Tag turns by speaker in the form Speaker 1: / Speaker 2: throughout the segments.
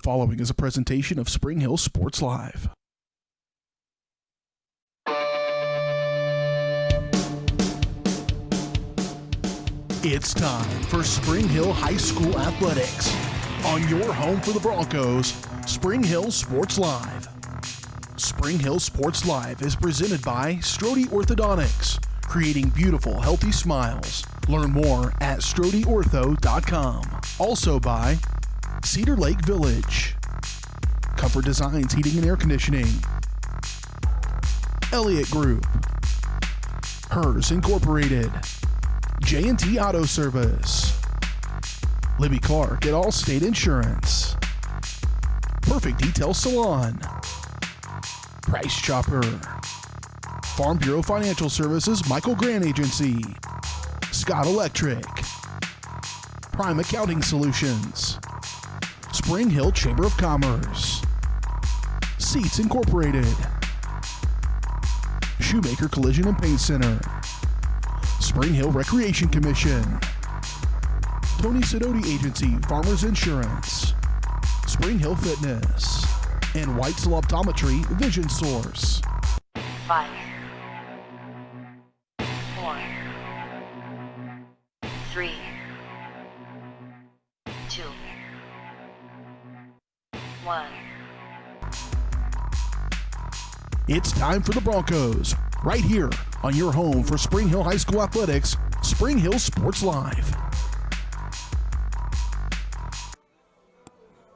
Speaker 1: following is a presentation of Spring Hill Sports Live. It's time for Spring Hill High School Athletics on your home for the Broncos, Spring Hill Sports Live. Spring Hill Sports Live is presented by Strode Orthodontics, creating beautiful, healthy smiles. Learn more at StrodeOrtho.com. Also by Cedar Lake Village, Comfort Designs Heating and Air Conditioning, Elliott Group, Hers Incorporated, J&T Auto Service, Libby Clark at Allstate Insurance, Perfect Detail Salon, Price Chopper, Farm Bureau Financial Services Michael Grant Agency, Scott Electric, Prime Accounting Solutions, Spring Hill Chamber of Commerce, Seats Incorporated, Shoemaker Collision and Paint Center, Spring Hill Recreation Commission, Tony Sidoti Agency Farmers Insurance, Spring Hill Fitness, and Whitesell Optometry Vision Source.
Speaker 2: 5, 4, 3, 2, 1.
Speaker 1: It's time for the Broncos, right here on your home for Spring Hill High School Athletics, Spring Hill Sports Live.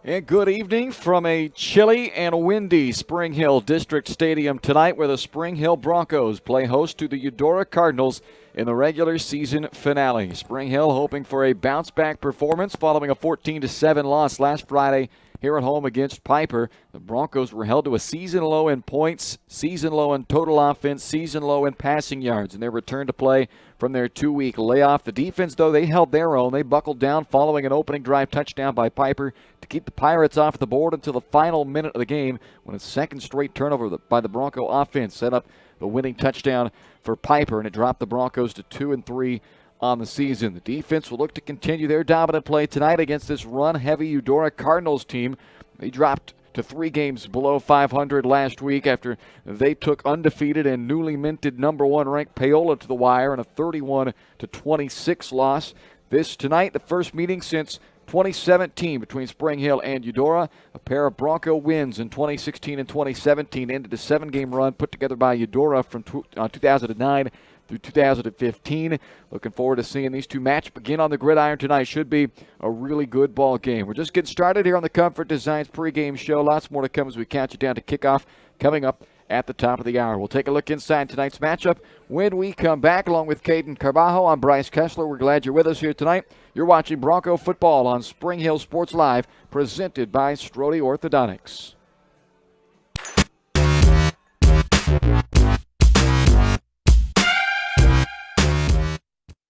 Speaker 3: And good evening from a chilly and windy Spring Hill District Stadium tonight, where the Spring Hill Broncos play host to the Eudora Cardinals in the regular season finale. Spring Hill hoping for a bounce-back performance following a 14-7 loss last Friday here at home against Piper. The Broncos were held to a season low in points, season low in total offense, season low in passing yards in their return to play from their 2-week layoff. The defense, though, they held their own. They buckled down following an opening drive touchdown by Piper to keep the Pirates off the board until the final minute of the game, when a second straight turnover by the Bronco offense set up the winning touchdown for Piper, and it dropped the Broncos to 2-3 on the season. The defense will look to continue their dominant play tonight against this run-heavy Eudora Cardinals team. They dropped to 3 games below 500 last week after they took undefeated and newly minted number 1 ranked Paola to the wire in a 31-26 loss. This tonight, the first meeting since 2017 between Spring Hill and Eudora. A pair of Bronco wins in 2016 and 2017 ended a 7-game run put together by Eudora from 2009 through 2015. Looking forward to seeing these two match begin on the gridiron tonight. Should be a really good ball game. We're just getting started here on the Comfort Designs pregame show. Lots more to come as we count you down to kickoff coming up at the top of the hour. We'll take a look inside tonight's matchup when we come back. Along with Caden Carbajo, I'm Bryce Kessler. We're glad you're with us here tonight. You're watching Bronco football on Spring Hill Sports Live, presented by Strode Orthodontics.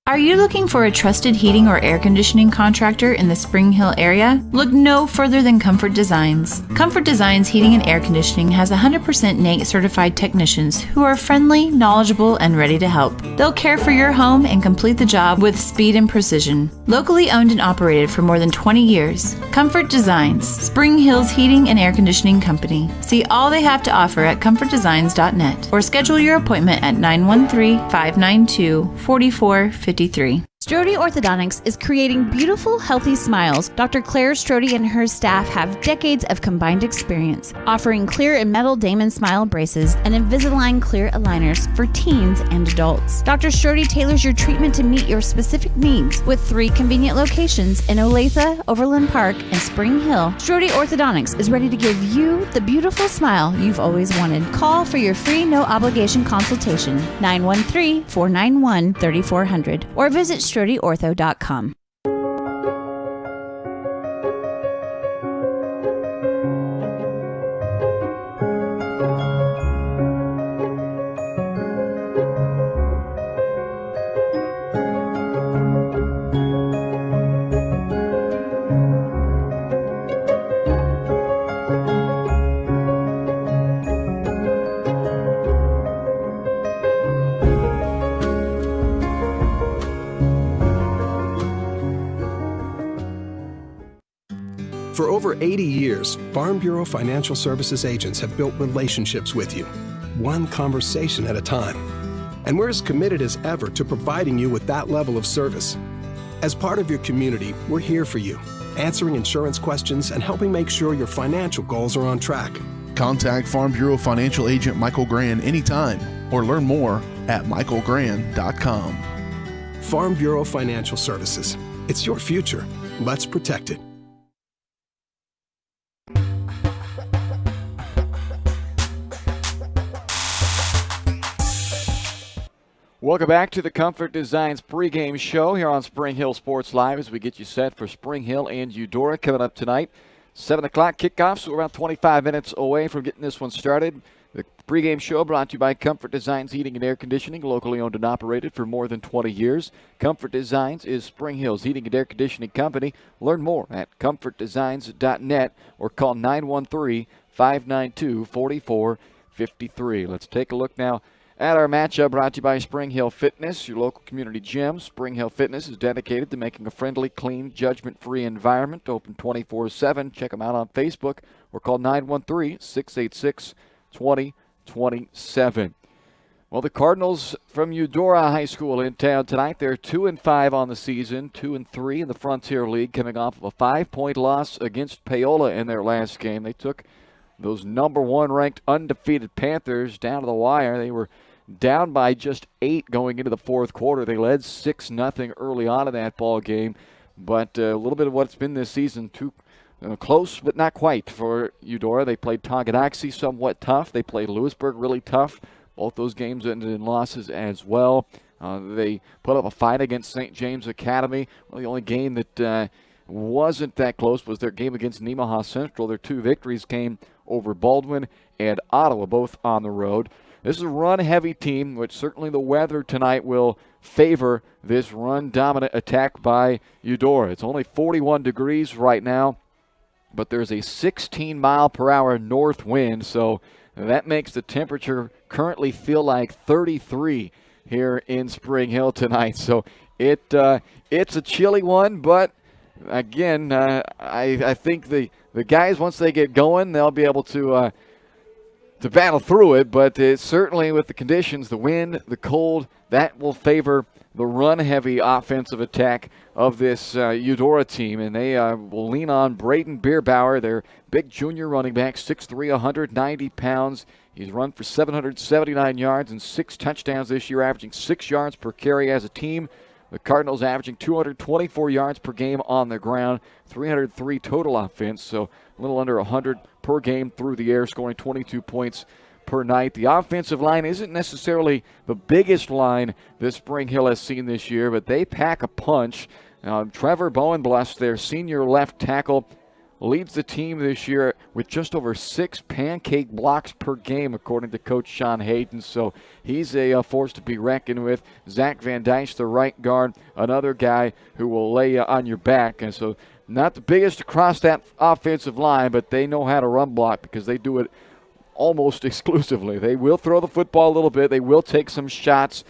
Speaker 4: Are you looking for a trusted heating or air conditioning contractor in the Spring Hill area? Look no further than Comfort Designs. Comfort Designs Heating and Air Conditioning has 100% NATE certified technicians who are friendly, knowledgeable, and ready to help. They'll care for your home and complete the job with speed and precision. Locally owned and operated for more than 20 years, Comfort Designs, Spring Hill's heating and air conditioning company. See all they have to offer at comfortdesigns.net or schedule your appointment at 913-592-4453.
Speaker 5: Strode Orthodontics is creating beautiful, healthy smiles. Dr. Claire Strode and her staff have decades of combined experience, offering clear and metal Damon Smile braces and Invisalign clear aligners for teens and adults. Dr. Strode tailors your treatment to meet your specific needs with 3 convenient locations in Olathe, Overland Park, and Spring Hill. Strode Orthodontics is ready to give you the beautiful smile you've always wanted. Call for your free no-obligation consultation, 913-491-3400, or visit StrodeOrtho.com.
Speaker 6: For over 80 years, Farm Bureau Financial Services agents have built relationships with you, one conversation at a time. And we're as committed as ever to providing you with that level of service. As part of your community, we're here for you, answering insurance questions and helping make sure your financial goals are on track.
Speaker 1: Contact Farm Bureau Financial Agent Michael Grand anytime or learn more at michaelgrand.com.
Speaker 6: Farm Bureau Financial Services. It's your future. Let's protect it.
Speaker 3: Welcome back to the Comfort Designs pregame show here on Spring Hill Sports Live as we get you set for Spring Hill and Eudora coming up tonight. 7 o'clock kickoff, so we're about 25 minutes away from getting this one started. The pregame show brought to you by Comfort Designs Heating and Air Conditioning, locally owned and operated for more than 20 years. Comfort Designs is Spring Hill's heating and air conditioning company. Learn more at comfortdesigns.net or call 913-592-4453. Let's take a look now at our matchup, brought to you by Spring Hill Fitness, your local community gym. Spring Hill Fitness is dedicated to making a friendly, clean, judgment-free environment. Open 24/7. Check them out on Facebook or call 913-686-2027. Well, the Cardinals from Eudora High School in town tonight. They're 2-5 on the season, 2-3 in the Frontier League, coming off of a 5-point loss against Paola in their last game. They took those number one ranked undefeated Panthers down to the wire. They were down by just 8 going into the fourth quarter. They led 6-0 early on in that ball game. But a little bit of what's been this season, too close but not quite for Eudora. They played Tonganoxie somewhat tough. They played Lewisburg really tough. Both those games ended in losses as well. They put up a fight against St. James Academy. Well, the only game that wasn't that close was their game against Nemaha Central. Their 2 victories came over Baldwin and Ottawa, both on the road. This is a run-heavy team, which certainly the weather tonight will favor this run-dominant attack by Eudora. It's only 41 degrees right now, but there's a 16-mile-per-hour north wind, so that makes the temperature currently feel like 33 here in Spring Hill tonight. So it's a chilly one, but again, I think the guys, once they get going, they'll be able to battle through it. But it's certainly with the conditions, the wind, the cold, that will favor the run-heavy offensive attack of this Eudora team. And they will lean on Braden Bierbauer, their big junior running back, 6'3", 190 pounds. He's run for 779 yards and 6 touchdowns this year, averaging 6 yards per carry as a team. The Cardinals averaging 224 yards per game on the ground, 303 total offense, so a little under 100 per game through the air, scoring 22 points per night. The offensive line isn't necessarily the biggest line that Spring Hill has seen this year, but they pack a punch. Trevor Bowenbless, their senior left tackle, leads the team this year with just over 6 pancake blocks per game, according to Coach Sean Hayden. So he's a force to be reckoned with. Zach Van Dyke, the right guard, another guy who will lay you on your back. And so not the biggest across that offensive line, but they know how to run block because they do it almost exclusively. They will throw the football a little bit. They will take some shots.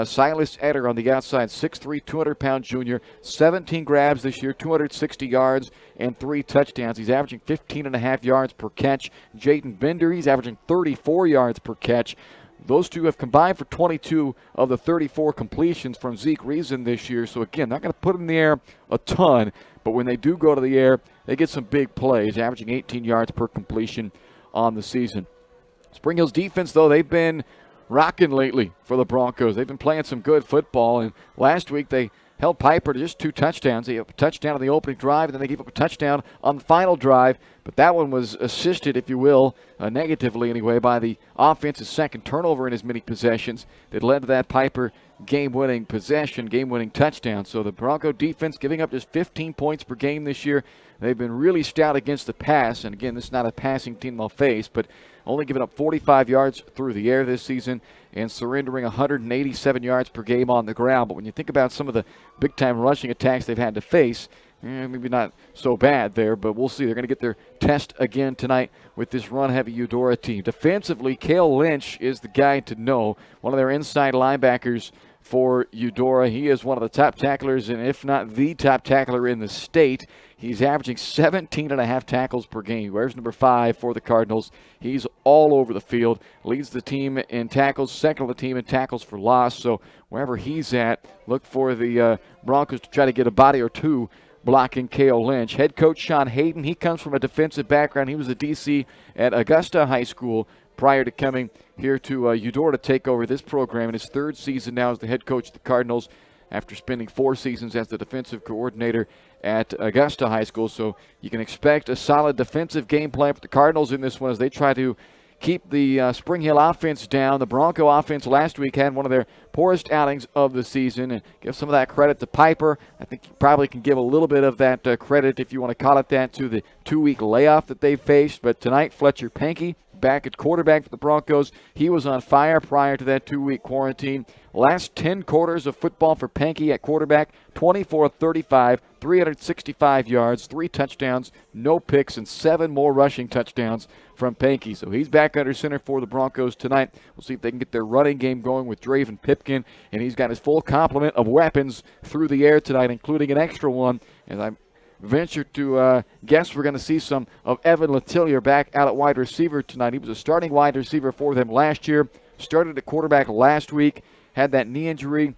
Speaker 3: Silas Eder on the outside, 6'3", 200-pound junior, 17 grabs this year, 260 yards, and 3 touchdowns. He's averaging 15.5 yards per catch. Jaden Bender, he's averaging 34 yards per catch. Those two have combined for 22 of the 34 completions from Zeke Reason this year. So, again, not going to put them in the air a ton, but when they do go to the air, they get some big plays, averaging 18 yards per completion on the season. Spring Hill's defense, though, they've been rocking lately for the Broncos. They've been playing some good football, and last week they held Piper to just 2 touchdowns. They gave up a touchdown on the opening drive, and then they gave up a touchdown on the final drive, but that one was assisted, if you will, negatively anyway, by the offense's second turnover in as many possessions that led to that Piper game-winning possession, game-winning touchdown. So the Bronco defense giving up just 15 points per game this year. They've been really stout against the pass, and again, this is not a passing team they'll face, but only giving up 45 yards through the air this season and surrendering 187 yards per game on the ground. But when you think about some of the big-time rushing attacks they've had to face, maybe not so bad there, but we'll see. They're going to get their test again tonight with this run-heavy Eudora team. Defensively, Cale Lynch is the guy to know, one of their inside linebackers for Eudora. He is one of the top tacklers, and if not the top tackler in the state. He's averaging 17.5 tackles per game. He wears number 5 for the Cardinals. He's all over the field, leads the team in tackles, second on the team in tackles for loss. So wherever he's at, look for the Broncos to try to get a body or two blocking Kale Lynch. Head coach Sean Hayden, he comes from a defensive background. He was a DC at Augusta High School prior to coming here to Eudora to take over this program in his 3rd season now as the head coach of the Cardinals after spending 4 seasons as the defensive coordinator at Augusta High School. So you can expect a solid defensive game plan for the Cardinals in this one as they try to keep the Spring Hill offense down. The Bronco offense last week had one of their poorest outings of the season, and give some of that credit to Piper. I think you probably can give a little bit of that credit, if you want to call it that, to the 2-week layoff that they faced. But tonight, Fletcher Pankey back at quarterback for the Broncos. He was on fire prior to that 2-week quarantine. Last 10 quarters of football for Pankey at quarterback, 24-35, 365 yards, 3 touchdowns, no picks, and 7 more rushing touchdowns from Pankey. So he's back under center for the Broncos tonight. We'll see if they can get their running game going with Draven Pipkin, and he's got his full complement of weapons through the air tonight, including an extra one. And I venture to guess we're going to see some of Evan Letillier back out at wide receiver tonight. He was a starting wide receiver for them last year, started at quarterback last week, had that knee injury.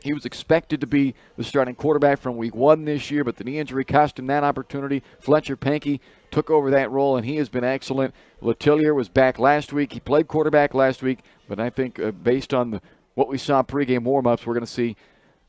Speaker 3: He was expected to be the starting quarterback from week 1 this year, but the knee injury cost him that opportunity. Fletcher Pankey took over that role, and he has been excellent. Letillier was back last week. He played quarterback last week, but I think based on what we saw pregame warm-ups, we're going to see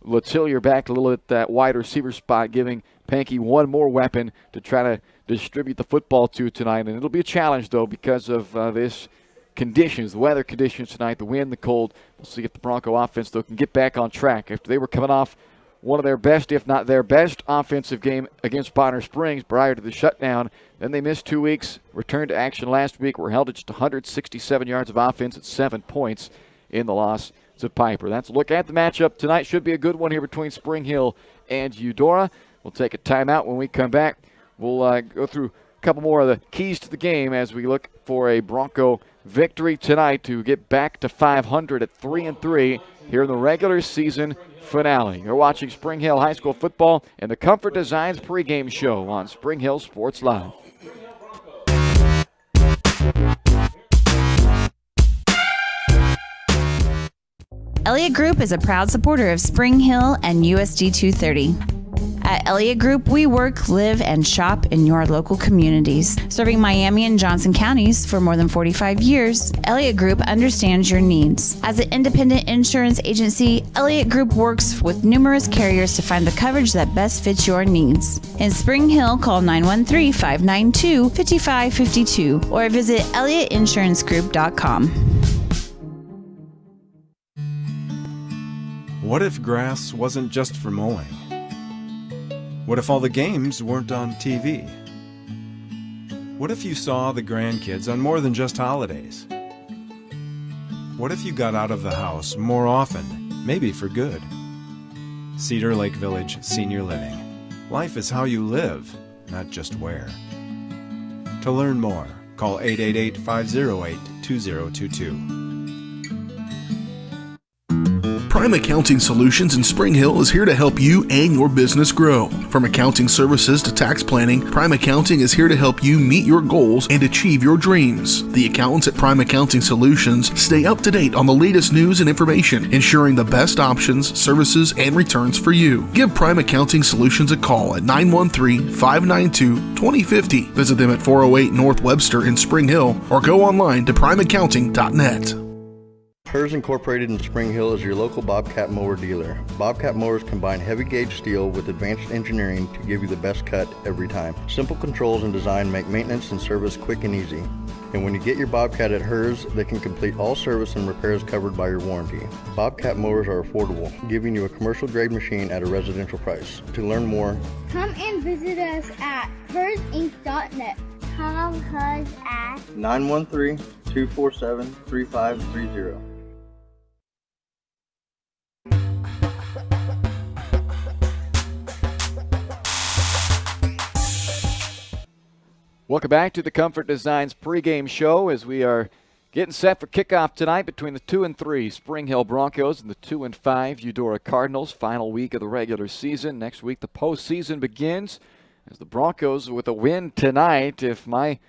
Speaker 3: Letillier back a little at that wide receiver spot, giving Pankey one more weapon to try to distribute the football to tonight. And it'll be a challenge, though, because of this conditions, the weather conditions tonight, the wind, the cold. We'll see if the Bronco offense, though, can get back on track. After they were coming off one of their best, if not their best, offensive game against Bonner Springs prior to the shutdown. Then they missed 2 weeks, returned to action last week, were held at just 167 yards of offense at 7 points in the loss to Piper. That's a look at the matchup tonight. Should be a good one here between Spring Hill and Eudora. We'll take a timeout. When we come back, we'll go through a couple more of the keys to the game as we look for a Bronco victory tonight to get back to 500 at 3-3 here in the regular season finale. You're watching Spring Hill High School football and the Comfort Designs pregame show on Spring Hill Sports Live.
Speaker 5: Elliott Group is a proud supporter of Spring Hill and USD 230. At Elliott Group, we work, live, and shop in your local communities. Serving Miami and Johnson counties for more than 45 years, Elliott Group understands your needs. As an independent insurance agency, Elliott Group works with numerous carriers to find the coverage that best fits your needs. In Spring Hill, call 913-592-5552 or visit ElliottInsuranceGroup.com.
Speaker 7: What if grass wasn't just for mowing? What if all the games weren't on TV? What if you saw the grandkids on more than just holidays? What if you got out of the house more often, maybe for good? Cedar Lake Village Senior Living. Life is how you live, not just where. To learn more, call 888-508-2022.
Speaker 1: Prime Accounting Solutions in Spring Hill is here to help you and your business grow. From accounting services to tax planning, Prime Accounting is here to help you meet your goals and achieve your dreams. The accountants at Prime Accounting Solutions stay up to date on the latest news and information, ensuring the best options, services, and returns for you. Give Prime Accounting Solutions a call at 913-592-2050. Visit them at 408 North Webster in Spring Hill or go online to primeaccounting.net.
Speaker 8: HERS Incorporated in Spring Hill is your local Bobcat mower dealer. Bobcat mowers combine heavy gauge steel with advanced engineering to give you the best cut every time. Simple controls and design make maintenance and service quick and easy. And when you get your Bobcat at HERS, they can complete all service and repairs covered by your warranty. Bobcat mowers are affordable, giving you a commercial grade machine at a residential price. To learn more,
Speaker 9: come and visit us at hersinc.net. Call HERS at
Speaker 8: 913-247-3530.
Speaker 3: Welcome back to the Comfort Designs pregame show as we are Getting set for kickoff tonight between the 2-3 Spring Hill Broncos and the 2-5 Eudora Cardinals. Final week of the regular season. Next week the postseason begins as the Broncos, with a win tonight, if my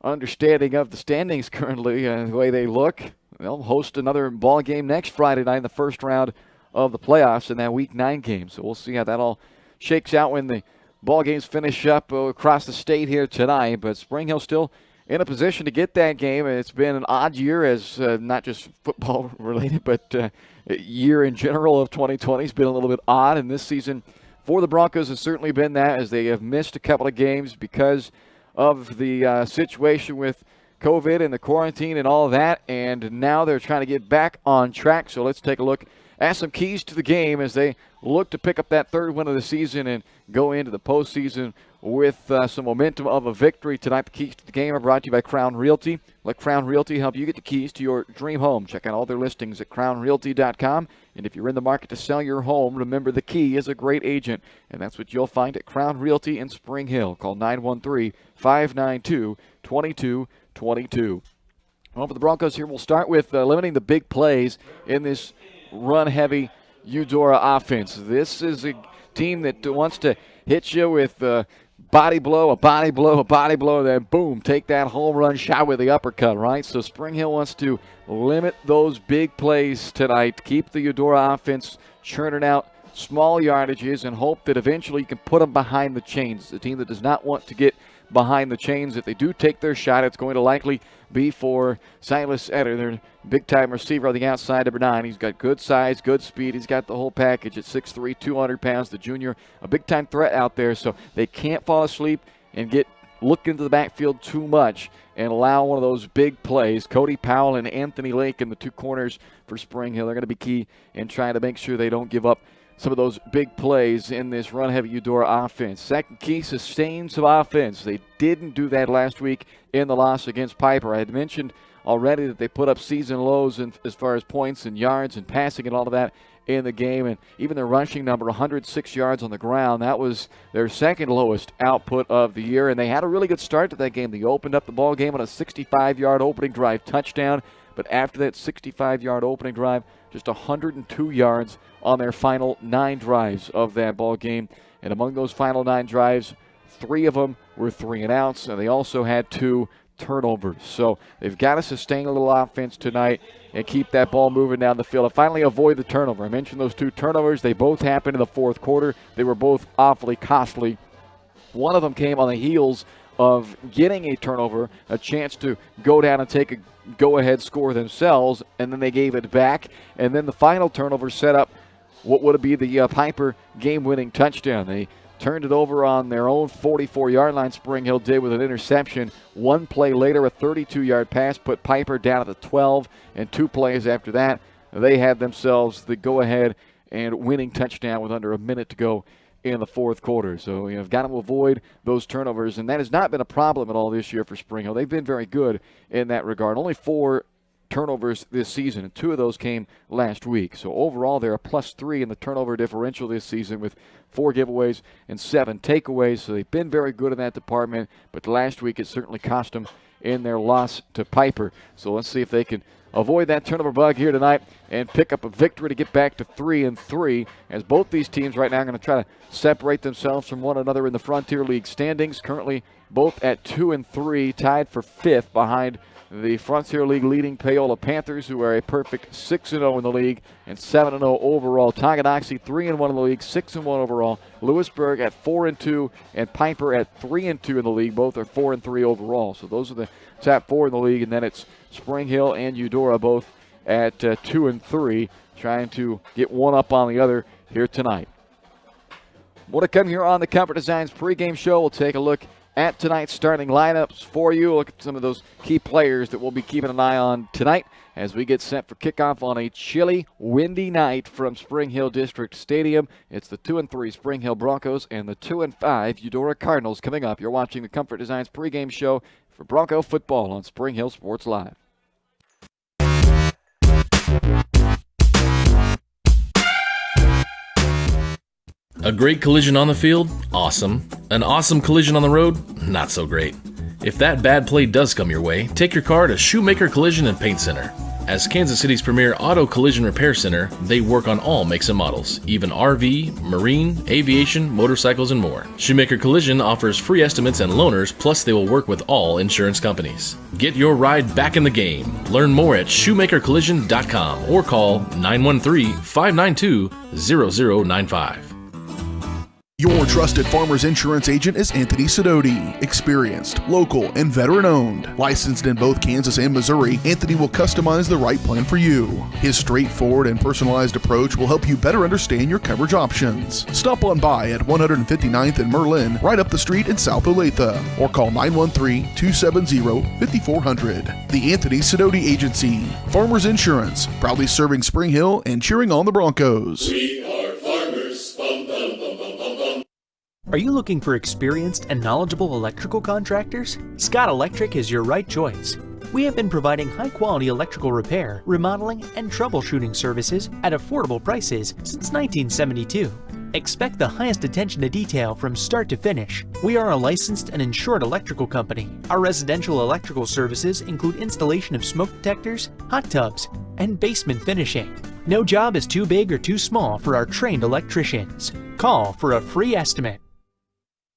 Speaker 3: understanding of the standings currently, the way they look, they'll host another ball game next Friday night in the first round of the playoffs in that Week 9 game. So we'll see how that all shakes out when the ball games finish up across the state here tonight. But Spring Hill still in a position to get that game. It's been an odd year, as not just football related, but year in general of 2020 has been a little bit odd. And this season for the Broncos has certainly been that, as they have missed a couple of games because of the situation with COVID and the quarantine and all of that. And now they're trying to get back on track. So let's take a look at some keys to the game as they look to pick up that third win of the season and go into the postseason with some momentum of a victory tonight. The keys to the game are brought to you by Crown Realty. Let Crown Realty help you get the keys to your dream home. Check out all their listings at crownrealty.com. And if you're in the market to sell your home, remember the key is a great agent. And that's what you'll find at Crown Realty in Spring Hill. Call 913-592-2222. Well, for the Broncos here, we'll start with limiting the big plays in this run-heavy Eudora offense. This is a team that wants to hit you with body blow, a body blow, a body blow, then boom, take that home run shot with the uppercut, right? So Spring Hill wants to limit those big plays tonight, keep the Eudora offense churning out small yardages and hope that eventually you can put them behind the chains. It's a team that does not want to get behind the chains. If they do take their shot, it's going to likely be for Silas Etter, their big-time receiver on the outside, number 9. He's got good size, good speed. He's got the whole package at 6'3", 200 pounds. The junior, a big-time threat out there, so they can't fall asleep and look into the backfield too much and allow one of those big plays. Cody Powell and Anthony Lake in the two corners for Spring Hill. They're going to be key in trying to make sure they don't give up some of those big plays in this run-heavy Eudora offense. Second key, sustain some offense. They didn't do that last week in the loss against Piper. I had mentioned already that they put up season lows as far as points and yards and passing and all of that in the game. And even their rushing number, 106 yards on the ground, that was their second lowest output of the year. And they had a really good start to that game. They opened up the ball game on a 65-yard opening drive touchdown. But after that 65-yard opening drive, just 102 yards on their final 9 drives of that ball game. And among those final 9 drives, 3 of them were 3-and-outs, and they also had 2 turnovers. So they've got to sustain a little offense tonight and keep that ball moving down the field and finally avoid the turnover. I mentioned those 2 turnovers. They both happened in the fourth quarter. They were both awfully costly. One of them came on the heels of getting a turnover, a chance to go down and take a go-ahead score themselves, and then they gave it back. And then the final turnover set up what would be the Piper game-winning touchdown. They turned it over on their own 44-yard line, Spring Hill did, with an interception. One play later, a 32-yard pass put Piper down at the 12, and 2 plays after that, they had themselves the go-ahead and winning touchdown with under a minute to go in the fourth quarter. So you've got to avoid those turnovers, and that has not been a problem at all this year for Spring Hill. They've been very good in that regard. Only 4 turnovers this season, and 2 of those came last week. So overall, they're a +3 in the turnover differential this season with 4 giveaways and 7 takeaways. So they've been very good in that department, but last week it certainly cost them in their loss to Piper. So let's see if they can avoid that turnover bug here tonight and pick up a victory to get back to 3-3, as both these teams right now are going to try to separate themselves from one another in the Frontier League standings. Currently both at 2-3, tied for 5th behind the Frontier League leading Paola Panthers, who are a perfect 6-0 in the league and 7-0 overall. Tonganoxie 3-1 in the league, 6-1 overall. Lewisburg at 4-2, and Piper at 3-2 in the league. Both are 4-3 overall. So those are the top 4 in the league, and then it's Spring Hill and Eudora both at 2-3, trying to get one up on the other here tonight. More to come here on the Comfort Designs pregame show. We'll take a look at tonight's starting lineups for you. Look at some of those key players that we'll be keeping an eye on tonight as we get set for kickoff on a chilly, windy night from Spring Hill District Stadium. It's the 2-3 Spring Hill Broncos and the 2-5 Eudora Cardinals coming up. You're watching the Comfort Designs pregame show for Bronco football on Spring Hill Sports Live.
Speaker 10: A great collision on the field? Awesome. An awesome collision on the road? Not so great. If that bad play does come your way, take your car to Shoemaker Collision and Paint Center. As Kansas City's premier auto collision repair center, they work on all makes and models, even RV, marine, aviation, motorcycles, and more. Shoemaker Collision offers free estimates and loaners, plus they will work with all insurance companies. Get your ride back in the game. Learn more at shoemakercollision.com or call 913-592-0095.
Speaker 1: Your trusted Farmers Insurance agent is Anthony Sidoti. Experienced, local, and veteran-owned. Licensed in both Kansas and Missouri, Anthony will customize the right plan for you. His straightforward and personalized approach will help you better understand your coverage options. Stop on by at 159th and Merlin, right up the street in South Olathe, or call 913-270-5400. The Anthony Sidoti Agency. Farmers Insurance, proudly serving Spring Hill and cheering on the Broncos.
Speaker 11: We are farmers. Bum, bum, bum, bum, bum, bum.
Speaker 12: Are you looking for experienced and knowledgeable electrical contractors? Scott Electric is your right choice. We have been providing high-quality electrical repair, remodeling, and troubleshooting services at affordable prices since 1972. Expect the highest attention to detail from start to finish. We are a licensed and insured electrical company. Our residential electrical services include installation of smoke detectors, hot tubs, and basement finishing. No job is too big or too small for our trained electricians. Call for a free estimate.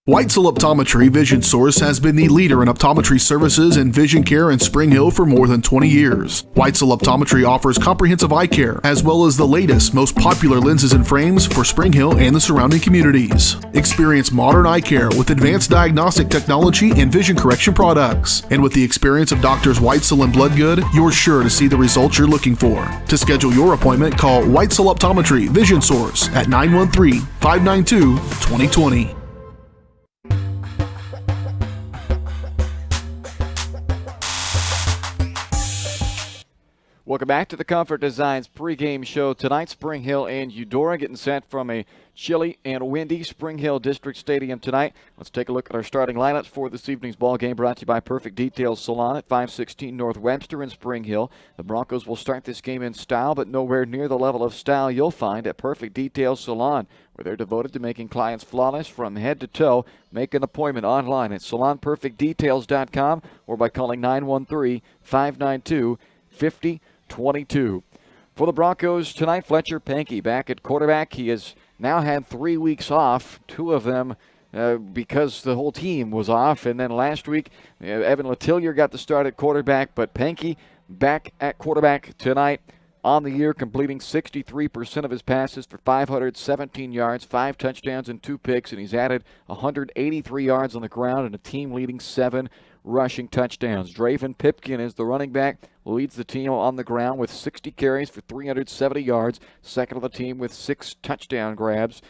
Speaker 1: Weitzel Optometry Vision Source has been the leader in optometry services and vision care in Spring Hill for more than 20 years. Weitzel Optometry offers comprehensive eye care, as well as the latest, most popular lenses and frames for Spring Hill and the surrounding communities. Experience modern eye care with advanced diagnostic technology and vision correction products. And with the experience of Doctors Weitzel and Bloodgood, you're sure to see the results you're looking for. To schedule your appointment, call Weitzel Optometry Vision Source at 913-592-2020.
Speaker 3: Welcome back to the Comfort Designs pregame show tonight. Spring Hill and Eudora getting set from a chilly and windy Spring Hill District Stadium tonight. Let's take a look at our starting lineups for this evening's ball game, brought to you by Perfect Details Salon at 516 North Webster in Spring Hill. The Broncos will start this game in style, but nowhere near the level of style you'll find at Perfect Details Salon, where they're devoted to making clients flawless from head to toe. Make an appointment online at salonperfectdetails.com or by calling 913-592-5022. For the Broncos tonight, Fletcher Pankey back at quarterback. He has now had 3 weeks off, two of them because the whole team was off. And then last week, Evan Letillier got the start at quarterback, but Pankey back at quarterback tonight. On the year, completing 63% of his passes for 517 yards, 5 touchdowns, and 2 picks, and he's added 183 yards on the ground and a team-leading 7 rushing touchdowns. Draven Pipkin is the running back, leads the team on the ground with 60 carries for 370 yards, second on the team with 6 touchdown runs,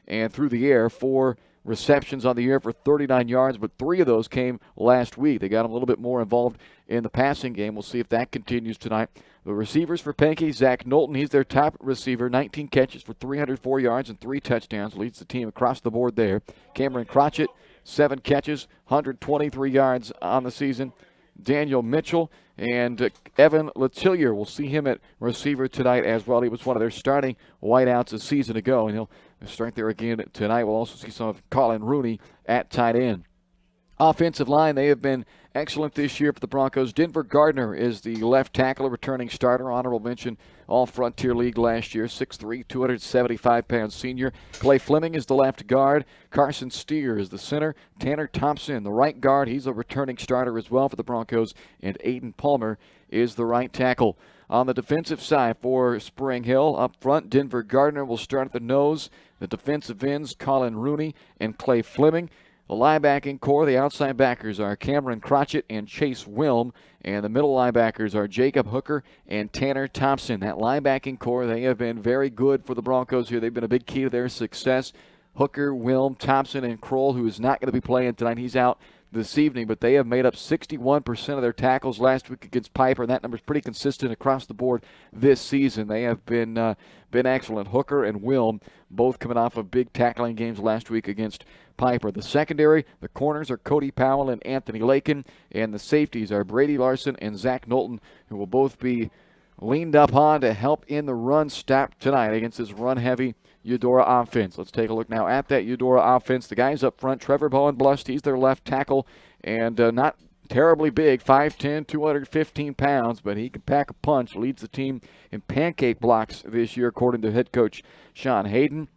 Speaker 3: and through the air, 4 receptions on the year for 39 yards, but 3 of those came last week. They got him a little bit more involved in the passing game. We'll see if that continues tonight. The receivers for Pankey, Zach Knowlton, he's their top receiver, 19 catches for 304 yards and 3 touchdowns, leads the team across the board there. Cameron Crotchett, 7 catches, 123 yards on the season. Daniel Mitchell and Evan Letillier, we'll see him at receiver tonight as well. He was one of their starting wideouts a season ago, and he'll start there again tonight. We'll also see some of Colin Rooney at tight end. Offensive line, they have been excellent this year for the Broncos. Denver Gardner is the left tackle, returning starter. Honorable mention, All-Frontier League last year, 6'3", 275-pound senior. Clay Fleming is the left guard. Carson Steer is the center. Tanner Thompson, the right guard. He's a returning starter as well for the Broncos. And Aiden Palmer is the right tackle. On the defensive side for Spring Hill, up front, Denver Gardner will start at the nose. The defensive ends, Colin Rooney and Clay Fleming. The linebacking core, the outside backers are Cameron Crotchett and Chase Wilm, and the middle linebackers are Jacob Hooker and Tanner Thompson. That linebacking core, they have been very good for the Broncos here. They've been a big key to their success. Hooker, Wilm, Thompson, and Kroll, who is not going to be playing tonight. He's out this evening, but they have made up 61% of their tackles last week against Piper, and that number is pretty consistent across the board this season. They have been excellent. Hooker and Wilm both coming off of big tackling games last week against Piper. The secondary, the corners are Cody Powell and Anthony Lakin, and the safeties are Brady Larson and Zach Knowlton, who will both be leaned up on to help in the run stop tonight against this run-heavy Eudora offense. Let's take a look now at that Eudora offense. The guys up front, Trevor Bowenblust, he's their left tackle, and not terribly big, 5'10", 215 pounds, but he can pack a punch, leads the team in pancake blocks this year, according to head coach Sean Hayden.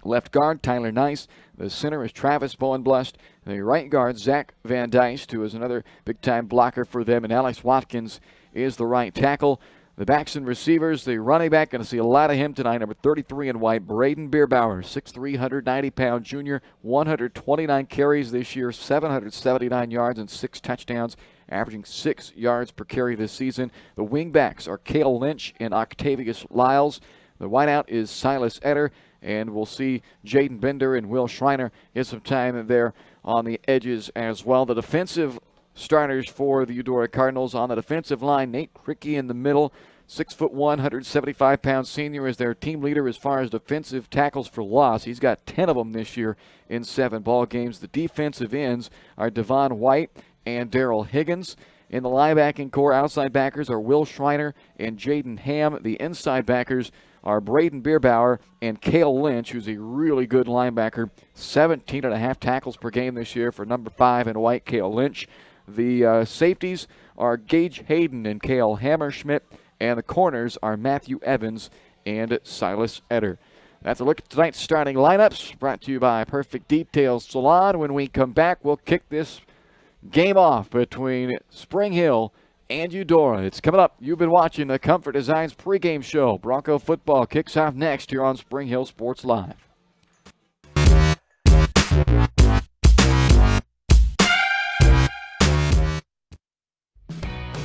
Speaker 3: Left guard, Tyler Nice. The center is Travis Bowenblust. The right guard, Zach Van Dyst, who is another big-time blocker for them, and Alex Watkins is the right tackle. The backs and receivers, the running back, going to see a lot of him tonight, number 33 in white, Braden Bierbauer, 6'3", 190-pound junior, 129 carries this year, 779 yards and 6 touchdowns, averaging 6 yards per carry this season. The wing backs are Cale Lynch and Octavius Lyles. The wideout is Silas Etter, and we'll see Jaden Bender and Will Schreiner get some time there on the edges as well. The defensive starters for the Eudora Cardinals on the defensive line, Nate Cricky in the middle, 6'1", 175-pound senior is their team leader as far as defensive tackles for loss. He's got 10 of them this year in 7 ball games. The defensive ends are Devon White and Daryl Higgins. In the linebacking core, outside backers are Will Schreiner and Jaden Ham. The inside backers are Braden Bierbauer and Cale Lynch, who's a really good linebacker. 17.5 tackles per game this year for number 5 in white, Cale Lynch. The safeties are Gage Hayden and Cale Hammerschmidt, and the corners are Matthew Evans and Silas Etter. That's a look at tonight's starting lineups, brought to you by Perfect Details Salon. When we come back, we'll kick this game off between Spring Hill and Eudora. It's coming up. You've been watching the Comfort Designs pregame show. Bronco football kicks off next here on Spring Hill Sports Live.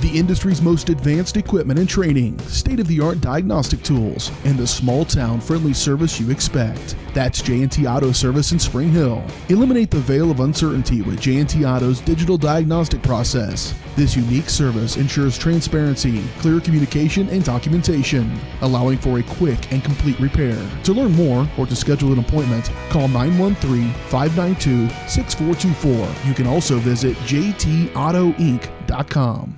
Speaker 1: The industry's most advanced equipment and training, state-of-the-art diagnostic tools, and the small-town friendly service you expect. That's J&T Auto Service in Spring Hill. Eliminate the veil of uncertainty with J&T Auto's digital diagnostic process. This unique service ensures transparency, clear communication, and documentation, allowing for a quick and complete repair. To learn more or to schedule an appointment, call 913-592-6424. You can also visit jtautoinc.com.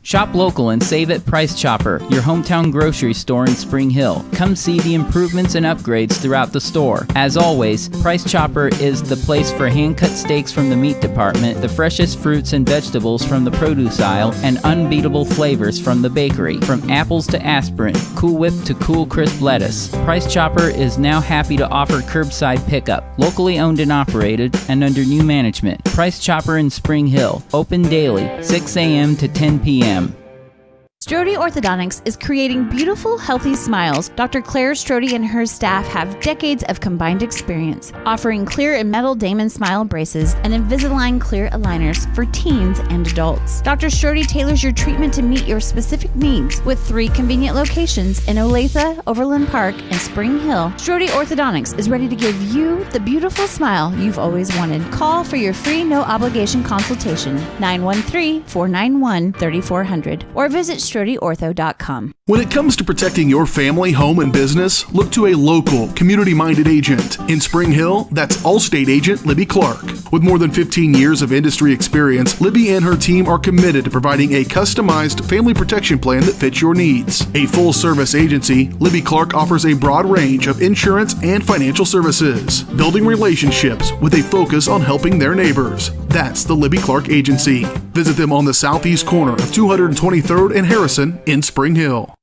Speaker 13: Shop local and save at Price Chopper, your hometown grocery store in Spring Hill. Come see the improvements and upgrades throughout the store. As always, Price Chopper is the place for hand-cut steaks from the meat department, the freshest fruits and vegetables from the produce aisle, and unbeatable flavors from the bakery. From apples to aspirin, Cool Whip to Cool Crisp lettuce. Price Chopper is now happy to offer curbside pickup, locally owned and operated, and under new management. Price Chopper in Spring Hill, open daily, 6 a.m. to 10 p.m.
Speaker 5: Strode Orthodontics is creating beautiful, healthy smiles. Dr. Claire Strode and her staff have decades of combined experience, offering clear and metal Damon smile braces and Invisalign clear aligners for teens and adults. Dr. Strode tailors your treatment to meet your specific needs with 3 convenient locations in Olathe, Overland Park, and Spring Hill. Strode Orthodontics is ready to give you the beautiful smile you've always wanted. Call for your free no-obligation consultation, 913-491-3400, or visit StrodeOrtho.com.
Speaker 1: When it comes to protecting your family, home, and business, look to a local, community-minded agent. In Spring Hill, that's Allstate agent Libby Clark. With more than 15 years of industry experience, Libby and her team are committed to providing a customized family protection plan that fits your needs. A full-service agency, Libby Clark offers a broad range of insurance and financial services, building relationships with a focus on helping their neighbors. That's the Libby Clark Agency. Visit them on the southeast corner of 223rd and Harrison in Spring Hill.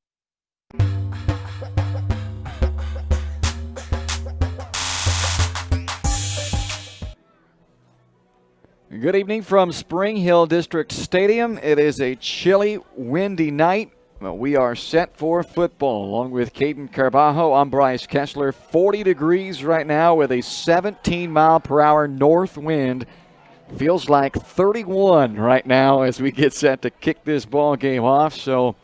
Speaker 3: Good evening from Spring Hill District Stadium. It is a chilly, windy night. We are set for football. Along with Caden Carbajo, I'm Bryce Kessler. 40 degrees right now with a 17-mile-per-hour north wind. Feels like 31 right now as we get set to kick this ball game off. So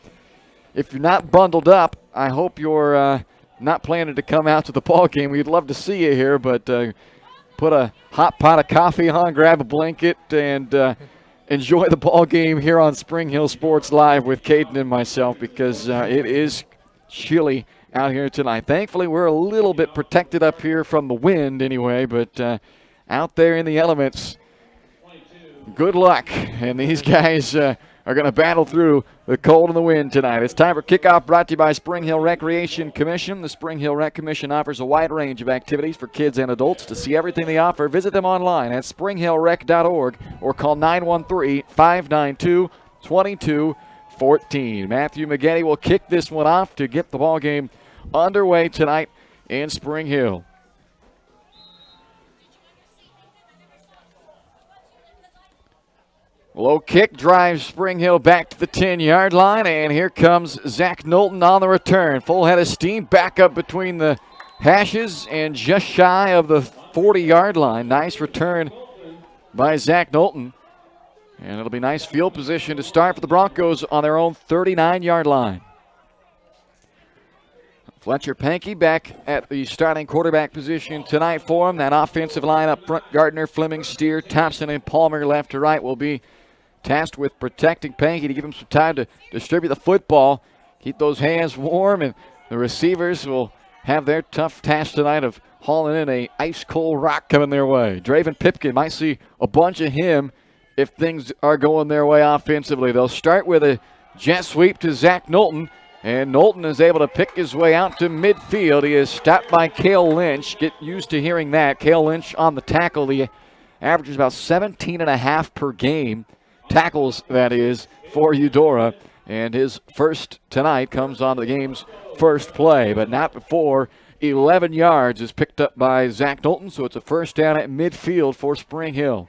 Speaker 3: if you're not bundled up, I hope you're not planning to come out to the ball game. We'd love to see you here, but put a hot pot of coffee on, grab a blanket, and enjoy the ball game here on Spring Hill Sports Live with Caden and myself, because it is chilly out here tonight. Thankfully, we're a little bit protected up here from the wind anyway, but out there in the elements, good luck. And these guys are going to battle through the cold and the wind tonight. It's time for kickoff, brought to you by Spring Hill Recreation Commission. The Spring Hill Rec Commission offers a wide range of activities for kids and adults. To see everything they offer, visit them online at springhillrec.org or call 913-592-2214. Matthew McGetty will kick this one off to get the ball game underway tonight in Spring Hill. Low kick drives Spring Hill back to the 10-yard line, and here comes Zach Knowlton on the return. Full head of steam, back up between the hashes and just shy of the 40-yard line. Nice return by Zach Knowlton. And it'll be nice field position to start for the Broncos on their own 39-yard line. Fletcher Pankey back at the starting quarterback position tonight for him. That offensive line up front, Gardner, Fleming, Steer, Thompson, and Palmer left to right will be tasked with protecting Pankey to give him some time to distribute the football, keep those hands warm, and the receivers will have their tough task tonight of hauling in a ice-cold rock coming their way. Draven Pipkin might see a bunch of him if things are going their way offensively. They'll start with a jet sweep to Zach Knowlton, and Knowlton is able to pick his way out to midfield. He is stopped by Cale Lynch. Get used to hearing that. Cale Lynch on the tackle. The average is about 17.5 per game. Tackles, that is, for Eudora. And his first tonight comes on the game's first play, but not before 11 yards is picked up by Zach Knowlton, so it's a first down at midfield for Spring Hill.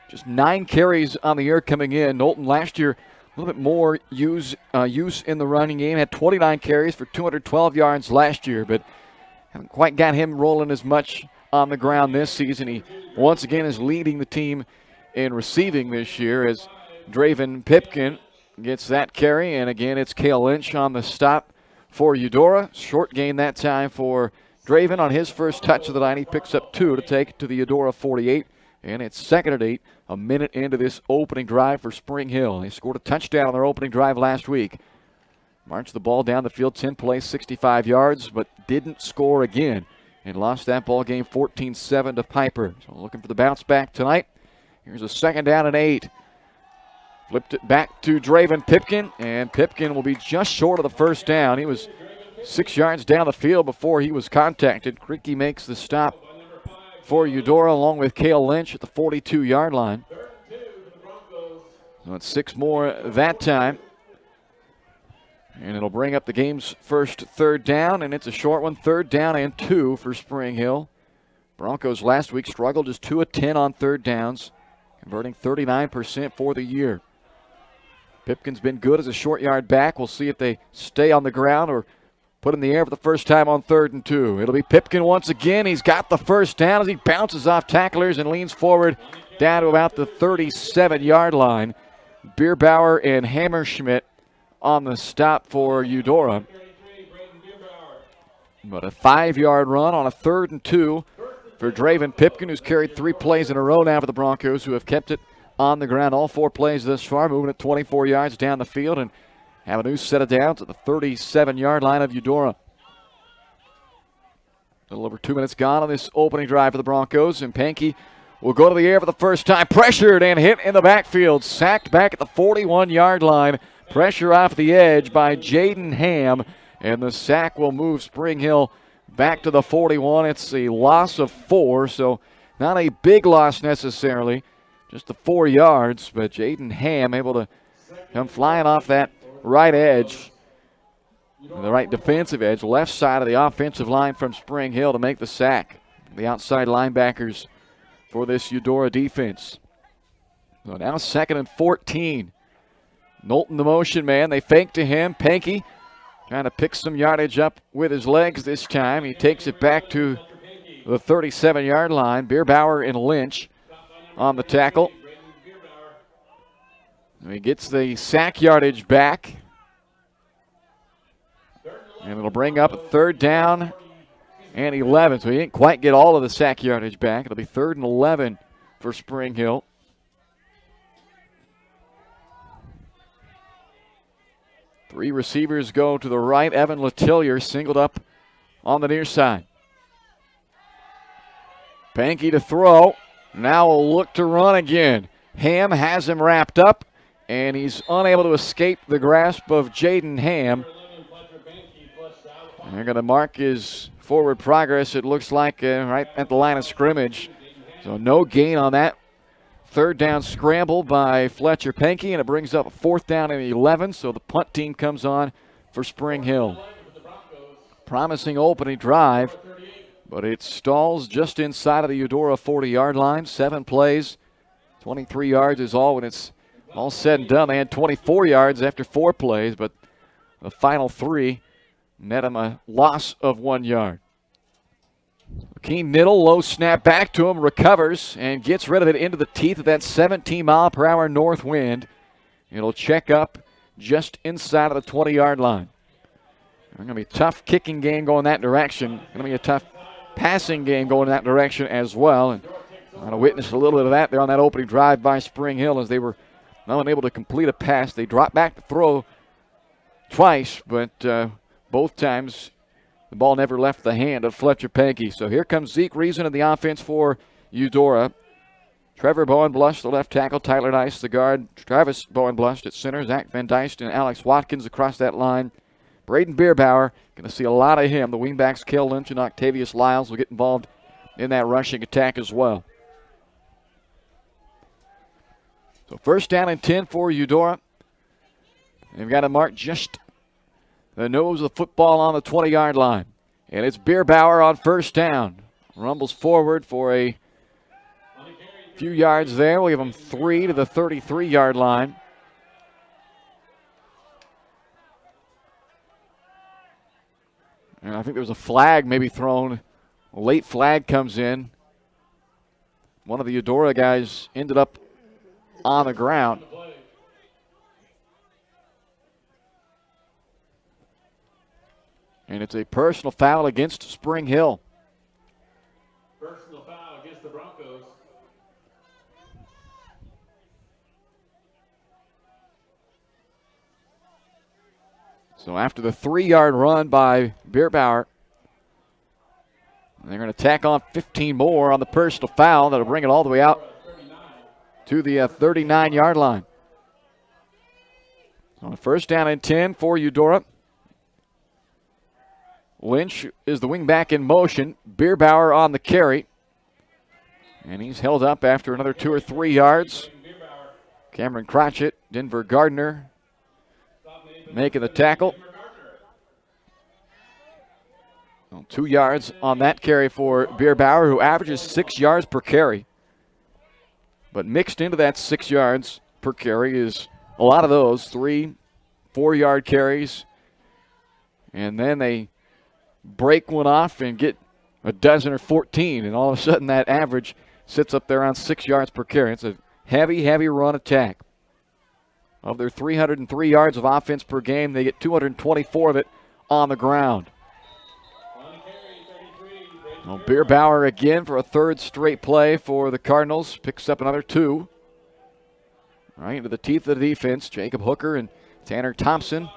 Speaker 3: Just 9 carries on the year coming in. Knowlton last year, a little bit more use in the running game. Had 29 carries for 212 yards last year, but haven't quite got him rolling as much on the ground this season. He once again is leading the team in receiving this year as Draven Pipkin gets that carry. And again, it's Cale Lynch on the stop for Eudora. Short gain that time for Draven on his first touch of the night. He picks up 2 to take it to the Eudora 48. And it's 2nd and 8, a minute into this opening drive for Spring Hill. They scored a touchdown on their opening drive last week. Marched the ball down the field, 10 plays, 65 yards, but didn't score again. And lost that ball game 14-7 to Piper. So looking for the bounce back tonight. Here's a 2nd down and 8. Flipped it back to Draven Pipkin, and Pipkin will be just short of the first down. He was 6 yards down the field before he was contacted. Cricky makes the stop for Eudora along with Cale Lynch at the 42-yard line. So it's 6 more that time. And it'll bring up the game's first 3rd down, and it's a short one, 3rd down and 2 for Spring Hill. Broncos last week struggled just 2 of 10 on 3rd downs, converting 39% for the year. Pipkin's been good as a short yard back. We'll see if they stay on the ground or put in the air for the first time on 3rd and 2. It'll be Pipkin once again. He's got the first down as he bounces off tacklers and leans forward down to about the 37-yard line. Bierbauer and Hammerschmidt on the stop for Eudora. But a 5-yard run on a 3rd and 2 for Draven Pipkin, who's carried 3 plays in a row now for the Broncos, who have kept it on the ground all 4 plays thus far, moving at 24 yards down the field and have a new set of downs at the 37-yard line of Eudora. A little over 2 minutes gone on this opening drive for the Broncos, and Pankey will go to the air for the first time. Pressured and hit in the backfield. Sacked back at the 41-yard line. Pressure off the edge by Jaden Ham, and the sack will move Spring Hill back to the 41. It's a loss of 4, so not a big loss necessarily. Just the 4 yards, but Jaden Ham able to come flying off that right edge, the right defensive edge, left side of the offensive line from Spring Hill to make the sack. The outside linebackers for this Eudora defense. So now 2nd and 14. Knowlton the motion man. They fake to him. Pankey trying to pick some yardage up with his legs this time. He takes it back to the 37-yard line. Bierbauer and Lynch on the tackle. He gets the sack yardage back. And it'll bring up a 3rd down and 11. So he didn't quite get all of the sack yardage back. It'll be 3rd and 11 for Spring Hill. Three receivers go to the right. Evan Letillier singled up on the near side. Pankey to throw. Now will look to run again. Ham has him wrapped up. and he's unable to escape the grasp of Jaden Ham. And they're going to mark his forward progress, it looks like, right at the line of scrimmage. So no gain on that. Third down scramble by Fletcher Pankey, and it brings up a 4th down and 11, so the punt team comes on for Spring Hill. Promising opening drive, but it stalls just inside of the Eudora 40-yard line. 7 plays, 23 yards is all when it's all said and done. They had 24 yards after 4 plays, but the final 3 net them a loss of 1 yard. Keen Niddle, low snap back to him, recovers and gets rid of it into the teeth of that 17-mile-per-hour north wind. It'll check up just inside of the 20-yard line. It's going to be a tough kicking game going that direction. Going to be a tough passing game going that direction as well. And I'm going to witness a little bit of that there on that opening drive by Spring Hill as they were not unable to complete a pass. They dropped back to throw twice, but both times the ball never left the hand of Fletcher Pankey. So here comes Zeke Reason in the offense for Eudora. Trevor Bowenblush, the left tackle. Tyler Dice, the guard. Travis Bowenblush at center. Zach Van Dyst and Alex Watkins across that line. Braden Bierbauer, going to see a lot of him. The wingbacks, Kel Lynch and Octavius Lyles, will get involved in that rushing attack as well. So 1st down and 10 for Eudora. They've got to mark just the nose of the football on the 20-yard line. And it's Bierbauer on 1st down. Rumbles forward for a few yards there. We'll give him 3 to the 33-yard line. And I think there was a flag maybe thrown. A late flag comes in. One of the Eudora guys ended up on the ground. And it's a personal foul against Spring Hill.
Speaker 10: Personal foul against the Broncos.
Speaker 3: So after the 3-yard run by Bierbauer, they're going to tack on 15 more on the personal foul. That'll bring it all the way out to the 39-yard line. So 1st down and 10 for Eudora. Lynch is the wingback in motion. Bierbauer on the carry. And he's held up after another 2 or 3 yards. Cameron Crotchett, Denver Gardner making the tackle. 2 yards on that carry for Bierbauer, who averages 6 yards per carry. But mixed into that 6 yards per carry is a lot of those, 3 4-yard carries. And then they break one off and get a dozen or 14, and all of a sudden that average sits up there on 6 yards per carry. It's a heavy, heavy run attack. Of their 303 yards of offense per game, they get 224 of it on the ground. Well, Bierbauer again for a 3rd straight play for the Cardinals. Picks up another 2. Right into the teeth of the defense. Jacob Hooker and Tanner Thompson.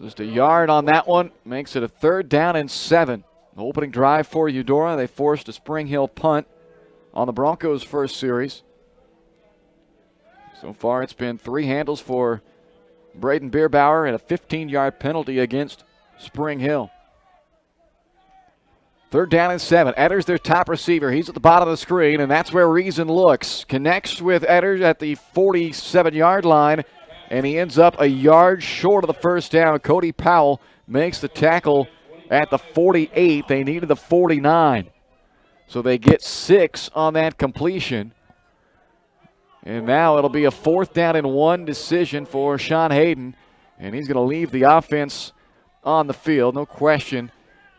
Speaker 3: Just a yard on that one. Makes it a 3rd down and 7. The opening drive for Eudora. They forced a Spring Hill punt on the Broncos' first series. So far it's been 3 handles for Braden Bierbauer and a 15-yard penalty against Spring Hill. 3rd down and 7. Edders their top receiver. He's at the bottom of the screen, and that's where Reason looks. Connects with Edders at the 47-yard line, and he ends up a yard short of the 1st down. Cody Powell makes the tackle at the 48. They needed the 49. So they get 6 on that completion. And now it'll be a 4th down and 1 decision for Sean Hayden. And he's going to leave the offense on the field, no question.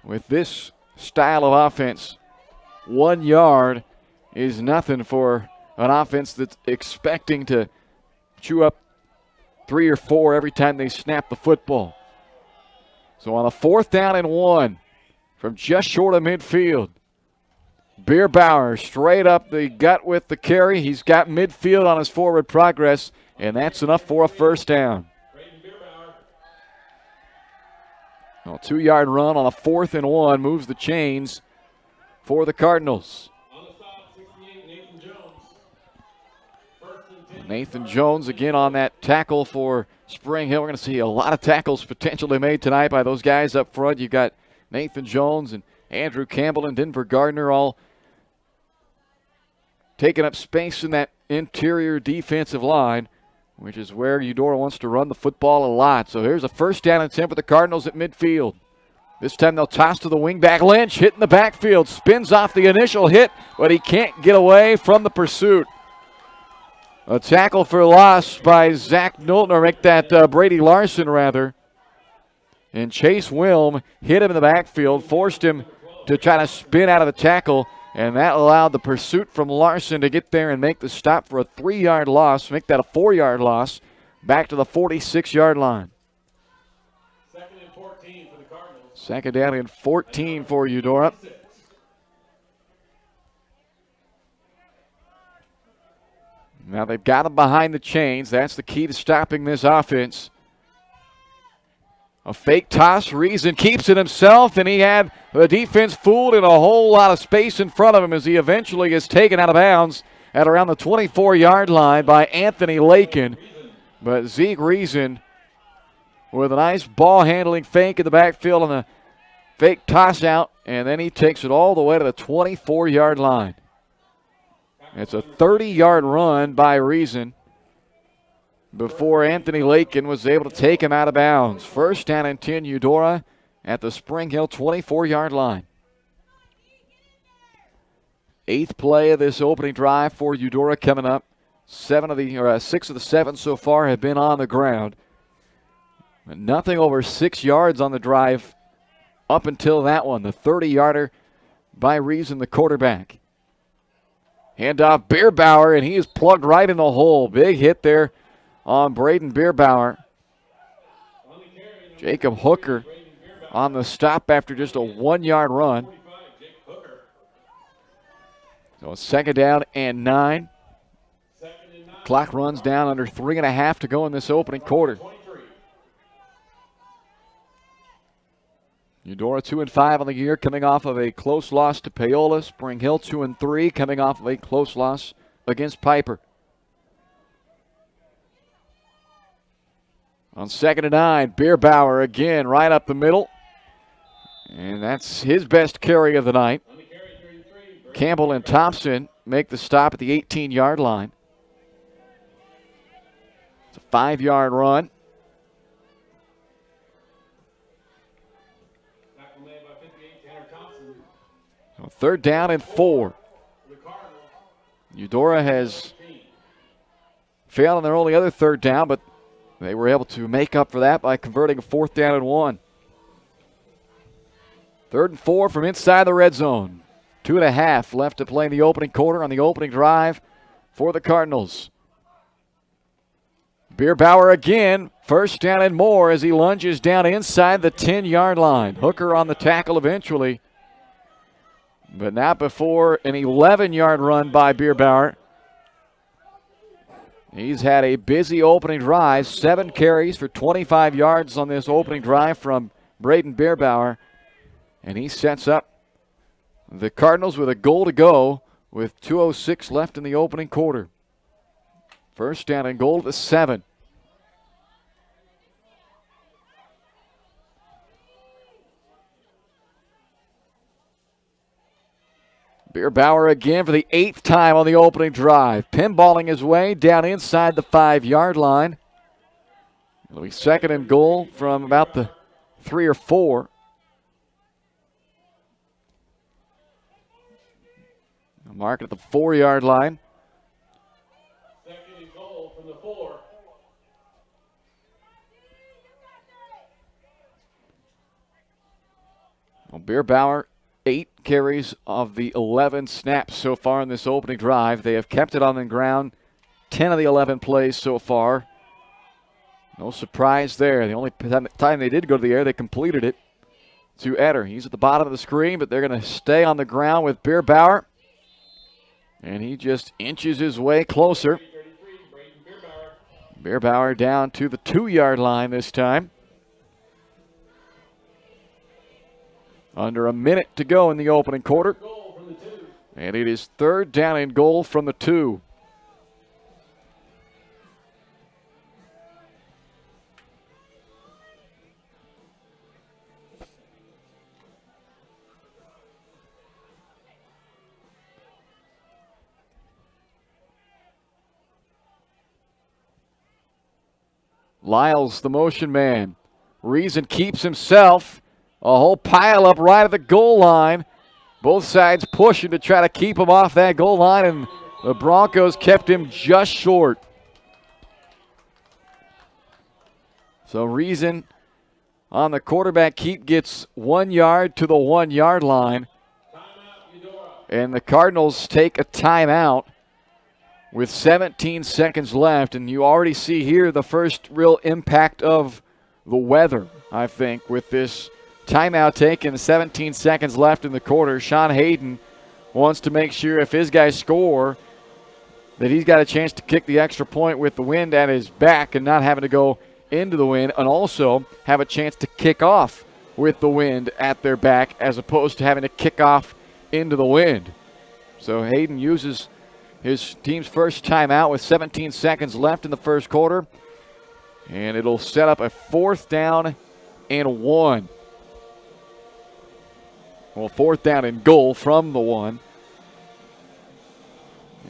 Speaker 3: With this style of offense, 1 yard is nothing for an offense that's expecting to chew up 3 or 4 every time they snap the football. So on a 4th down and 1 from just short of midfield, Bierbauer straight up the gut with the carry. He's got midfield on his forward progress, and that's enough for a 1st down. A 2-yard run on a 4th and 1 moves the chains for the Cardinals. Nathan Jones again on that tackle for Spring Hill. We're going to see a lot of tackles potentially made tonight by those guys up front. You've got Nathan Jones and Andrew Campbell and Denver Gardner all taking up space in that interior defensive line, which is where Eudora wants to run the football a lot. So here's a first down and 10 for the Cardinals at midfield. This time they'll toss to the wingback. Lynch hit in the backfield, spins off the initial hit, but he can't get away from the pursuit. A tackle for loss by Zach Knowlton, or make that Brady Larson rather. And Chase Wilm hit him in the backfield, forced him to try to spin out of the tackle, and that allowed the pursuit from Larson to get there and make the stop for a 3-yard loss, make that a 4-yard loss, back to the 46-yard line.
Speaker 11: Second and 14 for the Cardinals.
Speaker 3: Second down and 14 for Eudora. Now they've got him behind the chains. That's the key to stopping this offense. A fake toss. Reason keeps it himself, and he had the defense fooled in a whole lot of space in front of him as he eventually is taken out of bounds at around the 24-yard line by Anthony Lakin. But Zeke Reason with a nice ball handling fake in the backfield and a fake toss out, and then he takes it all the way to the 24-yard line. It's a 30-yard run by Reason before Anthony Lakin was able to take him out of bounds. First down and 10, Eudora at the Spring Hill 24-yard line. 8th play of this opening drive for Eudora coming up. 6 of the 7 so far have been on the ground. Nothing over 6 yards on the drive up until that one, the 30-yarder by Reason, the quarterback. Handoff Bierbauer, and he is plugged right in the hole. Big hit there on Braden Bierbauer. Jacob Hooker on the stop after just a 1-yard run. So a second down and 9. Clock runs down under 3.5 to go in this opening quarter. Eudora 2-5 on the year, coming off of a close loss to Paola. Spring Hill 2-3, coming off of a close loss against Piper. On 2nd and 9, Bierbauer again right up the middle. And that's his best carry of the night. Campbell and Thompson make the stop at the 18-yard line. It's a 5-yard run. So 3rd down and 4. Eudora has failed on their only other 3rd down, but they were able to make up for that by converting a 4th down and 1. 3rd and 4 from inside the red zone. 2.5 left to play in the opening quarter on the opening drive for the Cardinals. Bierbauer again, 1st down and more as he lunges down inside the 10-yard line. Hooker on the tackle eventually, but not before an 11-yard run by Bierbauer. He's had a busy opening drive, 7 carries for 25 yards on this opening drive from Braden Bierbauer, and he sets up the Cardinals with a goal to go with 2:06 left in the opening quarter. 1st down and goal to 7. Bierbauer again for the 8th time on the opening drive. Pinballing his way down inside the 5-yard line. It'll be 2nd and goal from about the 3 or 4. Mark at the 4-yard line.
Speaker 11: 2nd and goal from the 4.
Speaker 3: Well, Bierbauer, 8 carries of the 11 snaps so far in this opening drive. They have kept it on the ground 10 of the 11 plays so far. No surprise there. The only time they did go to the air, they completed it to Eder. He's at the bottom of the screen, but they're going to stay on the ground with Bierbauer. And he just inches his way closer. Bierbauer down to the 2-yard line this time. Under a minute to go in the opening quarter. And it is 3rd down and goal from the 2. Lyles, the motion man. Reason keeps himself. A whole pile up right at the goal line. Both sides pushing to try to keep him off that goal line, and the Broncos kept him just short. So Reason on the quarterback keep gets 1 yard to the 1 yard line. And the Cardinals take a timeout with 17 seconds left. And you already see here the first real impact of the weather, I think, with this timeout taken, 17 seconds left in the quarter. Sean Hayden wants to make sure if his guys score that he's got a chance to kick the extra point with the wind at his back and not having to go into the wind, and also have a chance to kick off with the wind at their back as opposed to having to kick off into the wind. So Hayden uses his team's first timeout with 17 seconds left in the first quarter, and it'll set up a 4th down and 1. Well, 4th down and goal from the 1.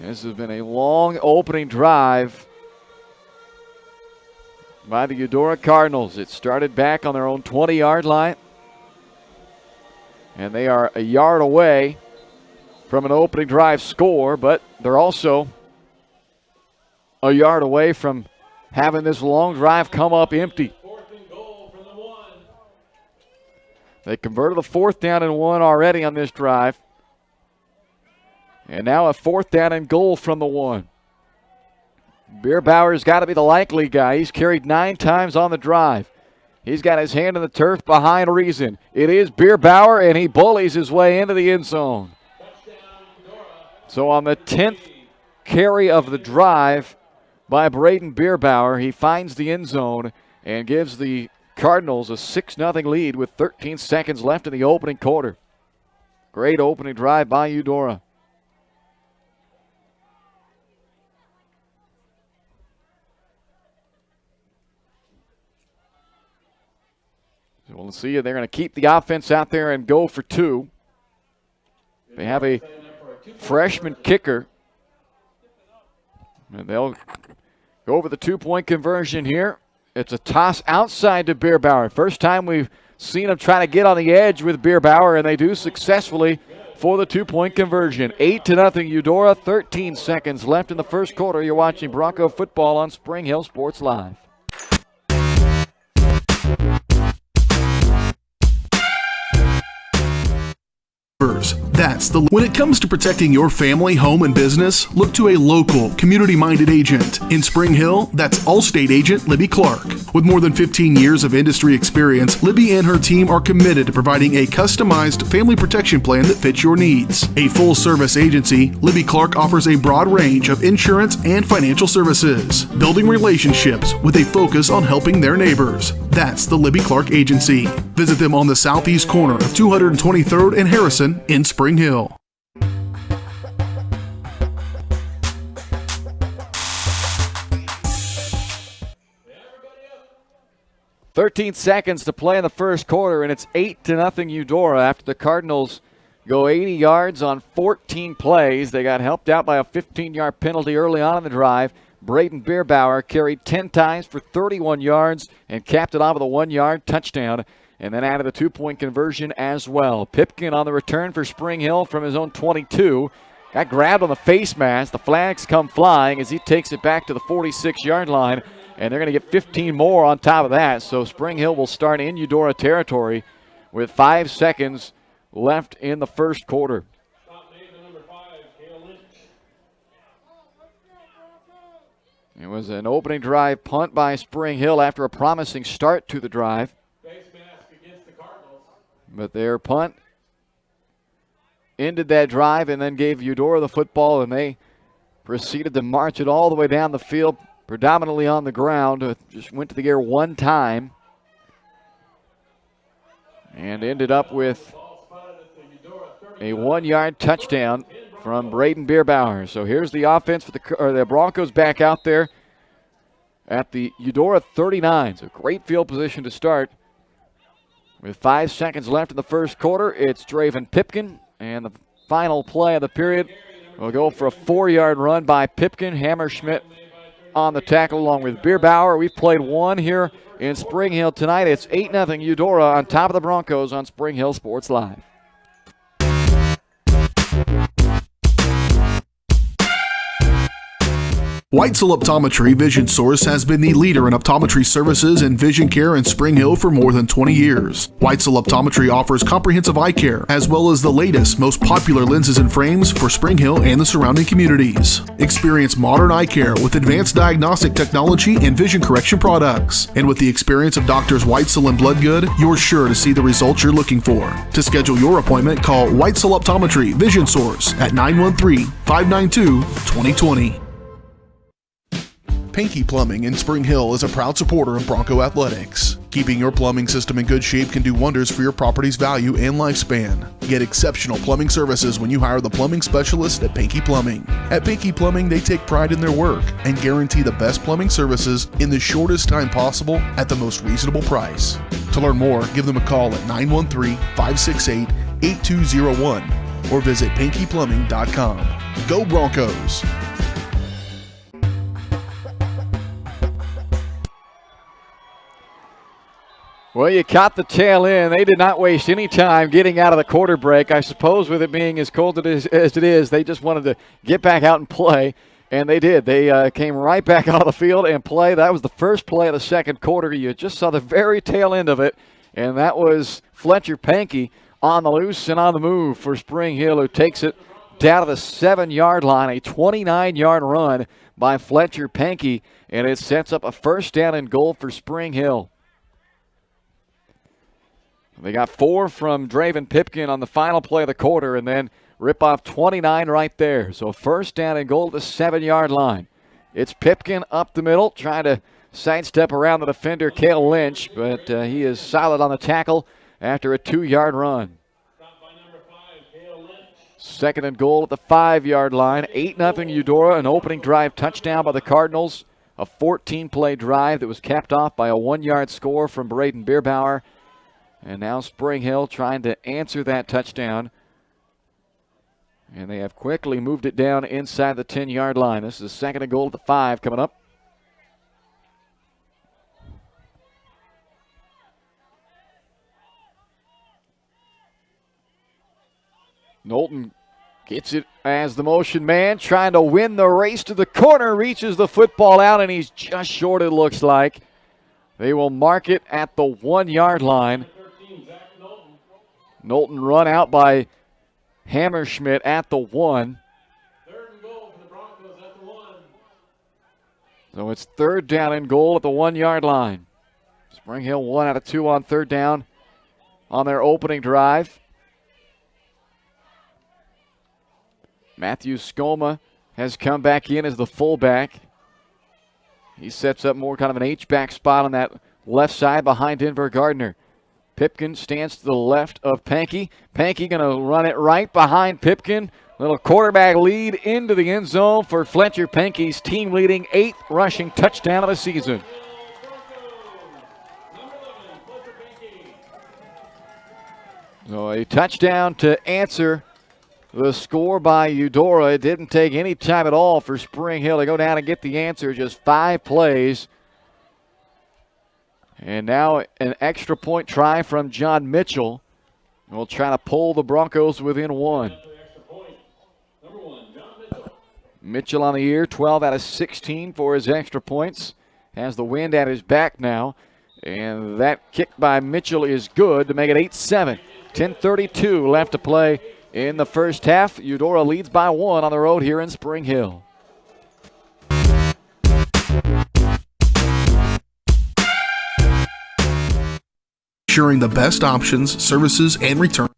Speaker 3: This has been a long opening drive by the Eudora Cardinals. It started back on their own 20-yard line, and they are a yard away from an opening drive score, but they're also a yard away from having this long drive come up empty. They converted the 4th down and 1 already on this drive. And now a 4th down and goal from the 1. Bierbauer's got to be the likely guy. He's carried 9 times on the drive. He's got his hand in the turf behind Reason. It is Bierbauer, and he bullies his way into the end zone. So on the 10th carry of the drive by Braden Bierbauer, he finds the end zone and gives the Cardinals a 6-0 lead with 13 seconds left in the opening quarter. Great opening drive by Eudora. So we'll see you. They're going to keep the offense out there and go for 2. They have a freshman kicker, and they'll go over the 2-point conversion here. It's a toss outside to Bierbauer. First time we've seen him try to get on the edge with Bierbauer, and they do successfully for the 2-point conversion. 8-0 Eudora, 13 seconds left in the first quarter. You're watching Bronco football on Spring Hill Sports Live.
Speaker 1: That's the when it comes to protecting your family, home, and business, look to a local, community-minded agent. In Spring Hill, that's Allstate agent Libby Clark. With more than 15 years of industry experience, Libby and her team are committed to providing a customized family protection plan that fits your needs. A full-service agency, Libby Clark offers a broad range of insurance and financial services, building relationships with a focus on helping their neighbors. That's the Libby Clark Agency. Visit them on the southeast corner of 223rd and Harrison in Spring Hill.
Speaker 3: "13 seconds to play in the first quarter, and it's 8-0 Eudora after the Cardinals go 80 yards on 14 plays. They got helped out by a 15-yard penalty early on in the drive. Braden Bierbauer carried 10 times for 31 yards and capped it off with a 1-yard touchdown, and then added a 2-point conversion as well. Pipkin on the return for Spring Hill from his own 22. Got grabbed on the face mask. The flags come flying as he takes it back to the 46-yard line, and they're going to get 15 more on top of that. So Spring Hill will start in Eudora territory with 5 seconds left in the first quarter. It was an opening drive punt by Spring Hill after a promising start to the drive. But their punt ended that drive and then gave Eudora the football, and they proceeded to march it all the way down the field, predominantly on the ground. Just went to the air one time and ended up with a 1-yard touchdown from Braden Bierbauer. So here's the offense for the Broncos back out there at the Eudora 39. So great field position to start. With 5 seconds left in the first quarter, it's Draven Pipkin, and the final play of the period will go for a 4-yard run by Pipkin. Hammerschmidt on the tackle along with Bierbauer. We've played one here in Spring Hill tonight. It's 8-0 Eudora on top of the Broncos on Spring Hill Sports Live.
Speaker 1: Weitzel Optometry Vision Source has been the leader in optometry services and vision care in Spring Hill for more than 20 years. Weitzel Optometry offers comprehensive eye care, as well as the latest, most popular lenses and frames for Spring Hill and the surrounding communities. Experience modern eye care with advanced diagnostic technology and vision correction products. And with the experience of Doctors Weitzel and Bloodgood, you're sure to see the results you're looking for. To schedule your appointment, call Weitzel Optometry Vision Source at 913-592-2020. Pinky Plumbing in Spring Hill is a proud supporter of Bronco Athletics. Keeping your plumbing system in good shape can do wonders for your property's value and lifespan. Get exceptional plumbing services when you hire the plumbing specialist at Pinky Plumbing. At Pinky Plumbing, they take pride in their work and guarantee the best plumbing services in the shortest time possible at the most reasonable price. To learn more, give them a call at 913-568-8201 or visit pinkyplumbing.com. Go Broncos!
Speaker 3: Well, you caught the tail end. They did not waste any time getting out of the quarter break. I suppose with it being as cold as it is, they just wanted to get back out and play, and they did. They came right back out of the field and play. That was the first play of the second quarter. You just saw the very tail end of it, and that was Fletcher Pankey on the loose and on the move for Spring Hill, who takes it down to the 7-yard line, a 29-yard run by Fletcher Pankey, and it sets up a first down and goal for Spring Hill. They got 4 from Draven Pipkin on the final play of the quarter, and then rip off 29 right there. So first down and goal at the 7-yard line. It's Pipkin up the middle, trying to sidestep around the defender, Cale Lynch, but he is solid on the tackle after a 2-yard run. Second and goal at the 5-yard line. 8-0 Eudora, an opening drive touchdown by the Cardinals. A 14-play drive that was capped off by a 1-yard score from Braden Bierbauer. And now Spring Hill trying to answer that touchdown. And they have quickly moved it down inside the 10-yard line. This is second and goal at the 5 coming up. Knowlton gets it as the motion man, trying to win the race to the corner, reaches the football out, and he's just short, it looks like. They will mark it at the 1-yard line. Knowlton run out by Hammerschmidt at the 1.
Speaker 11: Third and goal for the Broncos at the 1.
Speaker 3: So it's third down and goal at the 1-yard line. Spring Hill 1 out of 2 on third down on their opening drive. Matthew Skoma has come back in as the fullback. He sets up more kind of an H-back spot on that left side behind Denver Gardner. Pipkin stands to the left of Pankey. Pankey going to run it right behind Pipkin. Little quarterback lead into the end zone for Fletcher Pankey's team-leading 8th rushing touchdown of the season. So a touchdown to answer the score by Eudora. It didn't take any time at all for Spring Hill to go down and get the answer. Just 5 plays. And now an extra point try from John Mitchell. We'll try to pull the Broncos within 1. Mitchell on the year, 12 out of 16 for his extra points. Has the wind at his back now. And that kick by Mitchell is good to make it 8-7. 10:32 left to play in the first half. Eudora leads by 1 on the road here in Spring Hill.
Speaker 1: Ensuring the best options, services, and return.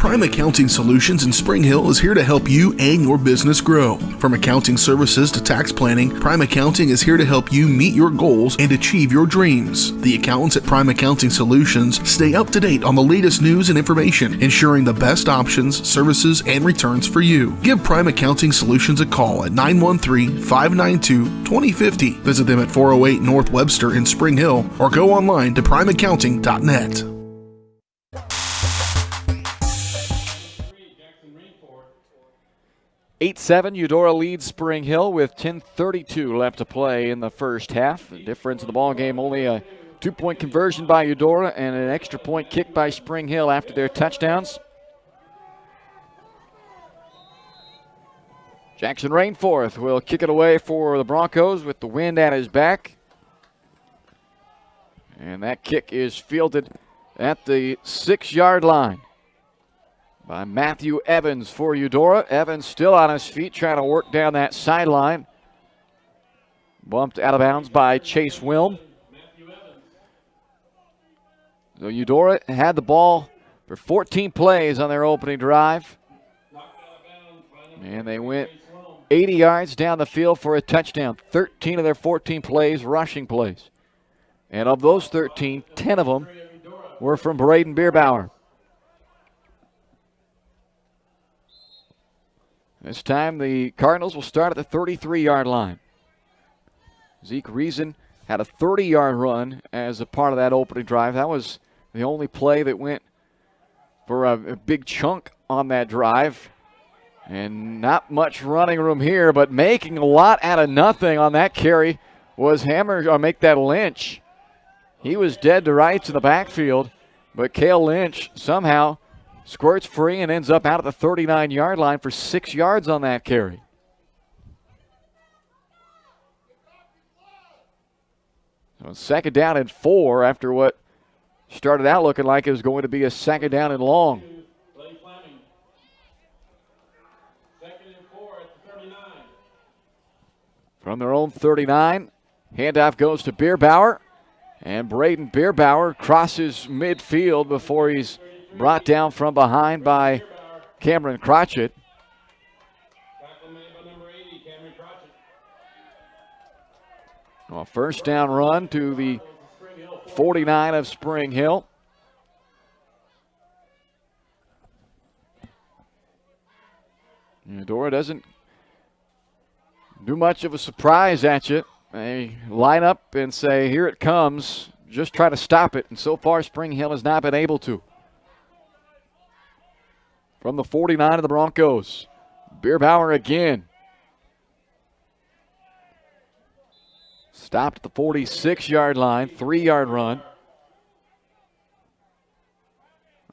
Speaker 1: Prime Accounting Solutions in Spring Hill is here to help you and your business grow. From accounting services to tax planning, Prime Accounting is here to help you meet your goals and achieve your dreams. The accountants at Prime Accounting Solutions stay up to date on the latest news and information, ensuring the best options, services, and returns for you. Give Prime Accounting Solutions a call at 913-592-2050. Visit them at 408 North Webster in Spring Hill or go online to primeaccounting.net.
Speaker 3: 8-7, Eudora leads Spring Hill with 10:32 left to play in the first half. The difference in the ball game, only a 2-point conversion by Eudora and an extra point kick by Spring Hill after their touchdowns. Jackson Rainforth will kick it away for the Broncos with the wind at his back. And that kick is fielded at the 6-yard line by Matthew Evans for Eudora. Evans still on his feet trying to work down that sideline. Bumped out of bounds by Chase Wilm. So Eudora had the ball for 14 plays on their opening drive. And they went 80 yards down the field for a touchdown. 13 of their 14 plays, rushing plays. And of those 13, 10 of them were from Braden Bierbauer. This time the Cardinals will start at the 33-yard line. Zeke Reason had a 30-yard run as a part of that opening drive. That was the only play that went for a big chunk on that drive. And not much running room here, but making a lot out of nothing on that carry was make that Lynch. He was dead to rights in the backfield, but Cale Lynch somehow squirts free and ends up out at the 39-yard line for 6 yards on that carry. So 2nd down and 4 after what started out looking like it was going to be a 2nd down and long. From their own 39, handoff goes to Bierbauer, and Braden Bierbauer crosses midfield before he's brought down from behind by Cameron Crotchett. Well, 1st down run to the 49 of Spring Hill. Eudora doesn't do much of a surprise at you. They line up and say, here it comes. Just try to stop it. And so far, Spring Hill has not been able to. From the 49 of the Broncos, Bierbauer again. Stopped at the 46-yard line, 3-yard run.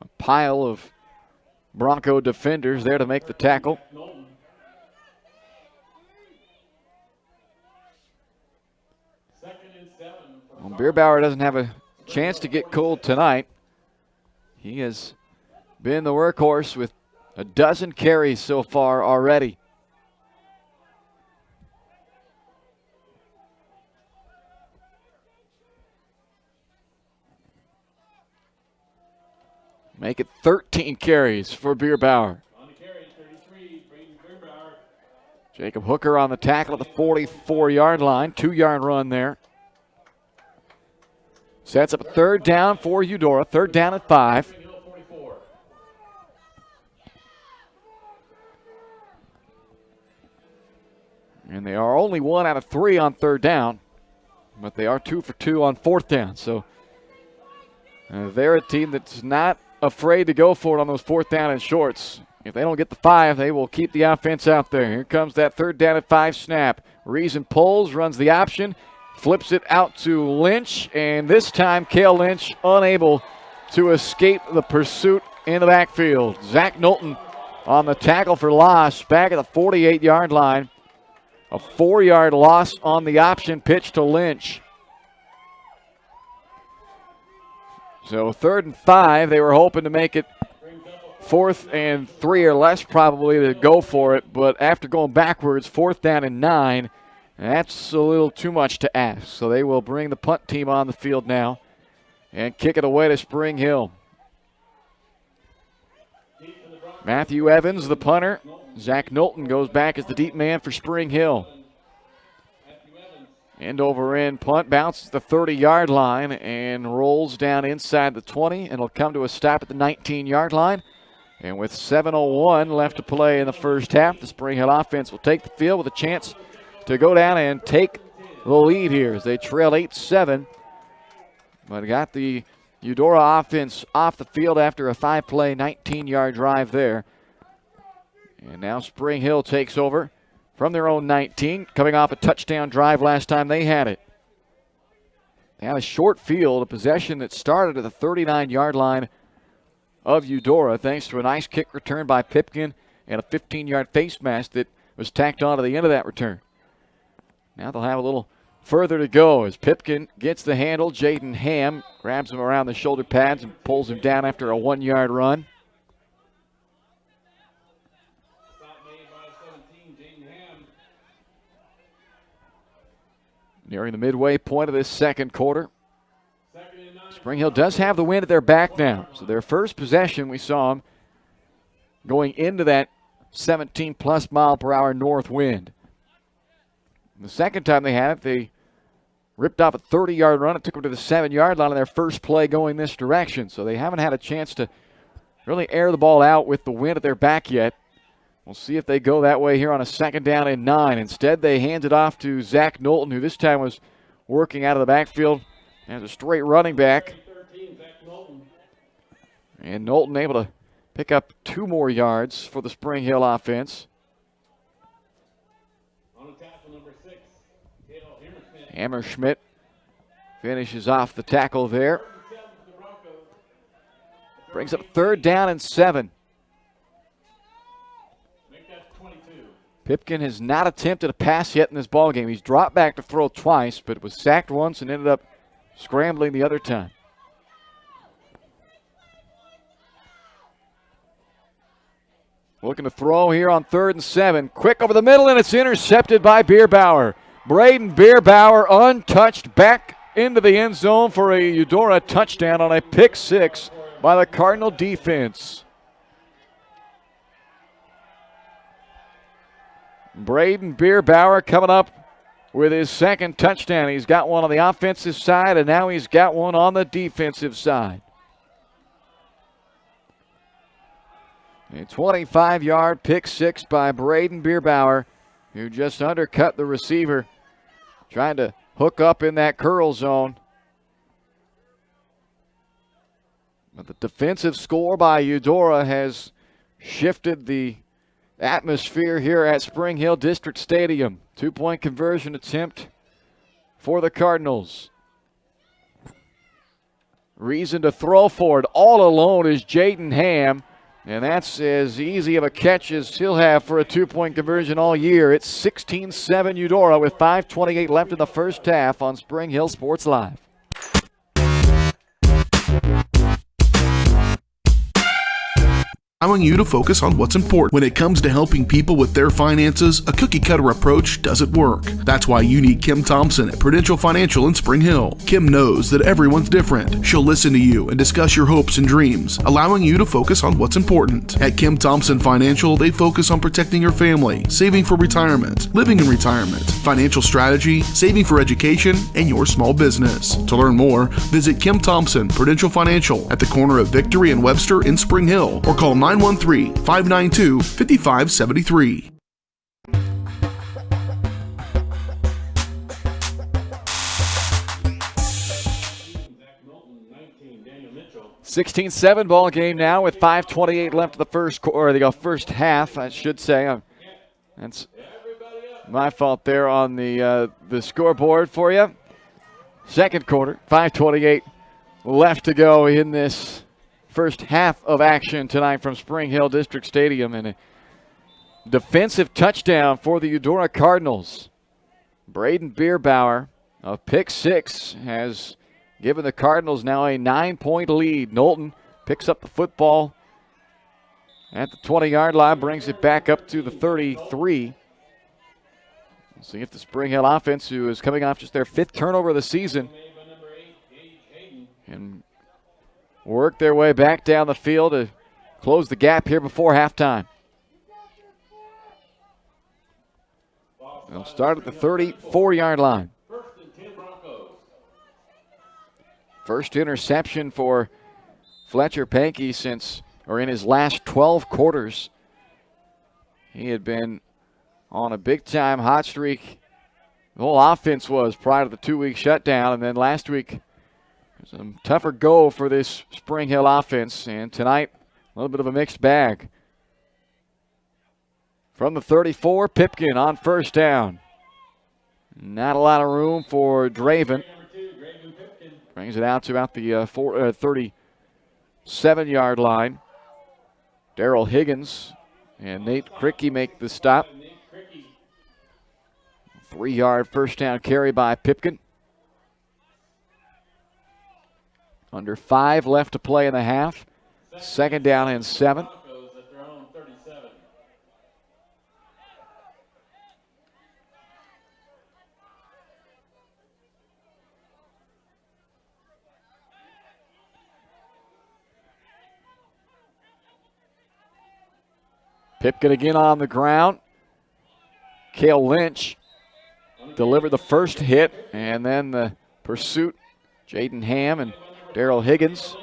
Speaker 3: A pile of Bronco defenders there to make the tackle. Well, Bierbauer doesn't have a chance to get cold tonight. He has been the workhorse with a dozen carries so far already. Make it 13 carries for Bierbauer. Jacob Hooker on the tackle at the 44-yard line. 2-yard run there. Sets up a 3rd down for Eudora. 3rd down at 5. And they are only 1 out of 3 on 3rd down, but they are 2 for 2 on 4th down. So they're a team that's not afraid to go for it on those 4th down and shorts. If they don't get the 5, they will keep the offense out there. Here comes that 3rd down at 5 snap. Reason pulls, runs the option, flips it out to Lynch, and this time Cale Lynch unable to escape the pursuit in the backfield. Zach Knowlton on the tackle for loss back at the 48-yard line. A 4-yard loss on the option pitch to Lynch. So 3rd and 5, they were hoping to make it 4th and 3 or less probably to go for it, but after going backwards, 4th down and 9, that's a little too much to ask. So they will bring the punt team on the field now and kick it away to Spring Hill. Matthew Evans, the punter. Zach Knowlton goes back as the deep man for Spring Hill. End over end punt, bounces the 30-yard line and rolls down inside the 20, and it'll come to a stop at the 19-yard line. And with 7:01 left to play in the first half, the Spring Hill offense will take the field with a chance to go down and take the lead here as they trail 8-7. But got the Eudora offense off the field after a 5-play, 19-yard drive there. And now Spring Hill takes over from their own 19, coming off a touchdown drive last time they had it. They had a short field, a possession that started at the 39-yard line of Eudora, thanks to a nice kick return by Pipkin and a 15-yard face mask that was tacked on to the end of that return. Now they'll have a little further to go as Pipkin gets the handle. Jaden Ham grabs him around the shoulder pads and pulls him down after a 1-yard run. Nearing the midway point of this second quarter. Spring Hill does have the wind at their back now. So their first possession, we saw them going into that 17-plus mile per hour north wind. The second time they had it, they ripped off a 30-yard run. It took them to the 7-yard line on their first play going this direction. So they haven't had a chance to really air the ball out with the wind at their back yet. We'll see if they go that way here on a 2nd down and 9. Instead, they hand it off to Zach Knowlton, who this time was working out of the backfield as a straight running back. And Knowlton able to pick up 2 more yards for the Spring Hill offense. Hammerschmidt finishes off the tackle there. Brings up 3rd down and 7. Pipkin has not attempted a pass yet in this ballgame. He's dropped back to throw twice, but was sacked once and ended up scrambling the other time. Looking to throw here on 3rd and 7. Quick over the middle, and it's intercepted by Bierbauer. Braden Bierbauer untouched back into the end zone for a Eudora touchdown on a pick 6 by the Cardinal defense. Braden Bierbauer coming up with his 2nd touchdown. He's got one on the offensive side, and now he's got one on the defensive side. A 25-yard pick 6 by Braden Bierbauer, who just undercut the receiver, trying to hook up in that curl zone. But the defensive score by Eudora has shifted the atmosphere here at Spring Hill District Stadium. 2-point conversion attempt for the Cardinals. Reason to throw for it all alone is Jaden Ham, and that's as easy of a catch as he'll have for a 2-point conversion all year. It's 16-7 Eudora with 5:28 left in the first half on Spring Hill Sports Live.
Speaker 1: Allowing you to focus on what's important. When it comes to helping people with their finances, a cookie-cutter approach doesn't work. That's why you need Kim Thompson at Prudential Financial in Spring Hill. Kim knows that everyone's different. She'll listen to you and discuss your hopes and dreams, allowing you to focus on what's important. At Kim Thompson Financial, they focus on protecting your family, saving for retirement, living in retirement, financial strategy, saving for education, and your small business. To learn more, visit Kim Thompson Prudential Financial at the corner of Victory and Webster in Spring Hill, or call 913-592-5573.
Speaker 3: (16-7) ball game now with 5:28 left of the first first half, I should say. That's my fault there on the scoreboard for you. Second quarter, 5:28 left to go in this first half of action tonight from Spring Hill District Stadium, and a defensive touchdown for the Eudora Cardinals. Braden Bierbauer, a pick 6, has given the Cardinals now a 9-point lead. Knowlton picks up the football at the 20-yard line, brings it back up to the 33. We'll see if the Spring Hill offense, who is coming off just their 5th turnover of the season, can work their way back down the field to close the gap here before halftime. They'll start at the 34-yard line. First interception for Fletcher Pankey in his last 12 quarters. He had been on a big-time hot streak. The whole offense was prior to the 2-week shutdown, and then last week it was a tougher go for this Spring Hill offense, and tonight a little bit of a mixed bag. From the 34, Pipkin on first down. Not a lot of room for Draven. Brings it out to about the 37-yard line. Darrell Higgins and Nate Cricky make the stop. 3-yard first down carry by Pipkin. Under 5 left to play in the half. Second down and 7. Pipkin again on the ground. Cale Lynch delivered the first hit, and then the pursuit. Jaden Ham and Darrell Higgins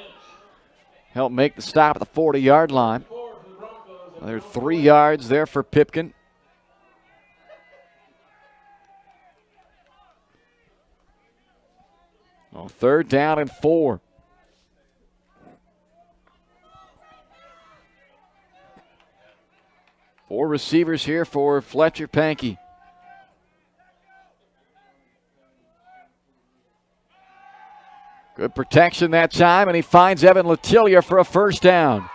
Speaker 3: helped make the stop at the 40-yard line. Another 3 yards there for Pipkin. Well, third down and 4. Four receivers here for Fletcher Pankey. Good protection that time, and he finds Evan Letillier for a first down.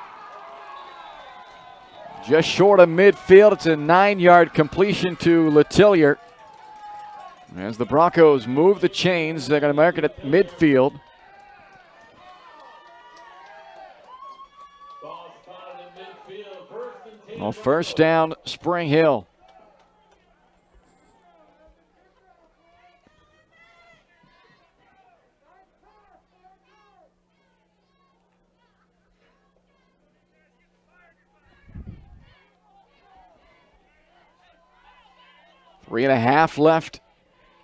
Speaker 3: Just short of midfield. It's a 9-yard completion to Letillier. As the Broncos move the chains, they're going to mark it at midfield. Well, first down, Spring Hill. Three and a half left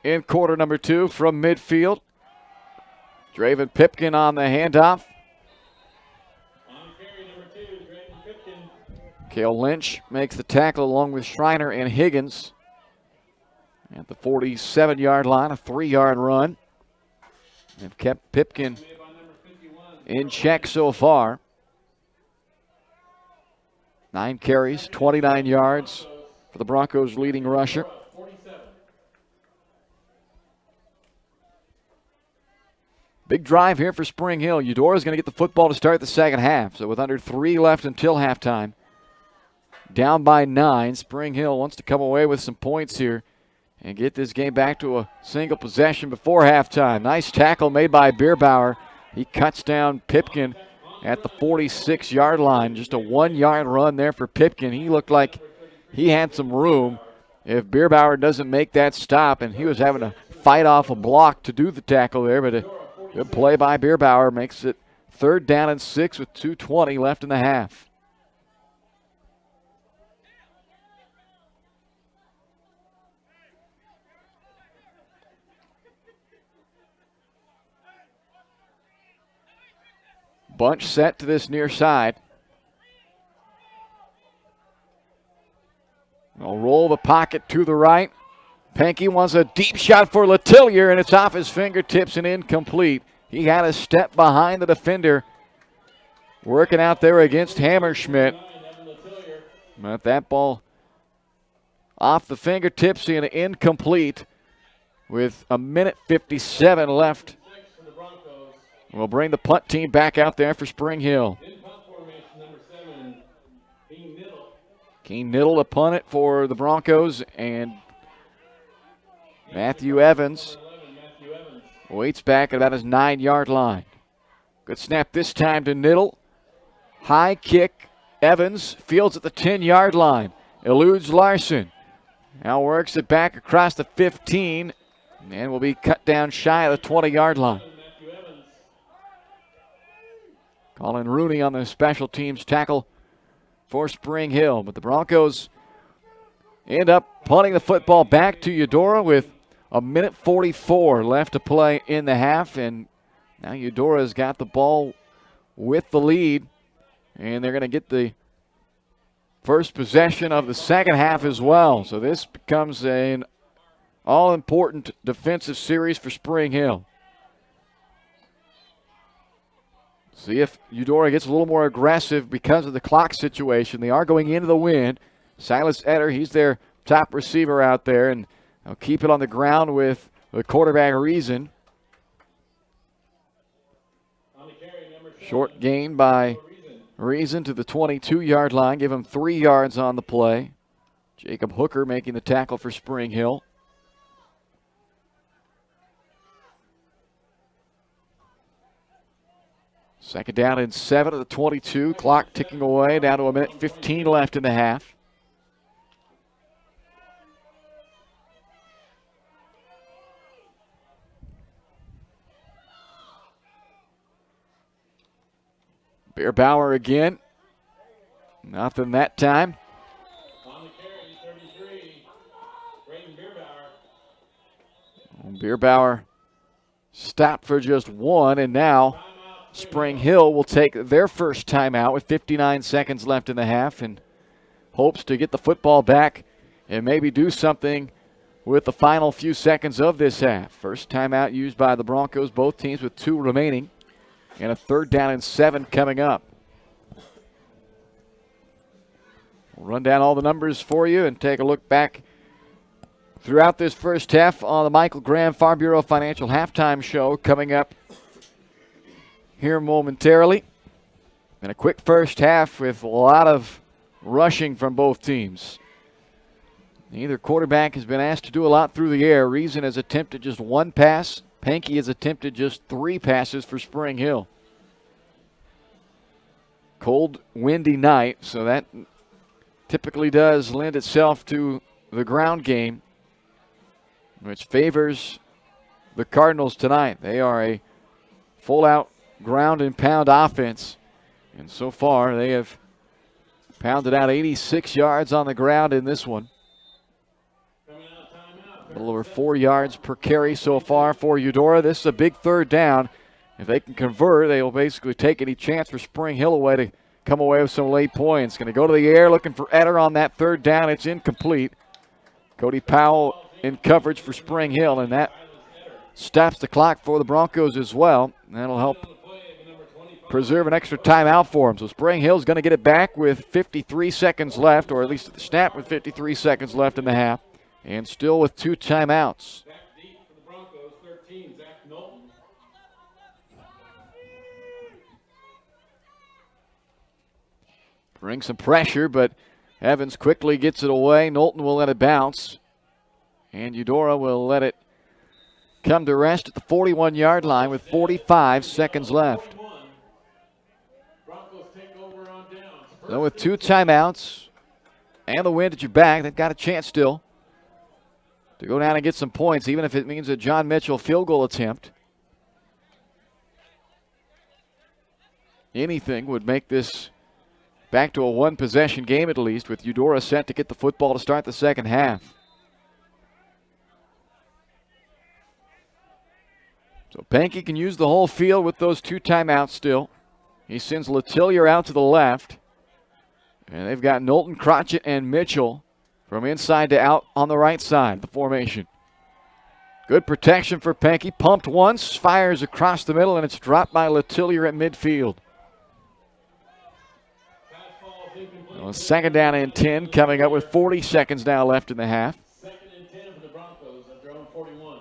Speaker 3: in quarter number 2 from midfield. Draven Pipkin on the handoff. Cale Lynch makes the tackle along with Schreiner and Higgins. At the 47-yard line, a 3-yard run. They've kept Pipkin in check so far. 9 carries, 29 yards for the Broncos' leading rusher. Big drive here for Spring Hill. Eudora is going to get the football to start the second half. So with under 3 left until halftime, down by 9, Spring Hill wants to come away with some points here and get this game back to a single possession before halftime. Nice tackle made by Bierbauer. He cuts down Pipkin at the 46-yard line. Just a 1-yard run there for Pipkin. He looked like he had some room if Bierbauer doesn't make that stop, and he was having to fight off a block to do the tackle there, but a good play by Bierbauer makes it third down and 6 with 2:20 left in the half. Bunch set to this near side. They'll roll the pocket to the right. Pankey wants a deep shot for Letillier, and it's off his fingertips and incomplete. He had a step behind the defender working out there against Hammerschmidt. But that ball off the fingertips and incomplete with a minute 57 left. We'll bring the punt team back out there for Spring Hill. Keen Niddle to punt it for the Broncos, and Matthew Evans waits back at about his 9-yard line. Good snap this time to Niddle. High kick. Evans fields at the 10-yard line. Eludes Larson. Now works it back across the 15 and will be cut down shy of the 20-yard line. Colin Rooney on the special teams tackle for Spring Hill. But the Broncos end up punting the football back to Eudora with 1:44 left to play in the half. And now Eudora's got the ball with the lead. And they're going to get the first possession of the second half as well. So this becomes an all-important defensive series for Spring Hill. See if Eudora gets a little more aggressive because of the clock situation. They are going into the wind. Silas Etter, he's their top receiver out there, and they'll keep it on the ground with the quarterback Reason. Short gain by Reason to the 22-yard line. Give him 3 yards on the play. Jacob Hooker making the tackle for Spring Hill. Second down and 7 at the 22. Clock ticking away, down to 1:15 left in the half. Bear Bauer again. Nothing that time.
Speaker 11: On the carry, 33, Braden Beerbauer.
Speaker 3: Beerbauer stopped for just one, and now Spring Hill will take their first timeout with 59 seconds left in the half and hopes to get the football back and maybe do something with the final few seconds of this half. First timeout used by the Broncos, both teams with 2 remaining, and a 3rd down and 7 coming up. We'll run down all the numbers for you and take a look back throughout this first half on the Michael Graham Farm Bureau Financial Halftime Show coming up here momentarily. And a quick first half with a lot of rushing from both teams. Neither quarterback has been asked to do a lot through the air. Reason has attempted just 1 pass. Pankey has attempted just 3 passes for Spring Hill. Cold, windy night, so that typically does lend itself to the ground game, which favors the Cardinals tonight. They are a full-out ground and pound offense, and so far they have pounded out 86 yards on the ground in this one. A little over 4 yards per carry so far for Eudora. This is a big 3rd down. If they can convert, they will basically take any chance for Spring Hill away to come away with some late points. Going to go to the air looking for Etter on that 3rd down. It's incomplete. Cody Powell in coverage for Spring Hill, and that stops the clock for the Broncos as well. That'll help preserve an extra timeout for them. So Spring Hill's going to get it back with 53 seconds left, or at least at the snap with 53 seconds left in the half, and still with 2 timeouts.
Speaker 11: Back deep for the Broncos, 13, Zach Knowlton.
Speaker 3: Bring some pressure, but Evans quickly gets it away. Knowlton will let it bounce, and Eudora will let it come to rest at the 41-yard line with 45 seconds left. So with 2 timeouts and the wind at your back, they've got a chance still to go down and get some points, even if it means a John Mitchell field goal attempt. Anything would make this back to a 1-possession game at least, with Eudora set to get the football to start the second half. So Pankey can use the whole field with those 2 timeouts still. He sends Letillier out to the left. And they've got Knowlton, Crotchet, and Mitchell from inside to out on the right side of the formation. Good protection for Pankey. Pumped once, fires across the middle, and it's dropped by Letillier at midfield. Well, 2nd down and 10 coming up with 40 seconds now left in the half.
Speaker 11: 2nd and 10 for the Broncos at their own 41.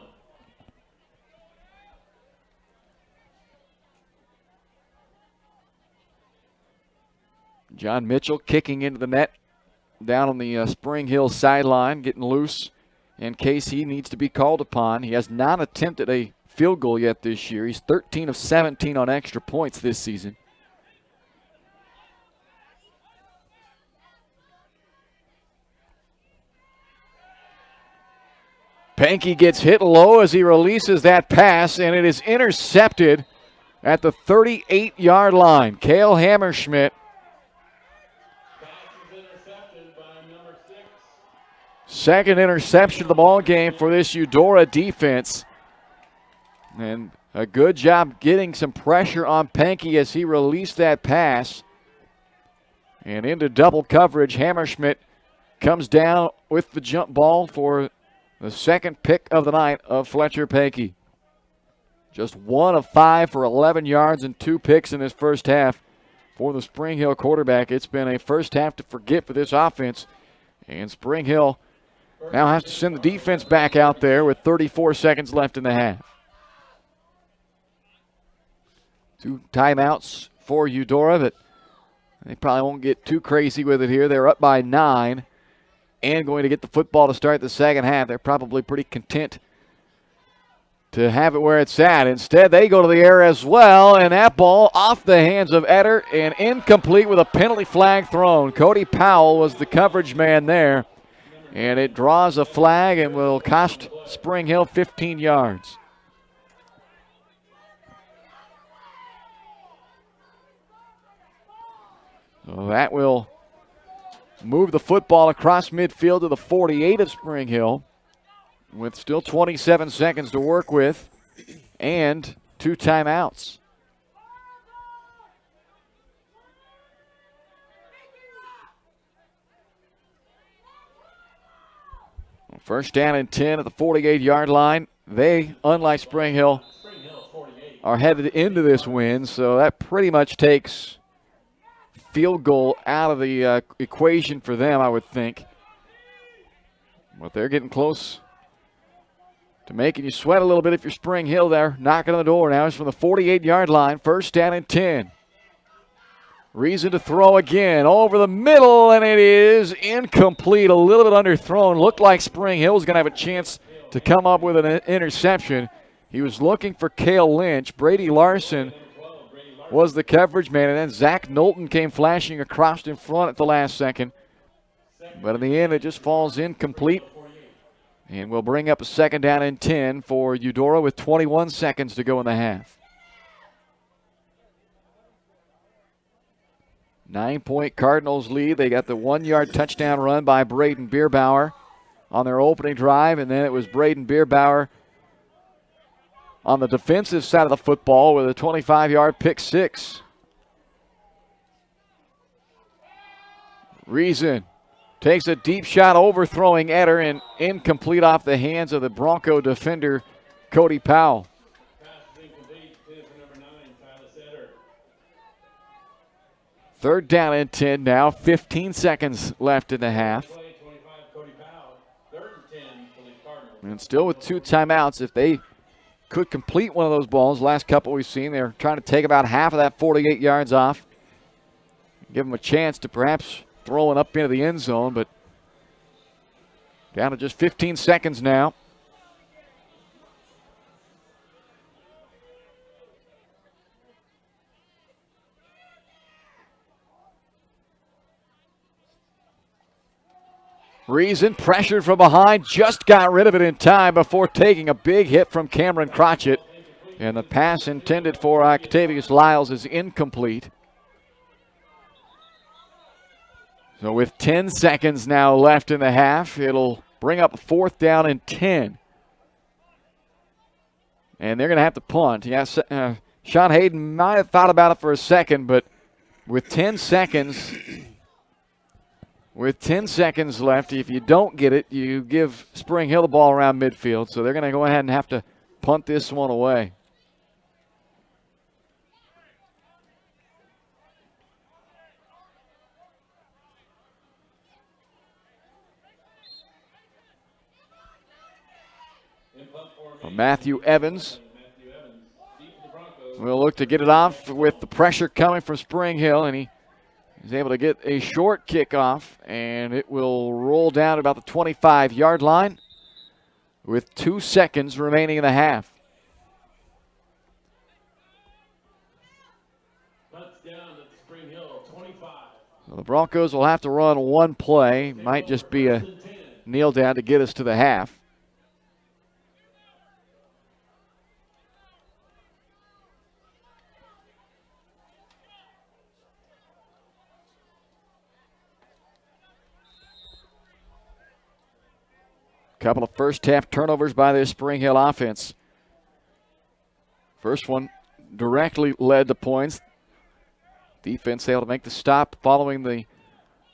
Speaker 3: John Mitchell kicking into the net down on the Spring Hill sideline, getting loose in case he needs to be called upon. He has not attempted a field goal yet this year. He's 13 of 17 on extra points this season. Pankey gets hit low as he releases that pass, and it is intercepted at the 38-yard line. Cale Hammerschmidt Second interception of the ball game for this Eudora defense. And a good job getting some pressure on Pankey as he released that pass. And into double coverage, Hammerschmidt comes down with the jump ball for the second pick of the night of Fletcher Pankey. Just 1 of 5 for 11 yards and 2 picks in this first half for the Spring Hill quarterback. It's been a first half to forget for this offense. And Spring Hill now has to send the defense back out there with 34 seconds left in the half. 2 timeouts for Eudora, but they probably won't get too crazy with it here. They're up by 9 and going to get the football to start the second half. They're probably pretty content to have it where it's at. Instead, they go to the air as well, and that ball off the hands of Etter and incomplete with a penalty flag thrown. Cody Powell was the coverage man there, and it draws a flag and will cost Spring Hill 15 yards. So that will move the football across midfield to the 48 of Spring Hill with still 27 seconds to work with and 2 timeouts. First down and 10 at the 48-yard line. They, unlike Spring Hill, are headed into this win, so that pretty much takes field goal out of the equation for them, I would think. But they're getting close to making you sweat a little bit if you're Spring Hill there. Knocking on the door now is from the 48-yard line. First down and 10. Reason to throw again over the middle, and it is incomplete. A little bit underthrown. Looked like Spring Hill was going to have a chance to come up with an interception. He was looking for Cale Lynch. Brady Larson was the coverage man, and then Zach Knowlton came flashing across in front at the last second. But in the end, it just falls incomplete. And we'll bring up a second down and 10 for Eudora with 21 seconds to go in the half. 9-point Cardinals lead. They got the 1-yard touchdown run by Braden Bierbauer on their opening drive, and then it was Braden Bierbauer on the defensive side of the football with a 25-yard pick six. Reason takes a deep shot, overthrowing Etter, and incomplete off the hands of the Bronco defender, Cody Powell. Third down and 10 now, 15 seconds left in the half. And still with 2 timeouts, if they could complete one of those balls, last couple we've seen, they're trying to take about half of that 48 yards off. Give them a chance to perhaps throw it up into the end zone, but down to just 15 seconds now. Reason pressured from behind, just got rid of it in time before taking a big hit from Cameron Crotchett. And the pass intended for Octavius Lyles is incomplete. So with 10 seconds now left in the half, it'll bring up a 4th down and 10. And they're going to have to punt. Yes, Sean Hayden might have thought about it for a second, but with 10 seconds... With 10 seconds left, if you don't get it, you give Spring Hill the ball around midfield. So they're going to go ahead and have to punt this one away. Matthew Evans will look to get it off with the pressure coming from Spring Hill, and he's able to get a short kickoff, and it will roll down to about the 25-yard line with 2 seconds remaining in the half. So the Broncos will have to run one play. Might just be a kneel down to get us to the half. Couple of first half turnovers by this Spring Hill offense. First one directly led to points. Defense able to make the stop following the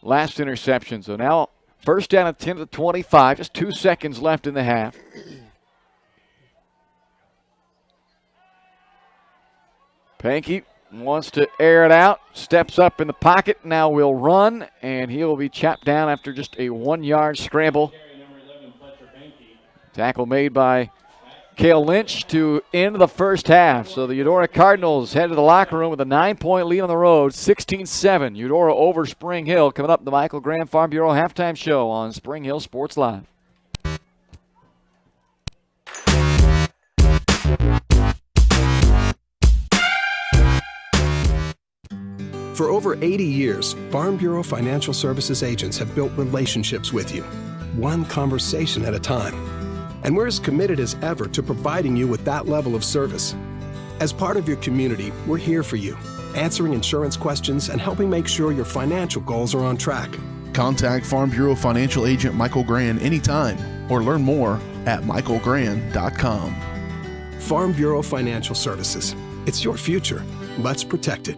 Speaker 3: last interception. So now first down at 10 to 25, just 2 seconds left in the half. Pankey wants to air it out, steps up in the pocket, now will run, and he will be chopped down after just a 1-yard scramble. Tackle made by Cale Lynch to end the first half. So the Eudora Cardinals head to the locker room with a 9-point lead on the road, 16-7. Eudora over Spring Hill. Coming up, the Michael Graham Farm Bureau halftime show on Spring Hill Sports Live.
Speaker 6: For over 80 years, Farm Bureau Financial Services agents have built relationships with you, one conversation at a time. And we're as committed as ever to providing you with that level of service. As part of your community, we're here for you, answering insurance questions and helping make sure your financial goals are on track.
Speaker 1: Contact Farm Bureau Financial Agent Michael Grand anytime or learn more at michaelgrand.com.
Speaker 6: Farm Bureau Financial Services. It's your future. Let's protect it.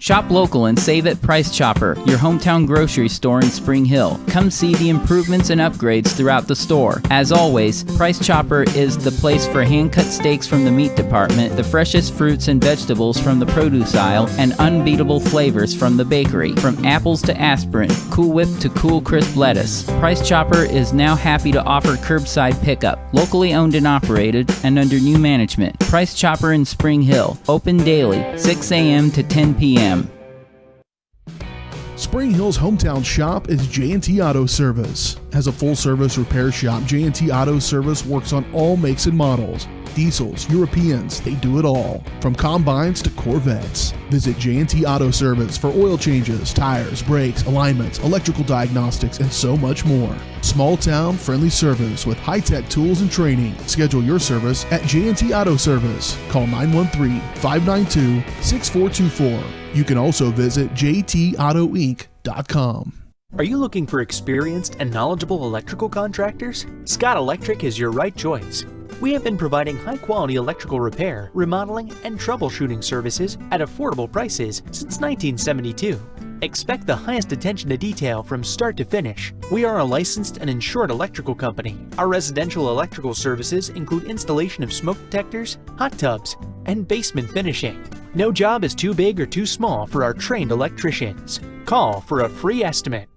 Speaker 13: Shop local and save at Price Chopper, your hometown grocery store in Spring Hill. Come see the improvements and upgrades throughout the store. As always, Price Chopper is the place for hand-cut steaks from the meat department, the freshest fruits and vegetables from the produce aisle, and unbeatable flavors from the bakery. From apples to aspirin, Cool Whip to cool crisp lettuce. Price Chopper is now happy to offer curbside pickup, locally owned and operated, and under new management. Price Chopper in Spring Hill, open daily, 6 a.m. to 10 p.m.
Speaker 1: Spring Hill's hometown shop is J&T Auto Service. As a full-service repair shop, J&T Auto Service works on all makes and models. Diesels, Europeans, they do it all. From combines to Corvettes. Visit J&T Auto Service for oil changes, tires, brakes, alignments, electrical diagnostics, and so much more. Small town, friendly service with high-tech tools and training. Schedule your service at J&T Auto Service. Call 913-592-6424. You can also visit jtautoinc.com.
Speaker 12: Are you looking for experienced and knowledgeable electrical contractors? Scott Electric is your right choice. We have been providing high-quality electrical repair, remodeling, and troubleshooting services at affordable prices since 1972. Expect the highest attention to detail from start to finish. We are a licensed and insured electrical company. Our residential electrical services include installation of smoke detectors, hot tubs, and basement finishing. No job is too big or too small for our trained electricians. Call for a free estimate.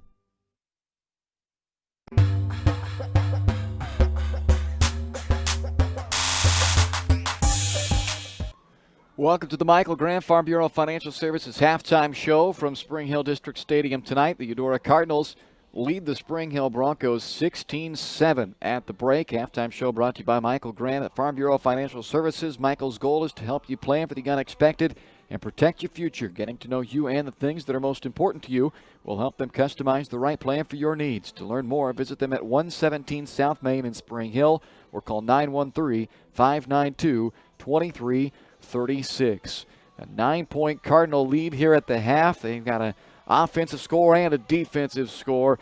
Speaker 3: Welcome to the Michael Graham Farm Bureau Financial Services halftime show from Spring Hill District Stadium tonight. The Eudora Cardinals lead the Spring Hill Broncos 16-7 at the break. Halftime show brought to you by Michael Graham at Farm Bureau Financial Services. Michael's goal is to help you plan for the unexpected and protect your future. Getting to know you and the things that are most important to you will help them customize the right plan for your needs. To learn more, visit them at 117 South Main in Spring Hill or call 913-592-2336. A 9-point Cardinal lead here at the half. They've got an offensive score and a defensive score.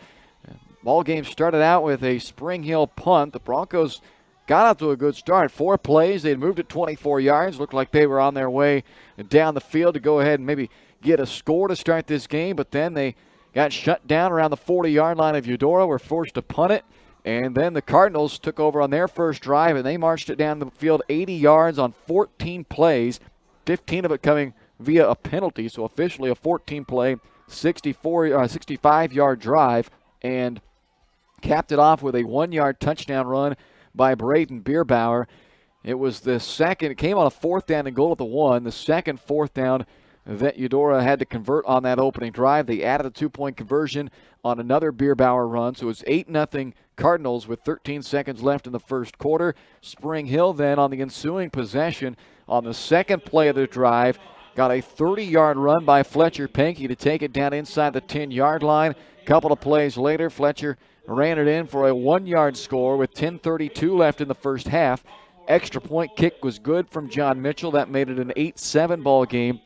Speaker 3: Ball game started out with a Spring Hill punt. The Broncos got out to a good start. 4 plays. They moved it 24 yards. Looked like they were on their way down the field to go ahead and maybe get a score to start this game, but then they got shut down around the 40-yard line of Eudora, were forced to punt it. And then the Cardinals took over on their first drive, and they marched it down the field 80 yards on 14 plays, 15 of it coming via a penalty, so officially a 14-play, 65-yard drive, and capped it off with a 1-yard touchdown run by Braden Bierbauer. It was the second, it came on a 4th down and goal at the 1, the second 4th down that Eudora had to convert on that opening drive. They added a 2-point conversion on another Bierbauer run, so it was 8-0 Cardinals with 13 seconds left in the first quarter. Spring Hill then on the ensuing possession on the second play of the drive got a 30-yard run by Fletcher Pankey to take it down inside the 10-yard line. A couple of plays later, Fletcher ran it in for a 1-yard score with 10:32 left in the first half. Extra point kick was good from John Mitchell. That made it an 8-7 ball game.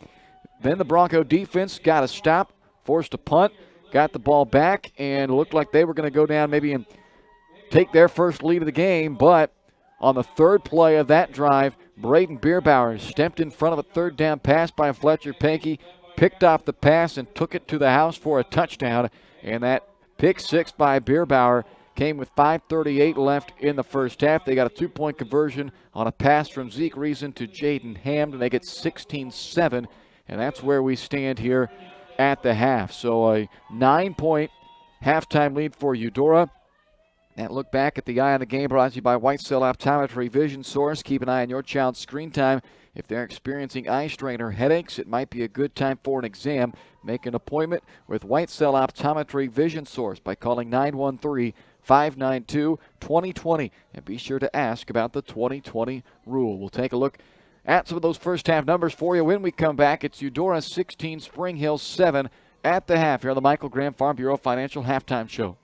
Speaker 3: Then the Bronco defense got a stop, forced a punt, got the ball back, and looked like they were going to go down maybe and take their first lead of the game, but on the third play of that drive, Braden Bierbauer stepped in front of a third down pass by Fletcher Pankey, picked off the pass and took it to the house for a touchdown. And that pick six by Bierbauer came with 5:38 left in the first half. They got a 2-point conversion on a pass from Zeke Reason to Jaden Hamd, and they get 16-7, and that's where we stand here at the half. So a 9-point halftime lead for Eudora. That look back at the Eye on the Game brought to you by White Cell Optometry Vision Source. Keep an eye on your child's screen time. If they're experiencing eye strain or headaches, it might be a good time for an exam. Make an appointment with White Cell Optometry Vision Source by calling 913-592-2020. And be sure to ask about the 2020 rule. We'll take a look at some of those first half numbers for you when we come back. It's Eudora 16, Spring Hill 7 at the half here on the Michael Graham Farm Bureau Financial Halftime Show.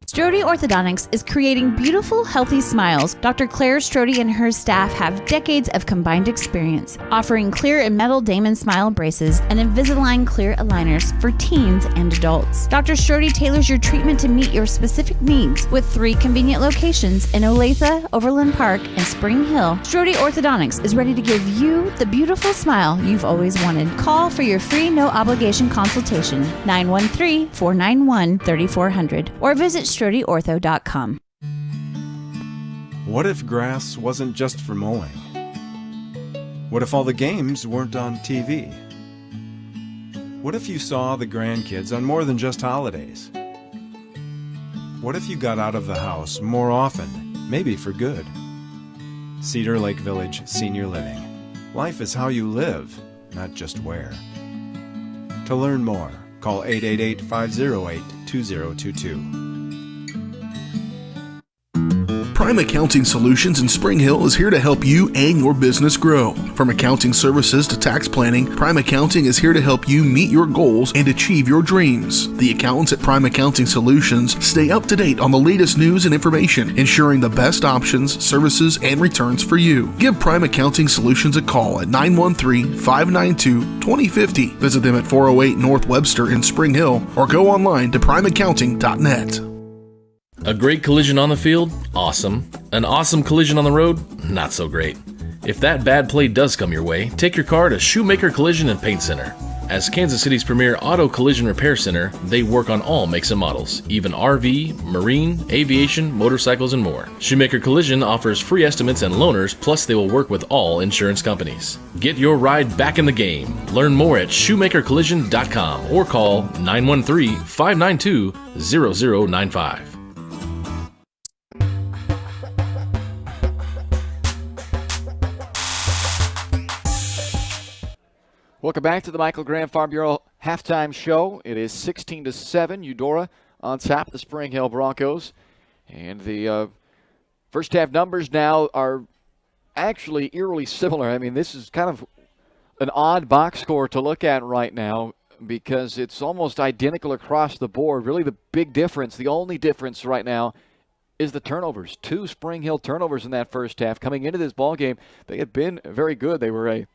Speaker 5: Strode Orthodontics is creating beautiful, healthy smiles. Dr. Claire Strode and her staff have decades of combined experience, offering clear and metal Damon smile braces and Invisalign clear aligners for teens and adults. Dr. Strode tailors your treatment to meet your specific needs with 3 convenient locations in Olathe, Overland Park, and Spring Hill. Strode Orthodontics is ready to give you the beautiful smile you've always wanted. Call for your free no-obligation consultation, 913-491-3400, or visit StrodeOrtho.com.
Speaker 7: What if grass wasn't just for mowing? What if all the games weren't on TV? What if you saw the grandkids on more than just holidays? What if you got out of the house more often, maybe for good? Cedar Lake Village Senior Living. Life is how you live, not just where. To learn more, call 888-508-2022.
Speaker 1: Prime Accounting Solutions in Spring Hill is here to help you and your business grow. From accounting services to tax planning, Prime Accounting is here to help you meet your goals and achieve your dreams. The accountants at Prime Accounting Solutions stay up to date on the latest news and information, ensuring the best options, services, and returns for you. Give Prime Accounting Solutions a call at 913-592-2050. Visit them at 408 North Webster in Spring Hill or go online to primeaccounting.net.
Speaker 10: A great collision on the field? Awesome. An awesome collision on the road? Not so great. If that bad play does come your way, take your car to Shoemaker Collision and Paint Center. As Kansas City's premier auto collision repair center, they work on all makes and models, even RV, marine, aviation, motorcycles, and more. Shoemaker Collision offers free estimates and loaners, plus they will work with all insurance companies. Get your ride back in the game. Learn more at shoemakercollision.com or call 913-592-0095.
Speaker 3: Welcome back to the Michael Graham Farm Bureau halftime show. It is 16-7, Eudora on top of the Spring Hill Broncos. And the first half numbers now are actually eerily similar. I mean, this is kind of an odd box score to look at right now because it's almost identical across the board. Really the big difference, the only difference right now is the turnovers. 2 Spring Hill turnovers in that first half. Coming into this ball game, they had been very good. They were a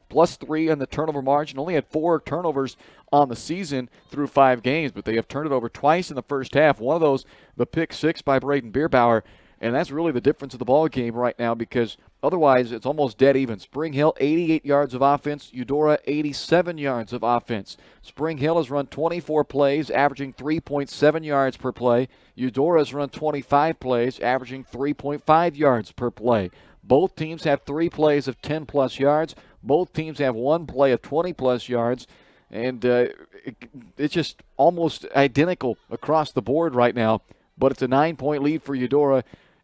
Speaker 3: +3 on the turnover margin, only had 4 turnovers on the season through 5 games, but they have turned it over twice in the first half. One of those, the pick 6 by Braden Bierbauer, and that's really the difference of the ball game right now because otherwise it's almost dead even. Spring Hill, 88 yards of offense. Eudora, 87 yards of offense. Spring Hill has run 24 plays, averaging 3.7 yards per play. Eudora has run 25 plays, averaging 3.5 yards per play. Both teams have 3 plays of 10-plus yards. Both teams have 1 play of 20-plus yards. And it's just almost identical across the board right now. But it's a 9-point lead for Eudora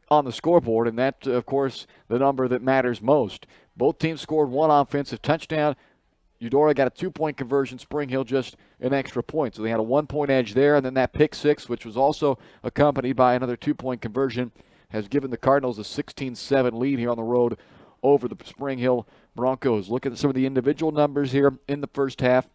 Speaker 3: on the scoreboard. And that, of course, the number that matters most. Both teams scored 1 offensive touchdown. Eudora got a 2-point conversion. Spring Hill just an extra point. So they had a 1-point edge there. And then that pick 6, which was also accompanied by another 2-point conversion, has given the Cardinals a 16-7 lead here on the road over the Spring Hill Broncos. Look at some of the individual numbers here in the first half.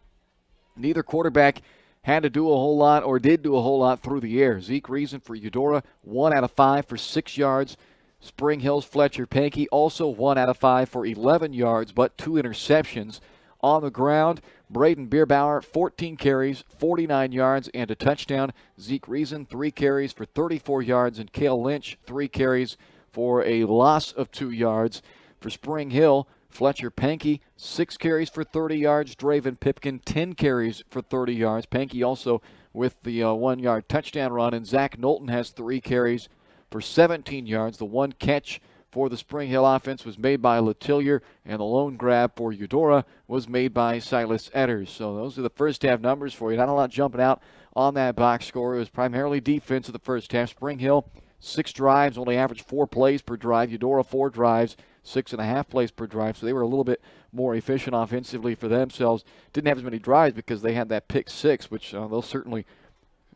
Speaker 3: Neither quarterback had to do a whole lot or did do a whole lot through the air. Zeke Reason for Eudora, 1 out of 5 for 6 yards. Spring Hill's Fletcher Pankey also 1 out of 5 for 11 yards, but 2 interceptions. On the ground, Braden Bierbauer, 14 carries, 49 yards, and a touchdown. Zeke Reason, 3 carries for 34 yards, and Cale Lynch, 3 carries for a loss of 2 yards. For Spring Hill, Fletcher Pankey, 6 carries for 30 yards. Draven Pipkin, 10 carries for 30 yards. Pankey also with the 1-yard touchdown run, and Zach Knowlton has 3 carries for 17 yards. The one catch for the Spring Hill offense was made by Letillier, and the lone grab for Eudora was made by Silas Edders. So those are the first half numbers for you. Not a lot jumping out on that box score. It was primarily defense of the first half. Spring Hill, 6 drives, only averaged 4 plays per drive. Eudora, 4 drives, 6.5 plays per drive. So they were a little bit more efficient offensively for themselves. Didn't have as many drives because they had that pick 6, which they'll certainly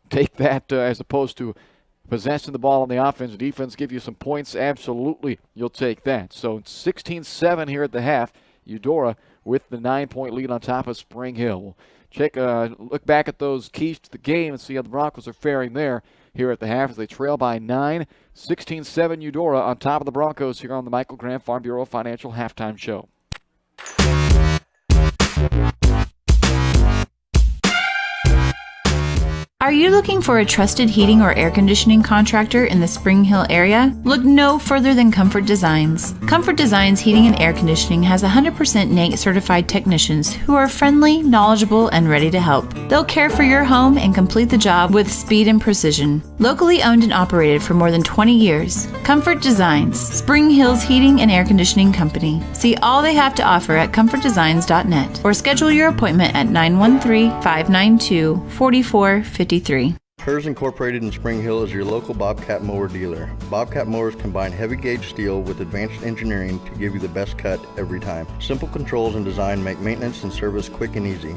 Speaker 3: take that as opposed to possessing the ball on the offense. Defense give you some points. Absolutely, you'll take that. So 16-7 here at the half. Eudora with the 9-point lead on top of Spring Hill. We'll look back at those keys to the game and see how the Broncos are faring there here at the half as they trail by 9. 16-7 Eudora on top of the Broncos here on the Michael Graham Farm Bureau Financial Halftime Show.
Speaker 4: Are you looking for a trusted heating or air conditioning contractor in the Spring Hill area? Look no further than Comfort Designs. Comfort Designs Heating and Air Conditioning has 100% NATE certified technicians who are friendly, knowledgeable, and ready to help. They'll care for your home and complete the job with speed and precision. Locally owned and operated for more than 20 years, Comfort Designs, Spring Hill's heating and air conditioning company. See all they have to offer at comfortdesigns.net or schedule your appointment at 913-592-4453.
Speaker 8: Hers Incorporated in Spring Hill is your local Bobcat mower dealer. Bobcat mowers combine heavy gauge steel with advanced engineering to give you the best cut every time. Simple controls and design make maintenance and service quick and easy.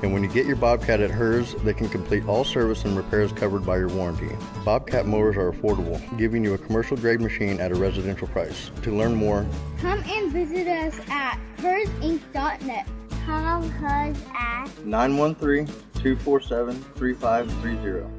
Speaker 8: And when you get your Bobcat at Hers, they can complete all service and repairs covered by your warranty. Bobcat mowers are affordable, giving you a commercial grade machine at a residential price. To learn more,
Speaker 9: come and visit us at hersinc.net. Call us at
Speaker 8: 913-247-3530.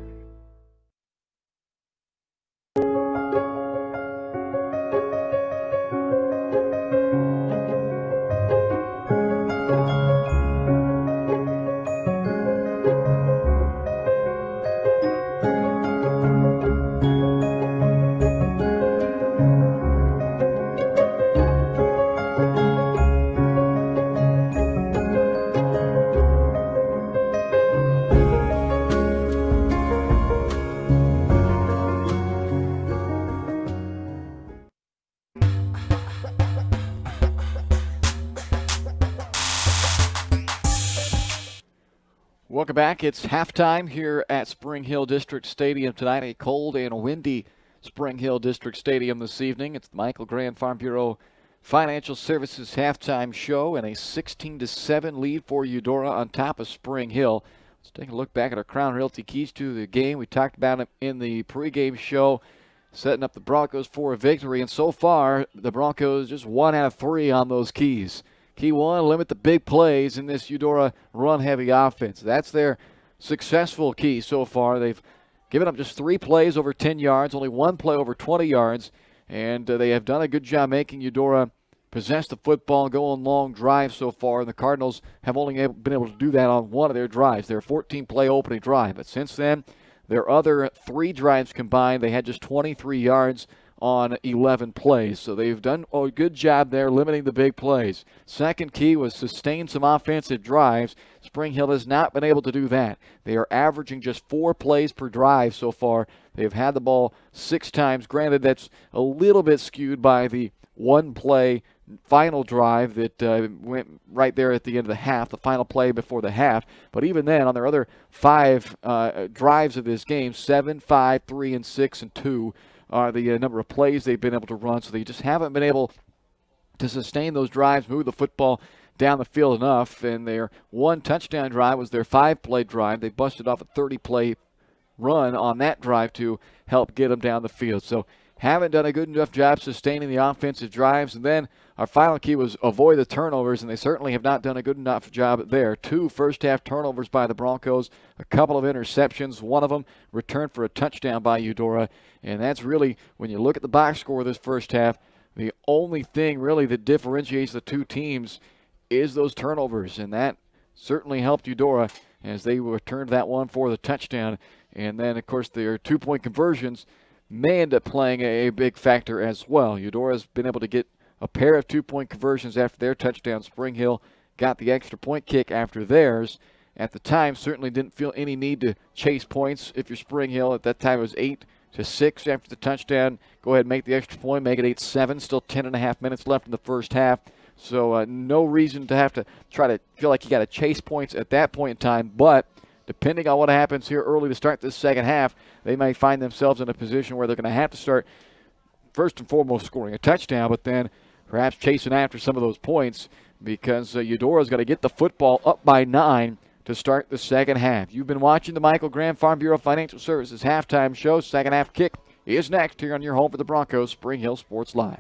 Speaker 3: Welcome back. It's halftime here at Spring Hill District Stadium tonight. A cold and windy Spring Hill District Stadium this evening. It's the Michael Graham Farm Bureau Financial Services halftime show and a 16-7 lead for Eudora on top of Spring Hill. Let's take a look back at our Crown Realty keys to the game. We talked about it in the pregame show, setting up the Broncos for a victory. And so far, the Broncos just 1 out of 3 on those keys. Key 1, limit the big plays in this Eudora run-heavy offense. That's their successful key so far. They've given up just 3 plays over 10 yards, only 1 play over 20 yards, and they have done a good job making Eudora possess the football, go on long drives so far, and the Cardinals have only been able to do that on 1 of their drives, their 14-play opening drive. But since then, their other 3 drives combined, they had just 23 yards on 11 plays. So they've done a good job there limiting the big plays. Second key was sustain some offensive drives. Spring Hill has not been able to do that. They are averaging just 4 plays per drive so far. They've had the ball 6 times. Granted, that's a little bit skewed by the 1-play final drive that went right there at the end of the half, the final play before the half. But even then, on their other 5 drives of this game, 7, 5, 3, and 6, and 2, are the number of plays they've been able to run. So they just haven't been able to sustain those drives, move the football down the field enough. And their 1 touchdown drive was their 5-play drive. They busted off a 30-play run on that drive to help get them down the field. So haven't done a good enough job sustaining the offensive drives. And then our final key was avoid the turnovers, and they certainly have not done a good enough job there. 2 first-half turnovers by the Broncos, a couple of interceptions, one of them returned for a touchdown by Eudora. And that's really, when you look at the box score this first half, the only thing really that differentiates the 2 teams is those turnovers. And that certainly helped Eudora as they returned that one for the touchdown. And then, of course, their 2-point conversions may end up playing a big factor as well. Eudora's been able to get a pair of 2-point conversions after their touchdown. Spring Hill got the extra point kick after theirs. At the time, certainly didn't feel any need to chase points. If you're Spring Hill, at that time it was 8-6 after the touchdown. Go ahead and make the extra point, make it 8-7. Still 10.5 minutes left in the first half. So no reason to have to try to feel like you got to chase points at that point in time. But depending on what happens here early to start this second half, they may find themselves in a position where they're going to have to start, first and foremost, scoring a touchdown, but then perhaps chasing after some of those points because Eudora's got to get the football up by 9 to start the second half. You've been watching the Michael Graham Farm Bureau Financial Services halftime show. Second half kick is next here on your home for the Broncos, Spring Hill Sports Live.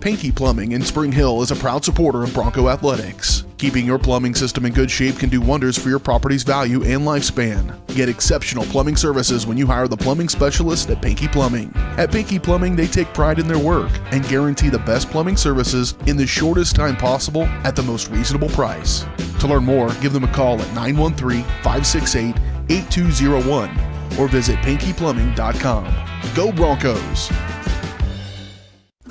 Speaker 1: Pinky Plumbing in Spring Hill is a proud supporter of Bronco Athletics. Keeping your plumbing system in good shape can do wonders for your property's value and lifespan. Get exceptional plumbing services when you hire the plumbing specialist at Pinky Plumbing. At Pinky Plumbing, they take pride in their work and guarantee the best plumbing services in the shortest time possible at the most reasonable price. To learn more, give them a call at 913-568-8201 or visit pinkyplumbing.com. Go Broncos!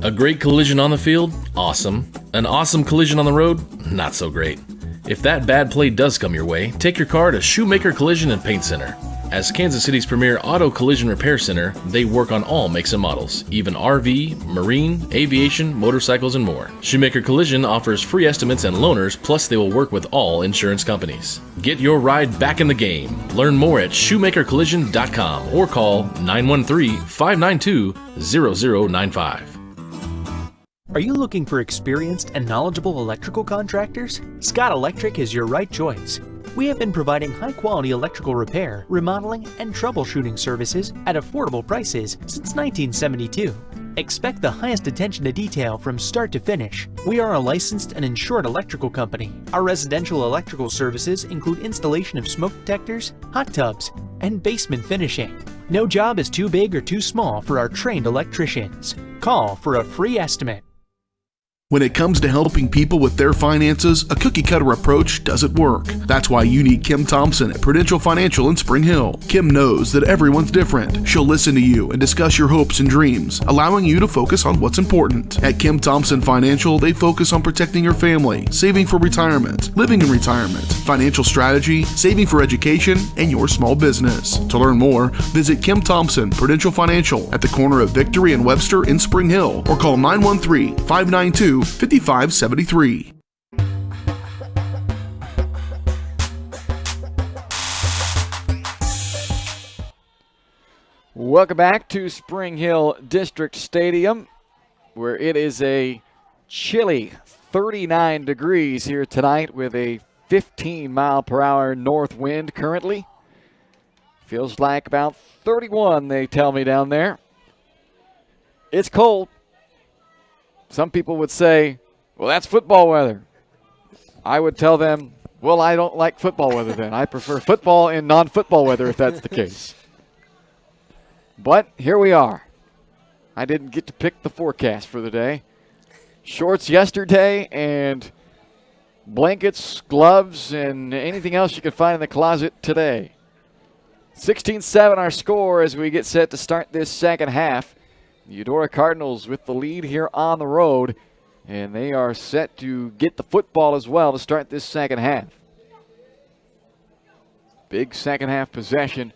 Speaker 10: A great collision on the field? Awesome. An awesome collision on the road? Not so great. If that bad play does come your way, take your car to Shoemaker Collision and Paint Center. As Kansas City's premier auto collision repair center, they work on all makes and models, even RV, marine, aviation, motorcycles, and more. Shoemaker Collision offers free estimates and loaners, plus they will work with all insurance companies. Get your ride back in the game. Learn more at shoemakercollision.com or call 913-592-0095.
Speaker 12: Are you looking for experienced and knowledgeable electrical contractors? Scott Electric is your right choice. We have been providing high-quality electrical repair, remodeling, and troubleshooting services at affordable prices since 1972. Expect the highest attention to detail from start to finish. We are a licensed and insured electrical company. Our residential electrical services include installation of smoke detectors, hot tubs, and basement finishing. No job is too big or too small for our trained electricians. Call for a free estimate.
Speaker 1: When it comes to helping people with their finances, a cookie-cutter approach doesn't work. That's why you need Kim Thompson at Prudential Financial in Spring Hill. Kim knows that everyone's different. She'll listen to you and discuss your hopes and dreams, allowing you to focus on what's important. At Kim Thompson Financial, they focus on protecting your family, saving for retirement, living in retirement, financial strategy, saving for education, and your small business. To learn more, visit Kim Thompson Prudential Financial at the corner of Victory and Webster in Spring Hill or call 913-592-5573.
Speaker 3: Welcome back to Spring Hill District Stadium, where it is a chilly 39 degrees here tonight with a 15-mile-per-hour north wind currently. Feels like about 31, they tell me down there. It's cold. Some people would say, well, that's football weather. I would tell them, well, I don't like football weather then. I prefer football in non-football weather if that's the case. But here we are. I didn't get to pick the forecast for the day. Shorts yesterday and blankets, gloves, and anything else you could find in the closet today. 16-7 our score as we get set to start this second half. The Eudora Cardinals with the lead here on the road, and they are set to get the football as well to start this second half. Big second half possession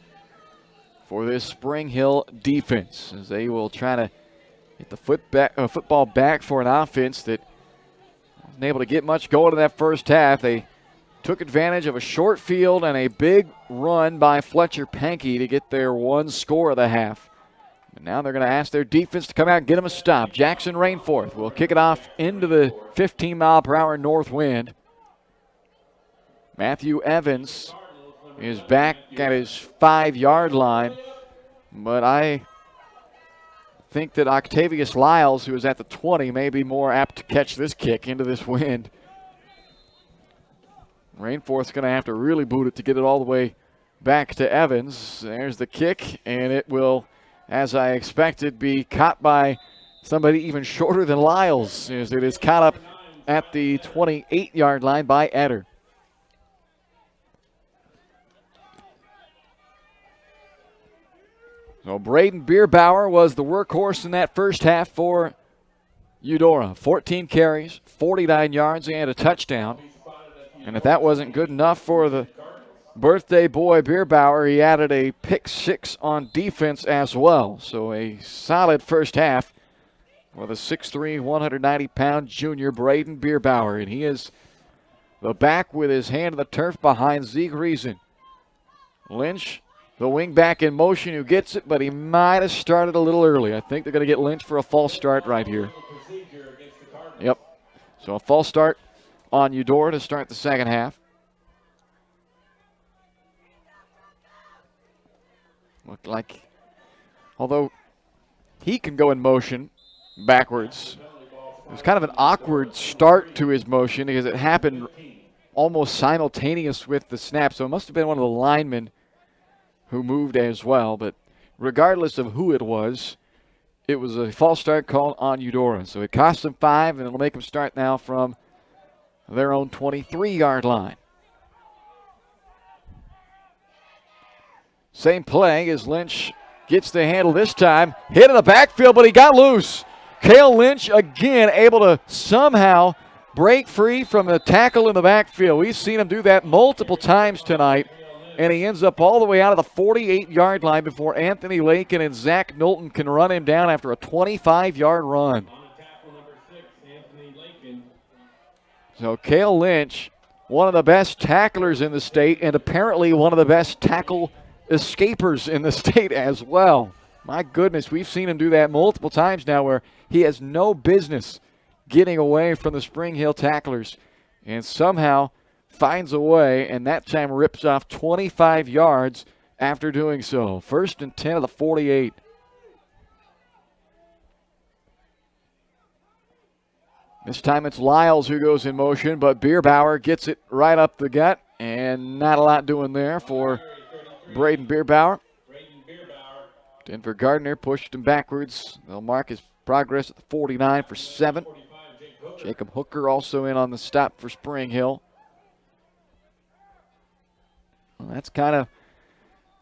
Speaker 3: for this Spring Hill defense as they will try to get the football back for an offense that wasn't able to get much going in that first half. They took advantage of a short field and a big run by Fletcher Pankey to get their one score of the half. And now they're going to ask their defense to come out and get them a stop. Jackson Rainforth will kick it off into the 15-mile-per-hour north wind. Matthew Evans is back at his 5-yard line, but I think that Octavius Lyles, who is at the 20, may be more apt to catch this kick into this wind. Rainforth's going to have to really boot it to get it all the way back to Evans. There's the kick, and it will, as I expected, be caught by somebody even shorter than Lyles as it is caught up at the 28-yard line by Eder. So Braden Bierbauer was the workhorse in that first half for Eudora. 14 carries, 49 yards, and a touchdown. And if that wasn't good enough for the birthday boy Bierbauer, he added a pick six on defense as well. So a solid first half for the 6'3", 190-pound junior Braden Bierbauer. And he is the back with his hand on the turf behind Zeke Reason. Lynch, the wing back in motion, who gets it, but he might have started a little early. I think they're going to get Lynch for a false start right here. Yep. So a false start on Eudora to start the second half. Looked like, although he can go in motion backwards, it was kind of an awkward start to his motion because it happened almost simultaneous with the snap. So it must have been one of the linemen who moved as well. But regardless of who it was a false start called on Eudora. So it cost them 5, and it'll make them start now from their own 23-yard line. Same play as Lynch gets the handle this time. Hit in the backfield, but he got loose. Cale Lynch again able to somehow break free from the tackle in the backfield. We've seen him do that multiple times tonight. And he ends up all the way out of the 48-yard line before Anthony Lakin and Zach Knowlton can run him down after a 25-yard run. So Cale Lynch, one of the best tacklers in the state and apparently one of the best tackle escapers in the state as well. My goodness, we've seen him do that multiple times now where he has no business getting away from the Spring Hill tacklers and somehow finds a way, and that time rips off 25 yards after doing so. 1st and 10 of the 48. This time it's Lyles who goes in motion, but Bierbauer gets it right up the gut, and not a lot doing there for Braden Bierbauer. Denver Gardner pushed him backwards. They'll mark his progress at the 49 for 7. Jacob Hooker also in on the stop for Spring Hill. Well, that's kind of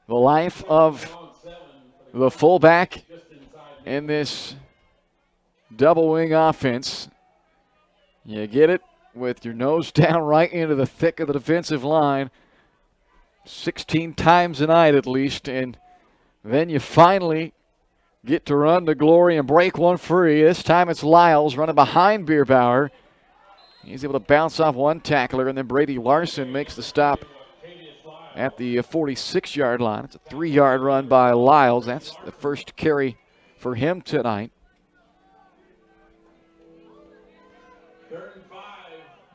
Speaker 3: the life of the fullback in this double wing offense. You get it with your nose down right into the thick of the defensive line 16 times a night at least, and then you finally get to run to glory and break one free. This time it's Lyles running behind Bierbauer. He's able to bounce off one tackler, and then Brady Larson makes the stop at the 46-yard line. It's a 3-yard run by Lyles. That's the first carry for him tonight.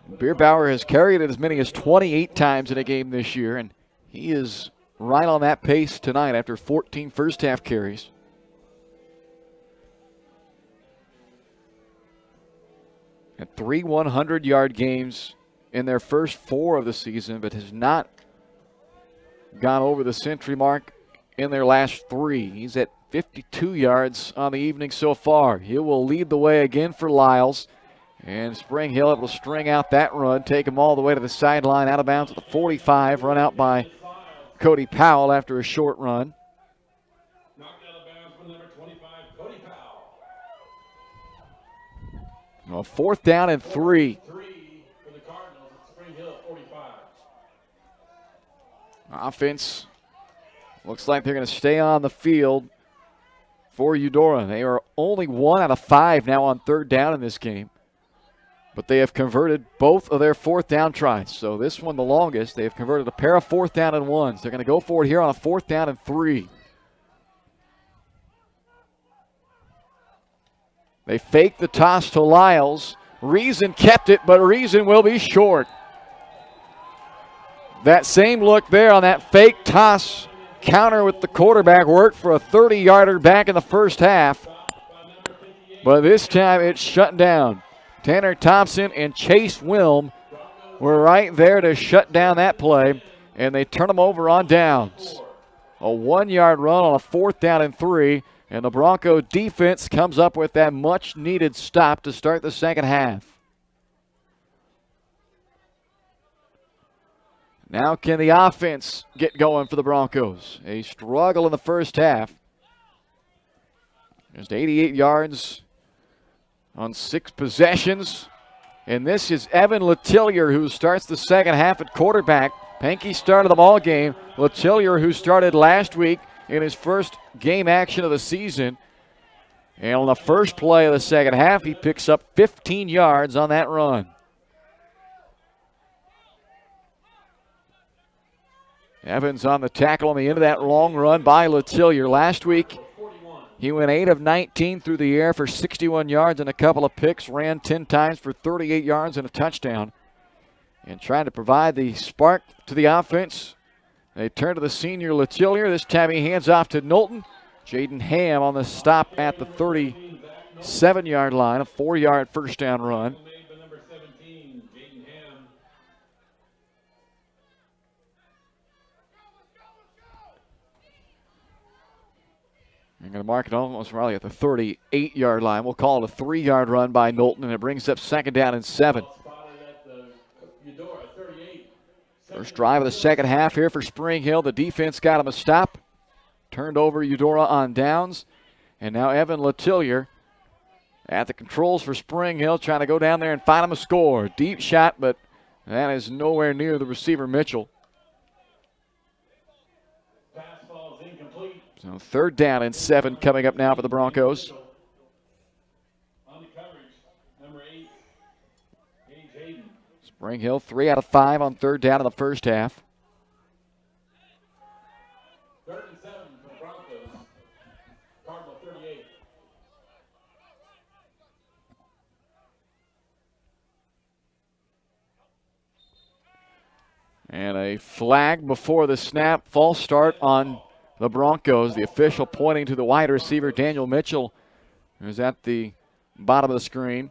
Speaker 3: Bierbauer has carried it as many as 28 times in a game this year, and he is right on that pace tonight after 14 first-half carries. At 3 100-yard games in their first 4 of the season, but has not gone over the century mark in their last 3. He's at 52 yards on the evening so far. He will lead the way again for Lyles. And Spring Hill able to string out that run, take him all the way to the sideline, out of bounds at the 45, run out by Cody Powell after a short run.
Speaker 11: Knocked out of bounds for number 25, Cody Powell.
Speaker 3: Well, 4th down and 3.
Speaker 11: 3 for the Cardinals at Spring Hill, 45.
Speaker 3: Offense looks like they're going to stay on the field for Eudora. They are only 1 out of 5 now on 3rd down in this game. But they have converted both of their 4th down tries. So this one the longest. They have converted a pair of 4th down and 1s. They're going to go for it here on a 4th down and 3. They fake the toss to Lyles. Reason kept it, but Reason will be short. That same look there on that fake toss counter with the quarterback worked for a 30-yarder back in the first half. But this time it's shut down. Tanner Thompson and Chase Wilm were right there to shut down that play, and they turn them over on downs. A 1-yard run on a 4th down and 3, And the Bronco defense comes up with that much-needed stop to start the second half. Now can the offense get going for the Broncos? A struggle in the first half. Just 88 yards on 6 possessions. And this is Evan Letillier, who starts the second half at quarterback. Pankey started the ball game. Letillier, who started last week in his first game action of the season. And on the first play of the second half, he picks up 15 yards on that run. Evans on the tackle on the end of that long run by Letillier. Last week, he went 8 of 19 through the air for 61 yards and a couple of picks, ran 10 times for 38 yards and a touchdown. And trying to provide the spark to the offense, they turn to the senior Letillier. This time he hands off to Knowlton. Jaden Ham on the stop at the 37-yard line, a 4-yard first down run. I'm going to mark it almost probably at the 38-yard line. We'll call it a 3-yard run by Knowlton, and it brings up second down and 7. First drive of the second half here for Spring Hill. The defense got him a stop. Turned over Eudora on downs. And now Evan Letillier at the controls for Spring Hill, trying to go down there and find him a score. Deep shot, but that is nowhere near the receiver, Mitchell. So third down and 7 coming up now for the Broncos. Spring Hill 3 out of 5 on third down in the first half.
Speaker 11: 3rd and 7 for the Broncos. Cardinal 38.
Speaker 3: And a flag before the snap. False start on the Broncos. The official pointing to the wide receiver, Daniel Mitchell, who's at the bottom of the screen.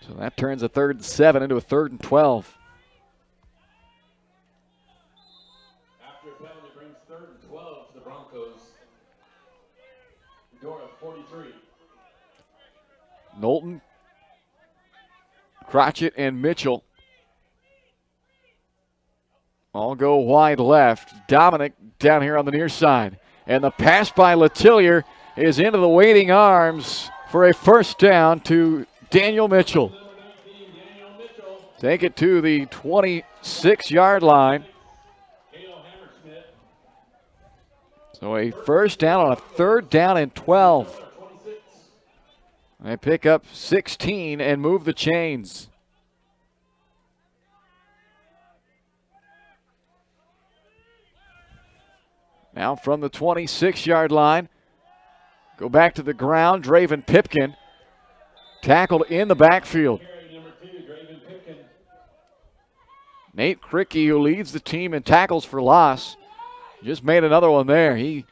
Speaker 3: So that turns a 3rd and 7 into a 3rd and 12.
Speaker 11: After a penalty brings 3rd and 12 to the Broncos. Eudora 43.
Speaker 3: Knowlton, Crotchet, and Mitchell all go wide left. Dominic down here on the near side. And the pass by Letillier is into the waiting arms for a first down to Daniel Mitchell. Take it to the 26-yard line. So a first down on a 3rd down and 12. They pick up 16 and move the chains. Now from the 26-yard line, go back to the ground. Draven Pipkin tackled in the backfield. Nate Cricky, who leads the team in tackles for loss, just made another one there. He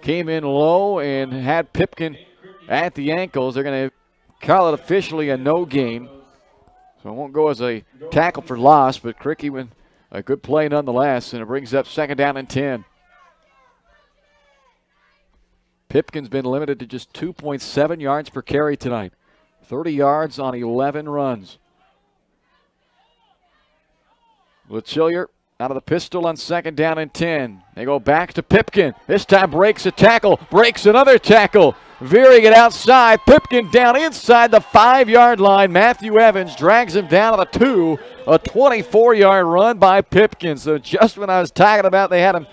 Speaker 3: came in low and had Pipkin at the ankles. They're going to call it officially a no gain. So it won't go as a tackle for loss, but Cricky went a good play nonetheless, and it brings up second down and 10. Pipkin's been limited to just 2.7 yards per carry tonight. 30 yards on 11 runs. Letillier out of the pistol on second down and 10. They go back to Pipkin. This time breaks a tackle, breaks another tackle. Veering it outside. Pipkin down inside the 5-yard line. Matthew Evans drags him down to the 2. A 24-yard run by Pipkin. So just when I was talking about they had him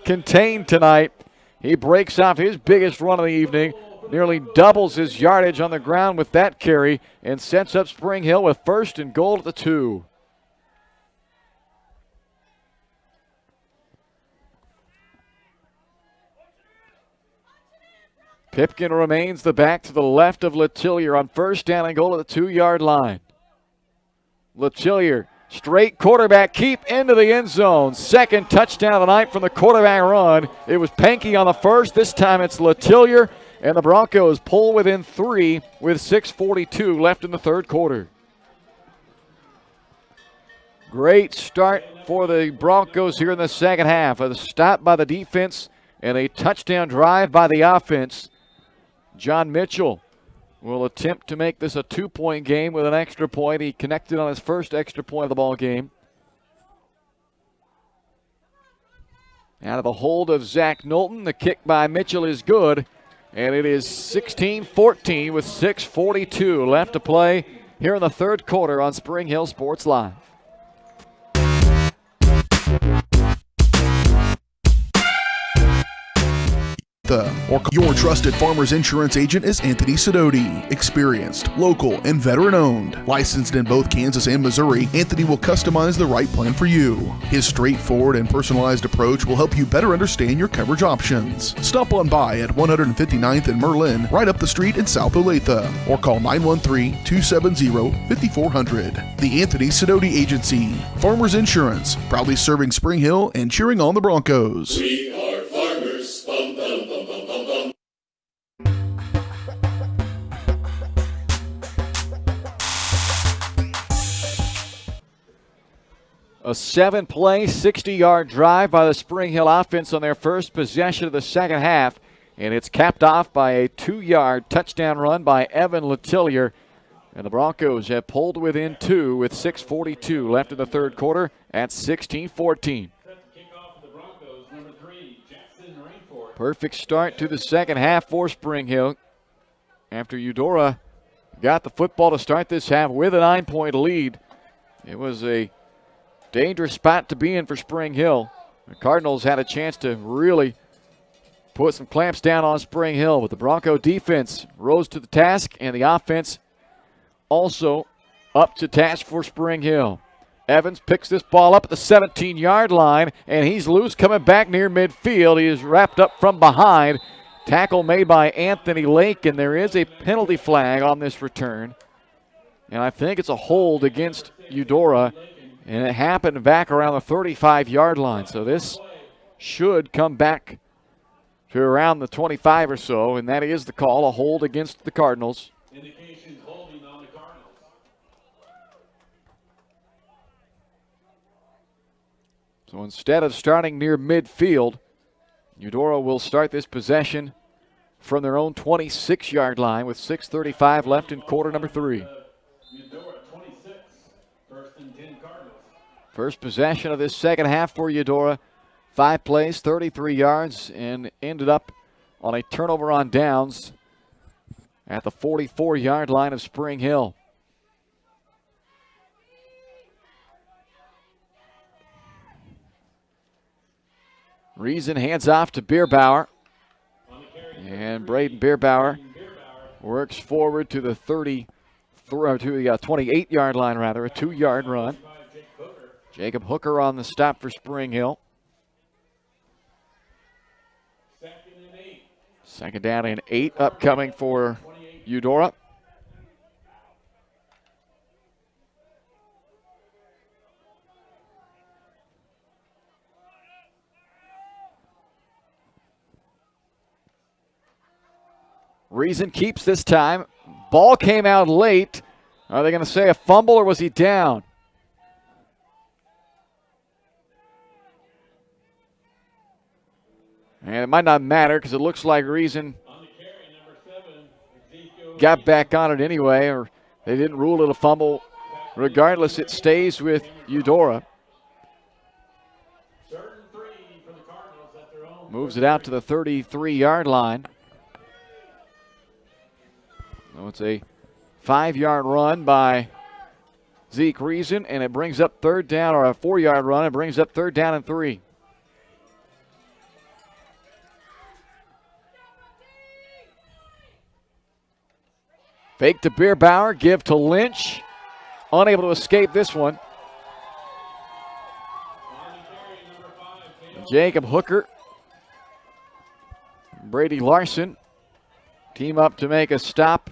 Speaker 3: contained tonight, he breaks off his biggest run of the evening, nearly doubles his yardage on the ground with that carry, and sets up Spring Hill with 1st and goal at the 2. Pipkin remains the back to the left of Letillier on 1st down and goal at the 2-yard line. Letillier, straight quarterback, keep into the end zone. 2nd touchdown of the night from the quarterback run. It was Pankey on the first. This time it's Letillier, and the Broncos pull within 3 with 6:42 left in the 3rd quarter. Great start for the Broncos here in the second half. A stop by the defense and a touchdown drive by the offense. John Mitchell will attempt to make this a 2-point game with an extra point. He connected on his first extra point of the ball game. Out of the hold of Zach Knowlton, the kick by Mitchell is good, and it is 16-14 with 6:42 left to play here in the third quarter on Spring Hill Sports Live.
Speaker 1: Your trusted Farmers Insurance agent is Anthony Sidoti. Experienced, local, and veteran-owned. Licensed in both Kansas and Missouri, Anthony will customize the right plan for you. His straightforward and personalized approach will help you better understand your coverage options. Stop on by at 159th and Merlin, right up the street in South Olathe, or call 913-270-5400. The Anthony Sidoti Agency. Farmers Insurance, proudly serving Spring Hill and cheering on the Broncos.
Speaker 11: We are farmers. Bum, bum, bum, bum, bum, bum.
Speaker 3: A 7-play, 60-yard drive by the Spring Hill offense on their first possession of the second half, and it's capped off by a 2-yard touchdown run by Evan Letillier. And the Broncos have pulled within 2 with 6:42 left in the third quarter at 16-14. Perfect start to the second half for Spring Hill after Eudora got the football to start this half with a 9-point lead. It was a dangerous spot to be in for Spring Hill. The Cardinals had a chance to really put some clamps down on Spring Hill, but the Bronco defense rose to the task, and the offense also up to task for Spring Hill. Evans picks this ball up at the 17-yard line, and he's loose coming back near midfield. He is wrapped up from behind. Tackle made by Anthony Lake, and there is a penalty flag on this return. And I think it's a hold against Eudora, and it happened back around the 35-yard line. So this should come back to around the 25 or so, and that is the call, a hold against the Cardinals.
Speaker 11: Indication holding on the Cardinals.
Speaker 3: So instead of starting near midfield, Eudora will start this possession from their own 26-yard line with 6:35 left in quarter number 3.
Speaker 11: Eudora 26, first and 10 Cardinals.
Speaker 3: First possession of this second half for Eudora. 5 plays, 33 yards, and ended up on a turnover on downs at the 44-yard line of Spring Hill. Reason hands off to Bierbauer. And Braden Bierbauer works forward to the 28-yard line, rather, a 2-yard run. Jacob Hooker on the stop for Spring Hill. Second down and 8 upcoming for Eudora. Reason keeps this time. Ball came out late. Are they going to say a fumble or was he down? And it might not matter because it looks like Reason got back on it anyway, or they didn't rule it a fumble. Regardless, it stays with Eudora. Moves it out to the 33-yard line. So it's a 5-yard run by Zeke Reason, and it brings up third down, or a 4-yard run, and brings up third down and 3. Fake to Bierbauer, give to Lynch. Unable to escape this one. Jacob Hooker, Brady Larson team up to make a stop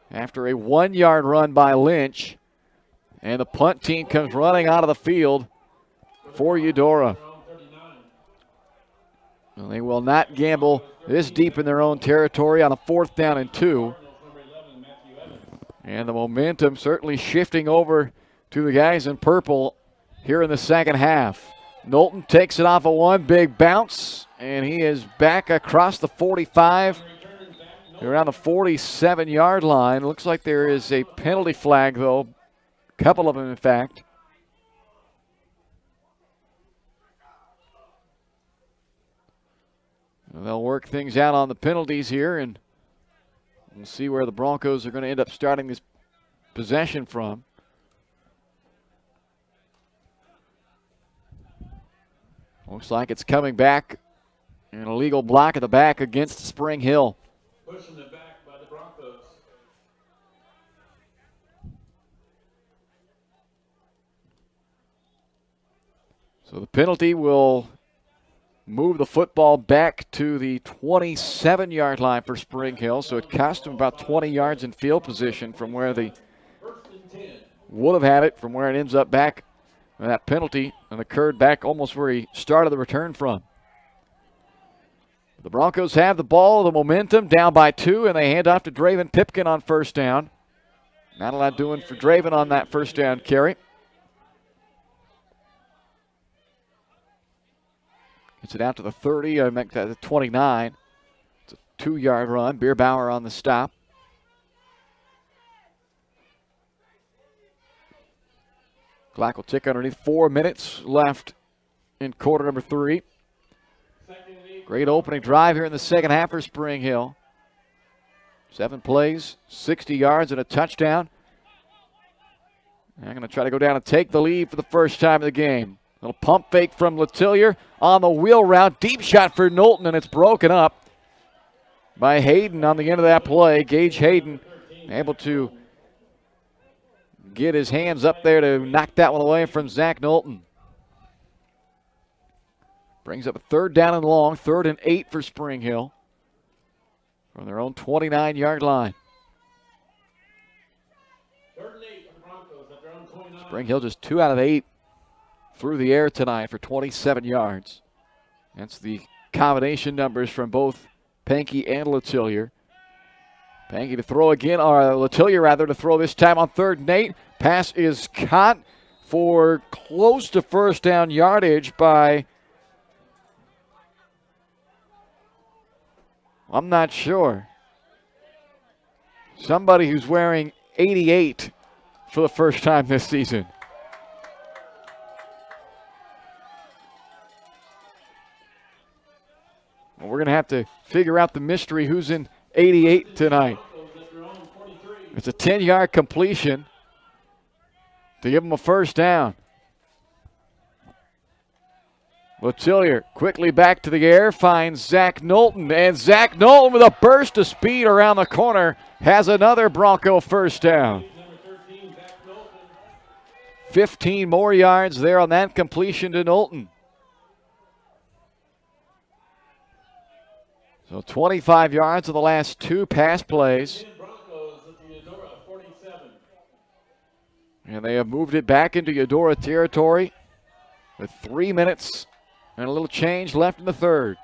Speaker 3: after a 1-yard run by Lynch. And the punt team comes running out of the field for Eudora. Well, they will not gamble this deep in their own territory on a 4th down and 2. And the momentum certainly shifting over to the guys in purple here in the second half. Knowlton takes it off a one, big bounce, and he is back across the 45, around the 47-yard line. Looks like there is a penalty flag, though. A couple of them, in fact. They'll work things out on the penalties here, and we'll see where the Broncos are going to end up starting this possession from. Looks like it's coming back. An illegal block at the back against Spring Hill.
Speaker 11: Pushing it back by the Broncos.
Speaker 3: So the penalty will move the football back to the 27-yard line for Spring Hill. So it cost them about 20 yards in field position from where they would have had it, from where it ends up back. And that penalty and occurred back almost where he started the return from. The Broncos have the ball, the momentum, down by 2, and they hand off to Draven Pipkin on first down. Not a lot doing for Draven on that first down carry. Gets it out to the 30, I make that the 29. It's a 2-yard run. Bierbauer on the stop. Clock will tick underneath. 4 minutes left in quarter number 3. Great opening drive here in the second half for Spring Hill. 7 plays, 60 yards, and a touchdown. I'm going to try to go down and take the lead for the first time in the game. Little pump fake from Letillier on the wheel route. Deep shot for Knowlton, and it's broken up by Hayden on the end of that play. Gage Hayden able to get his hands up there to knock that one away from Zach Knowlton. Brings up a 3rd down and long, 3rd and 8 for Spring Hill from their own 29-yard line.
Speaker 11: 3rd and 8 for the Broncos at their own 29.
Speaker 3: Spring Hill just 2 out of 8 through the air tonight for 27 yards. That's the combination numbers from both Pankey and Letillier. Pankey to throw again, or Letillier rather, to throw this time on 3rd and 8. Pass is caught for close to first down yardage by, I'm not sure, somebody who's wearing 88 for the first time this season. Well, we're going to have to figure out the mystery who's in 88 tonight. It's a 10-yard completion to give them a first down. Letillier quickly back to the air, finds Zach Knowlton, and Zach Knowlton with a burst of speed around the corner has another Bronco first down. 15 more yards there on that completion to Knowlton. So 25 yards of the last 2 pass plays. And they have moved it back into Eudora territory with 3 minutes and a little change left in the 3rd.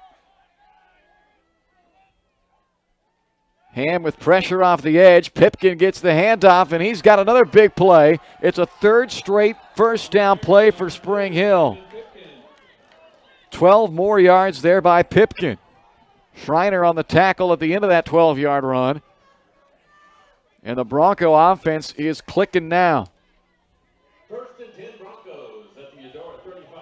Speaker 3: Ham with pressure off the edge. Pipkin gets the handoff, and he's got another big play. It's a 3rd straight first down play for Spring Hill. 12 more yards there by Pipkin. Schreiner on the tackle at the end of that 12-yard run. And the Bronco offense is clicking now.
Speaker 11: 1st and 10 Broncos at the Eudora 35.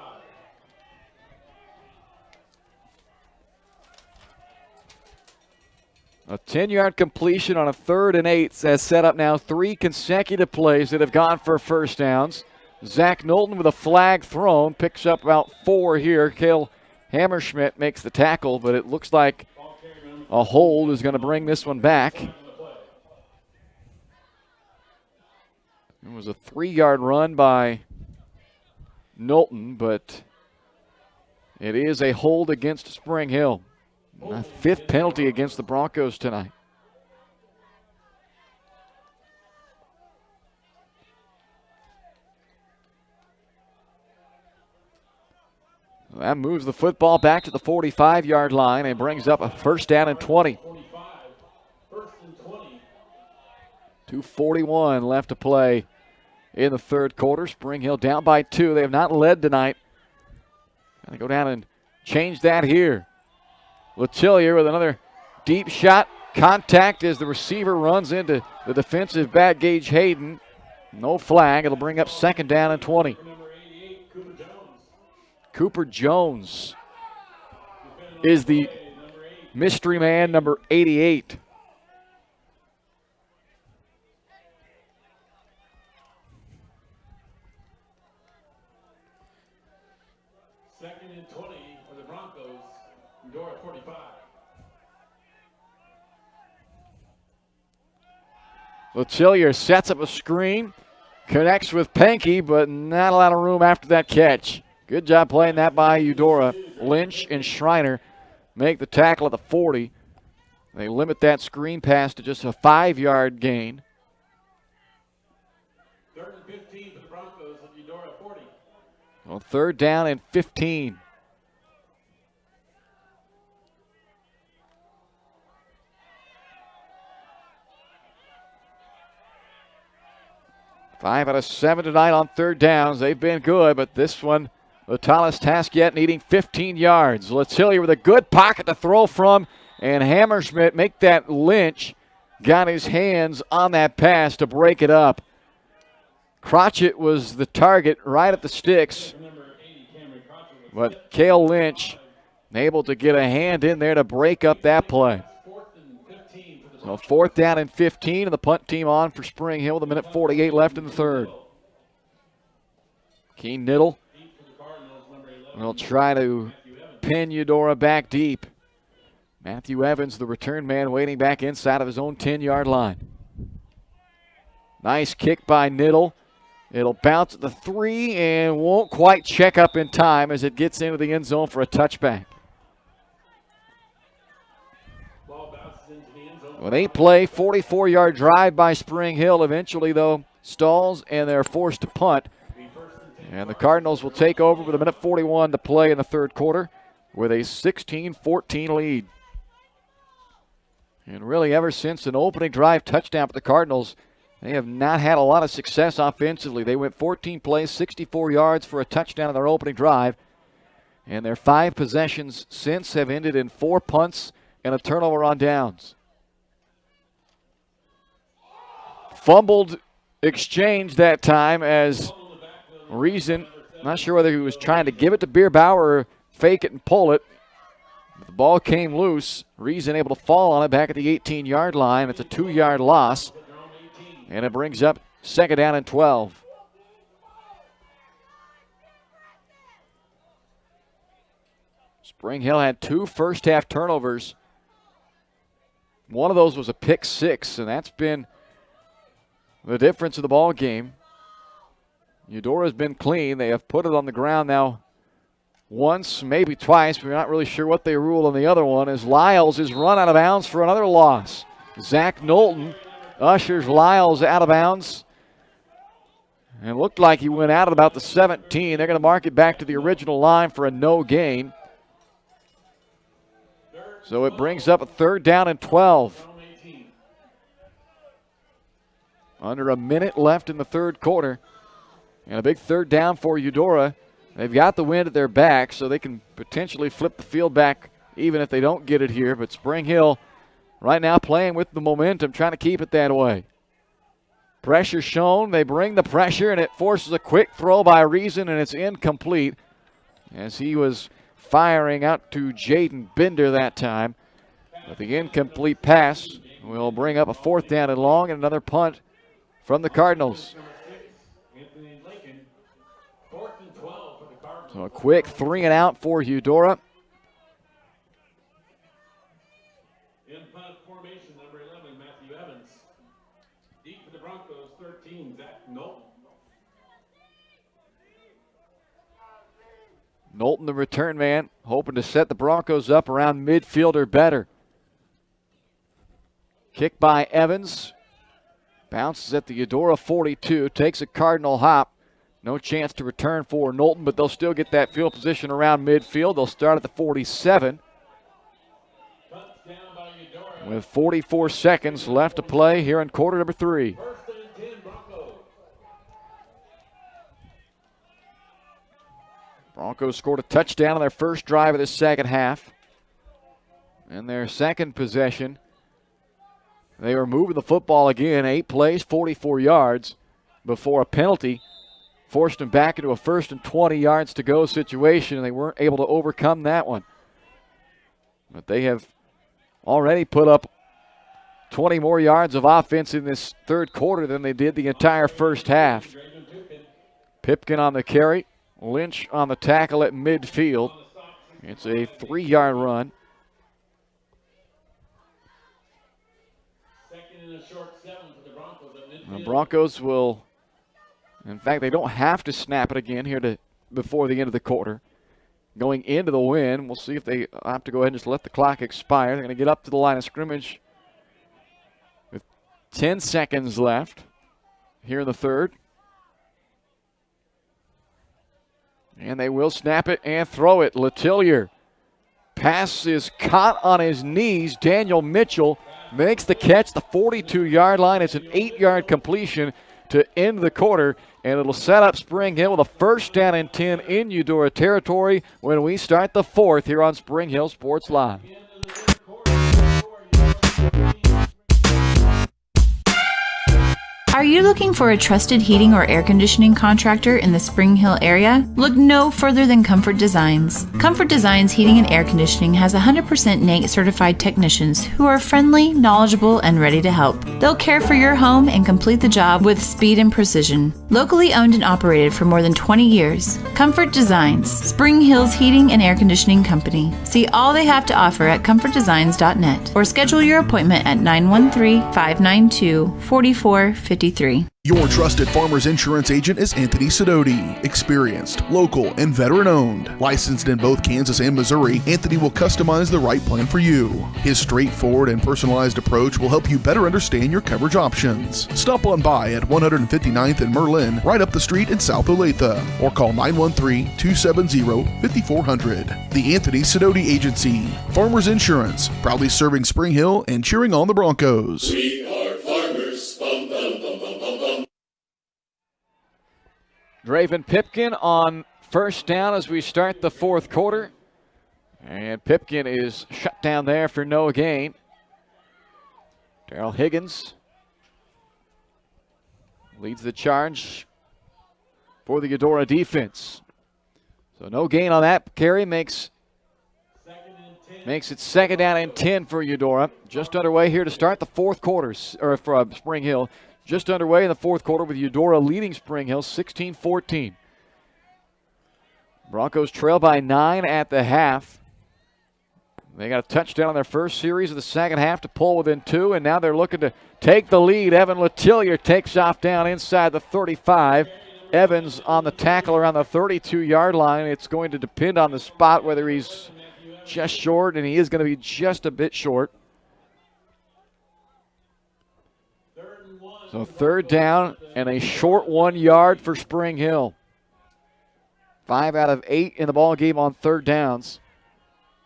Speaker 3: A 10-yard completion on a 3rd and 8 has set up now 3 consecutive plays that have gone for first downs. Zach Knowlton with a flag thrown picks up about 4 here. Cale Hammerschmidt makes the tackle, but it looks like a hold is going to bring this one back. It was a 3-yard run by Knowlton, but it is a hold against Spring Hill. A 5th penalty against the Broncos tonight. That moves the football back to the 45-yard line and brings up a first down and 20. 2:41 left to play in the 3rd quarter. Spring Hill down by 2. They have not led tonight Gonna go down and change that here. Letillier with another deep shot. Contact as the receiver runs into the defensive back Gage Hayden. No flag. It'll bring up 2nd down and 20. Cooper Jones is the mystery man, number 88.
Speaker 11: Second and 20 for the Broncos. Eudora 45.
Speaker 3: Letillier sets up a screen, connects with Pankey, but not a lot of room after that catch. Good job playing that by Eudora. Lynch and Schreiner make the tackle at the 40. They limit that screen pass to just a 5-yard gain.
Speaker 11: 3rd and 15 for the Broncos at Eudora 40.
Speaker 3: Well, 3rd down and 15. Five out of 7 tonight on 3rd downs. They've been good, but this one, the tallest task yet, needing 15 yards. Letillier with a good pocket to throw from, and Hammerschmidt make that Lynch. Got his hands on that pass to break it up. Crotchet was the target right at the sticks, but Cale Lynch able to get a hand in there to break up that play. So 4th down and 15, and the punt team on for Spring Hill with 1:48 left in the 3rd. Keen Niddle will try to pin Eudora back deep. Matthew Evans, the return man, waiting back inside of his own 10-yard line. Nice kick by Niddle. It'll bounce at the 3 and won't quite check up in time as it gets into the end zone for a touchback. With 8-play, 44-yard drive by Spring Hill. Eventually, though, stalls and they're forced to punt. And the Cardinals will take over with 1:41 to play in the 3rd quarter with a 16-14 lead. And really, ever since an opening drive touchdown for the Cardinals, they have not had a lot of success offensively. They went 14 plays, 64 yards for a touchdown in their opening drive. And their 5 possessions since have ended in 4 punts and a turnover on downs. Fumbled exchange that time as Reason, not sure whether he was trying to give it to Bierbauer or fake it and pull it. But the ball came loose. Reason able to fall on it back at the 18-yard line. It's a 2-yard loss. And it brings up 2nd down and 12. Spring Hill had 2 first-half turnovers. One of those was a pick 6, and that's been the difference of the ball game. Eudora's been clean. They have put it on the ground now once, maybe twice. We're not really sure what they ruled on the other one as Lyles is run out of bounds for another loss. Zach Knowlton ushers Lyles out of bounds. And it looked like he went out at about the 17. They're going to mark it back to the original line for a no gain. So it brings up a 3rd down and 12. Under a minute left in the 3rd quarter. And a big 3rd down for Eudora. They've got the wind at their back, so they can potentially flip the field back even if they don't get it here. But Spring Hill right now playing with the momentum, trying to keep it that way. Pressure shown. They bring the pressure, and it forces a quick throw by Reason, and it's incomplete as he was firing out to Jaden Bender that time. But the incomplete pass will bring up a 4th down and long and another punt from the Cardinals. So a quick 3 and out for Eudora.
Speaker 11: In punt formation, number 11, Matthew Evans. Deep for the Broncos, 13, Zach Knowlton.
Speaker 3: Knowlton, the return man, hoping to set the Broncos up around midfield or better. Kick by Evans. Bounces at the Eudora 42, takes a Cardinal hop. No chance to return for Knowlton, but they'll still get that field position around midfield. They'll start at the 47. With 44 seconds left to play here in quarter number 3. Broncos scored a touchdown on their first drive of the second half. And their second possession, they were moving the football again, 8 plays, 44 yards, before a penalty forced them back into a 1st and 20 yards to go situation, and they weren't able to overcome that one. But they have already put up 20 more yards of offense in this third quarter than they did the entire first half. Pipkin on the carry, Lynch on the tackle at midfield. It's a 3-yard run. The Broncos will, in fact, they don't have to snap it again here before the end of the quarter. Going into the win, we'll see if they have to go ahead and just let the clock expire. They're going to get up to the line of scrimmage with 10 seconds left here in the third. And they will snap it and throw it. Letillier. Pass is caught on his knees. Daniel Mitchell makes the catch, the 42-yard line. It's an 8-yard completion to end the quarter, and it'll set up Spring Hill with a 1st down and 10 in Eudora territory when we start the fourth here on Spring Hill Sports Live.
Speaker 4: Are you looking for a trusted heating or air conditioning contractor in the Spring Hill area? Look no further than Comfort Designs. Comfort Designs Heating and Air Conditioning has 100% NATE certified technicians who are friendly, knowledgeable, and ready to help. They'll care for your home and complete the job with speed and precision. Locally owned and operated for more than 20 years, Comfort Designs, Spring Hill's heating and air conditioning company. See all they have to offer at comfortdesigns.net or schedule your appointment at 913-592-4453.
Speaker 1: Your trusted Farmers Insurance agent is Anthony Sidoti. Experienced, local, and veteran-owned. Licensed in both Kansas and Missouri, Anthony will customize the right plan for you. His straightforward and personalized approach will help you better understand your coverage options. Stop on by at 159th and Merlin, right up the street in South Olathe, or call 913-270-5400. The Anthony Sidoti Agency. Farmers Insurance, proudly serving Spring Hill and cheering on the Broncos.
Speaker 11: We are farmers. Bum, bum, bum, bum, bum, bum.
Speaker 3: Draven Pipkin on 1st down as we start the fourth quarter. And Pipkin is shut down there for no gain. Darrell Higgins leads the charge for the Eudora defense. So no gain on that carry makes it 2nd down and 10 for Eudora. Just underway here to start the fourth quarter, or for Spring Hill. Just underway in the fourth quarter with Eudora leading Spring Hill 16-14. Broncos trail by 9 at the half. They got a touchdown on their first series of the second half to pull within 2, and now they're looking to take the lead. Evan Letillier takes off down inside the 35. Evans on the tackle around the 32-yard line. It's going to depend on the spot whether he's just short, and he is going to be just a bit short. So 3rd down and a short 1 yard for Spring Hill. 5 out of 8 in the ball game on 3rd downs.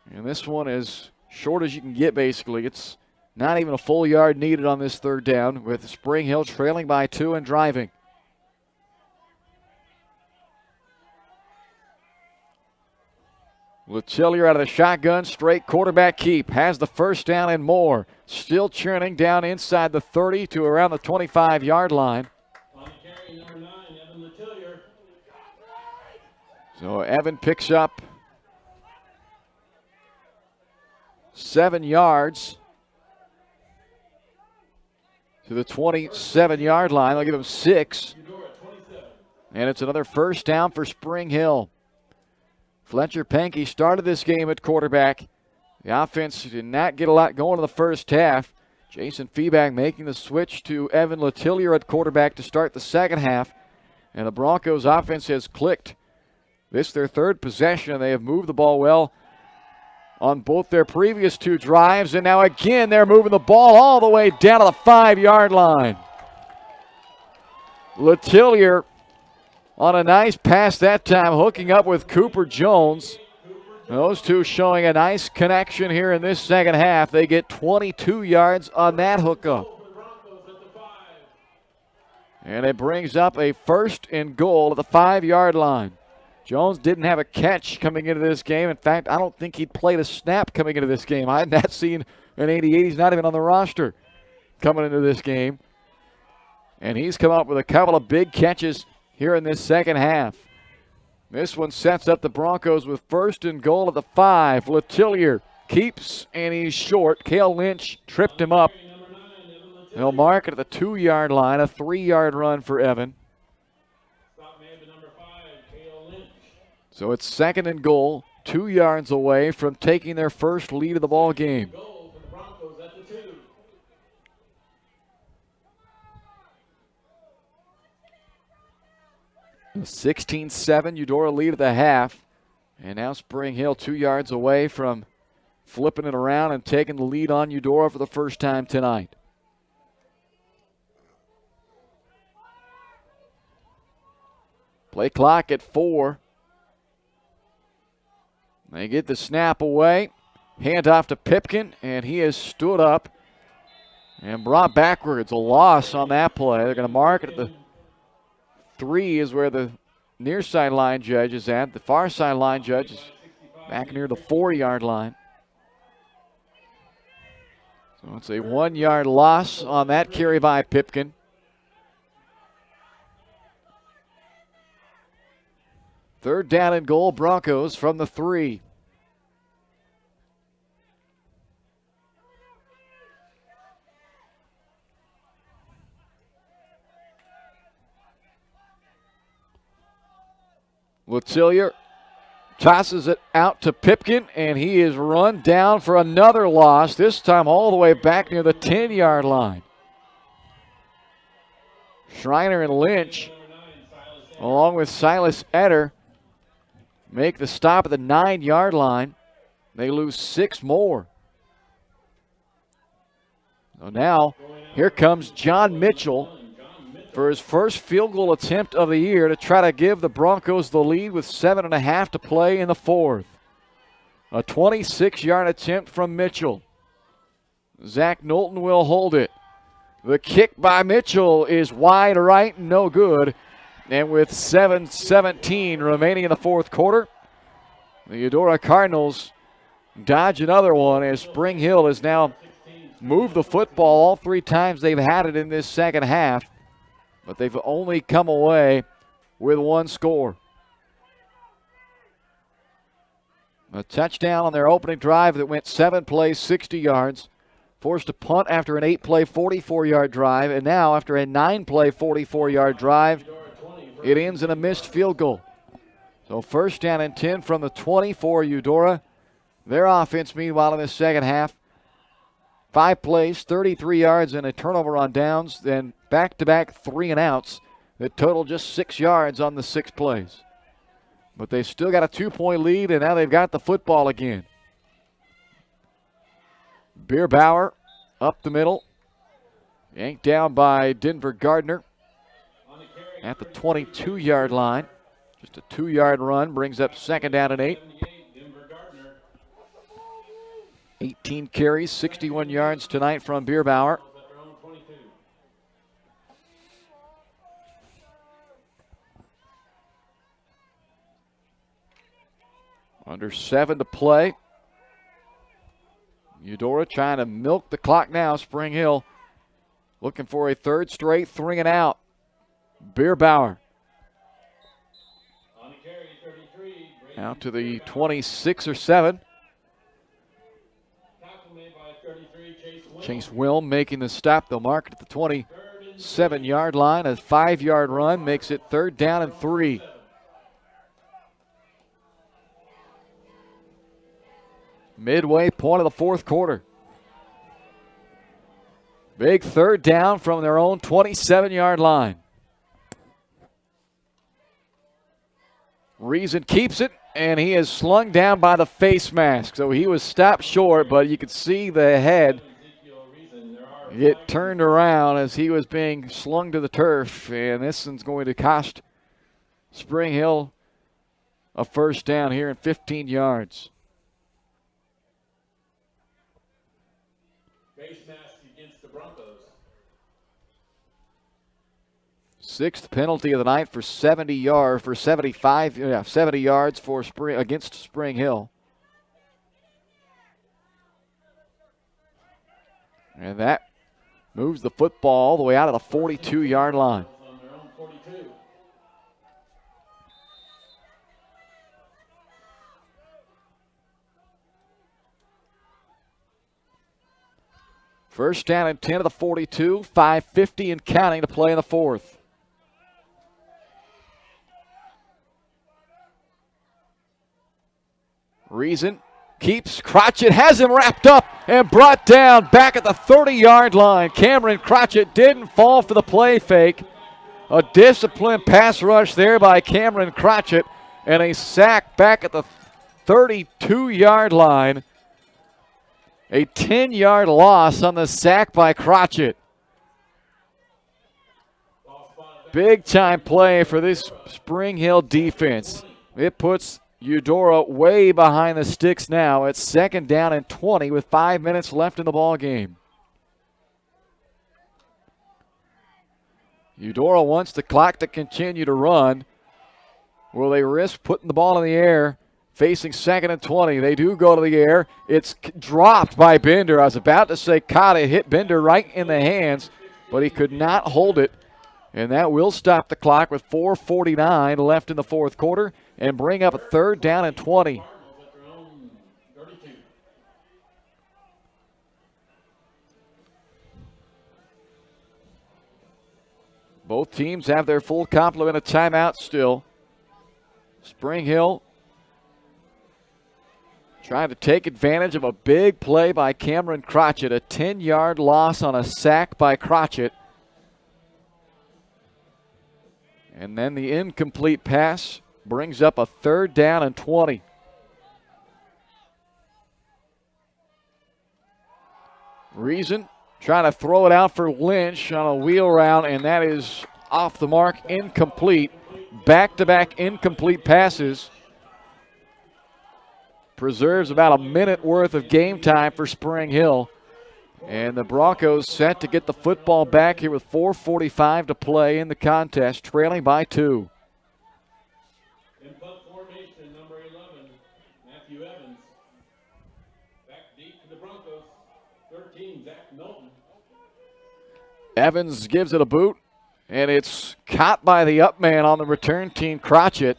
Speaker 3: And this one is short as you can get, basically. It's not even a full yard needed on this 3rd down, with Spring Hill trailing by 2 and driving. Letillier out of the shotgun, straight quarterback keep. Has the 1st down and more. Still churning down inside the 30 to around the 25-yard line.
Speaker 11: On the carry, number 9, Evan Letillier.
Speaker 3: So Evan picks up 7 yards to the 27-yard line. They'll give him 6. And it's another 1st down for Spring Hill. Fletcher Pankey started this game at quarterback. The offense did not get a lot going in the first half. Jason Feeback making the switch to Evan Letillier at quarterback to start the second half. And the Broncos offense has clicked. This their 3rd possession. They have moved the ball well on both their previous 2 drives. And now again they're moving the ball all the way down to the 5-yard line. Letillier on a nice pass that time, hooking up with Cooper Jones. Those two showing a nice connection here in this second half. They get 22 yards on that hookup. And it brings up a 1st and goal at the 5-yard line. Jones didn't have a catch coming into this game. In fact, I don't think he'd played a snap coming into this game. I had not seen an 88. He's not even on the roster coming into this game. And he's come up with a couple of big catches here in this second half. This one sets up the Broncos with 1st and goal at the 5. Letillier keeps, and he's short. Cale Lynch tripped him up. They'll mark it at the 2-yard line, a 3-yard run for Evan. So it's 2nd and goal, 2 yards away from taking their first lead of the ball game. 16-7, Eudora lead at the half. And now Spring Hill 2 yards away from flipping it around and taking the lead on Eudora for the first time tonight. Play clock at 4. They get the snap away. Hand off to Pipkin, and he has stood up and brought backwards. A loss on that play. They're going to mark it at the 3 is where the near sideline judge is at. The far sideline judge is back near the 4-yard line. So it's a 1-yard loss on that carry by Pipkin. Third down and goal, Broncos from the 3. Letillier tosses it out to Pipkin, and he is run down for another loss, this time all the way back near the 10-yard line. Schreiner and Lynch, along with Silas Etter, make the stop at the 9-yard line. They lose 6 more. So now, here comes John Mitchell for his first field goal attempt of the year to try to give the Broncos the lead with 7.5 to play in the 4th. A 26-yard attempt from Mitchell. Zach Knowlton will hold it. The kick by Mitchell is wide right, no good. And with 7:17 remaining in the 4th quarter, the Eudora Cardinals dodge another one as Spring Hill has now moved the football all 3 times they've had it in this second half. But they've only come away with 1 score. A touchdown on their opening drive that went 7 plays, 60 yards. Forced to punt after an 8-play, 44-yard drive. And now after a 9-play, 44-yard drive, it ends in a missed field goal. So 1st down and 10 from the 20 for Eudora. Their offense, meanwhile, in the second half, 5 plays, 33 yards, and a turnover on downs. Then back-to-back 3-and-outs that total just 6 yards on the 6 plays. But they've still got a 2-point lead, and now they've got the football again. Bierbauer up the middle. Yanked down by Denver Gardner at the 22-yard line. Just a 2-yard run brings up 2nd down and 8. 18 carries, 61 yards tonight from Bierbauer. Under 7 to play. Eudora trying to milk the clock now. Spring Hill looking for a 3rd straight 3-and-out. Bierbauer out to the 26 or 7. Chase Wilm making the stop. They'll mark it at the 27-yard line. A 5-yard run makes it 3rd down and 3. Midway point of the 4th quarter. Big 3rd down from their own 27-yard line. Reason keeps it, and he is slung down by the face mask. So he was stopped short, but you could see the head get turned around as he was being slung to the turf. And this one's going to cost Spring Hill a 1st down here in 15 yards.
Speaker 11: Face mask against the Broncos.
Speaker 3: Sixth penalty of the night for 70 yards for against Spring Hill. And that moves the football all the way out of the 42-yard line. First down and 10 of the 42, 5:50 and counting to play in the fourth. Reason keeps Crotchet, has him wrapped up and brought down back at the 30-yard line. Cameron Crotchet didn't fall for the play fake. A disciplined pass rush there by Cameron Crotchet and a sack back at the 32-yard line. A 10-yard loss on the sack by Crotchet. Big time play for this Spring Hill defense. It puts Eudora way behind the sticks now. It's second down and 20 with 5 minutes left in the ball game. Eudora wants the clock to continue to run. Will they risk putting the ball in the air? Facing second and 20. They do go to the air. It's dropped by Bender. I was about to say caught it, hit Bender right in the hands, but he could not hold it. And that will stop the clock with 4:49 left in the fourth quarter and bring up a third down and 20. Both teams have their full complement of timeouts still. Spring Hill trying to take advantage of a big play by Cameron Crotchet, a 10-yard loss on a sack by Crotchet. And then the incomplete pass brings up a third down and 20. Reason trying to throw it out for Lynch on a wheel route, and that is off the mark, incomplete. Back-to-back incomplete passes. Preserves about a minute worth of game time for Spring Hill. And the Broncos set to get the football back here with 4:45 to play in the contest, trailing by 2.
Speaker 11: In punt formation, number 11, Matthew Evans. Back deep to the Broncos, 13, Zach Knowlton.
Speaker 3: Evans gives it a boot, and it's caught by the up man on the return team, Crotchet.